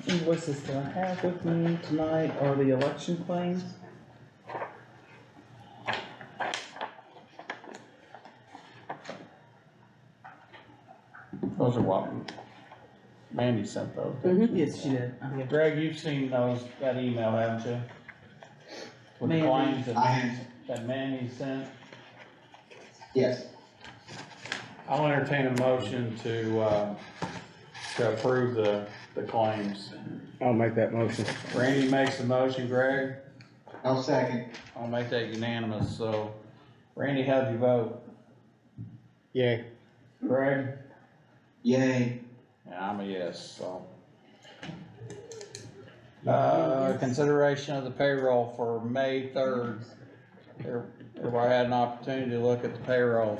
invoices that I have with me tonight are the election claims. Those are what Mandy sent those. didn't she? Yes, she did. Greg, you've seen those, that email, haven't you? With the Mandy. claims I have. that Mandy sent. Yes. I'll entertain a motion to approve the claims. I'll make that motion. Randy makes the motion, Greg, I'll second. I'll make that unanimous, so, Randy, how'd you vote? Yay. Greg? Yay. Yeah, I'm a yes, so. Consideration of the payroll for May 3rd. Everybody had an opportunity to look at the payroll.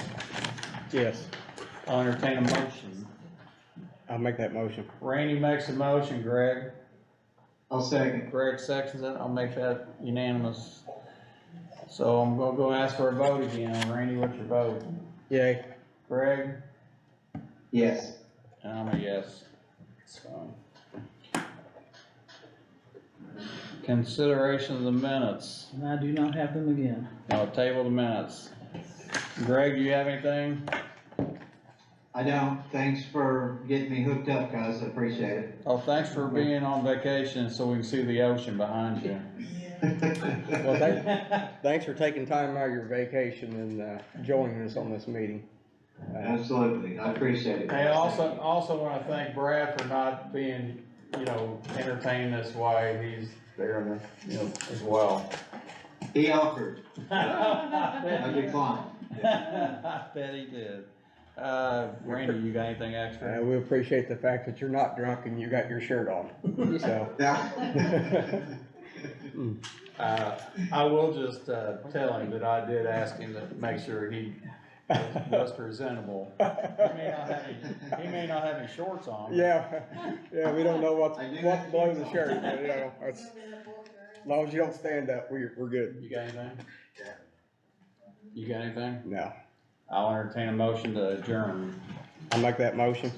Yes, I'll entertain a motion. I'll make that motion. Randy makes a motion, Greg. I'll second. Greg seconds it, I'll make that unanimous. So I'm gonna go ask for a vote again. Randy, what's your vote? Yay. Greg? Yes. And I'm a yes. So. Consideration of the minutes. And I do not have them again. No, table the minutes. Greg, do you have anything? I don't. Thanks for getting me hooked up, guys. I appreciate it. Oh, thanks for being on vacation so we can see the ocean behind you. Well, thanks for taking time out of your vacation and, joining us on this meeting. Absolutely. I appreciate it. Hey, also wanna thank Brad for not being, entertained this way. He's there, as well. He offered. I declined. I bet he did. Randy, you got anything extra? We appreciate the fact that you're not drunk and you got your shirt on, so. I will just, tell him that I did ask him to make sure he was presentable. He may not have any shorts on. Yeah, we don't know what's below the shirt, but, as long as you don't stand up, we're good. You got anything? You got anything? No. I'll entertain a motion to adjourn. I'll make that motion.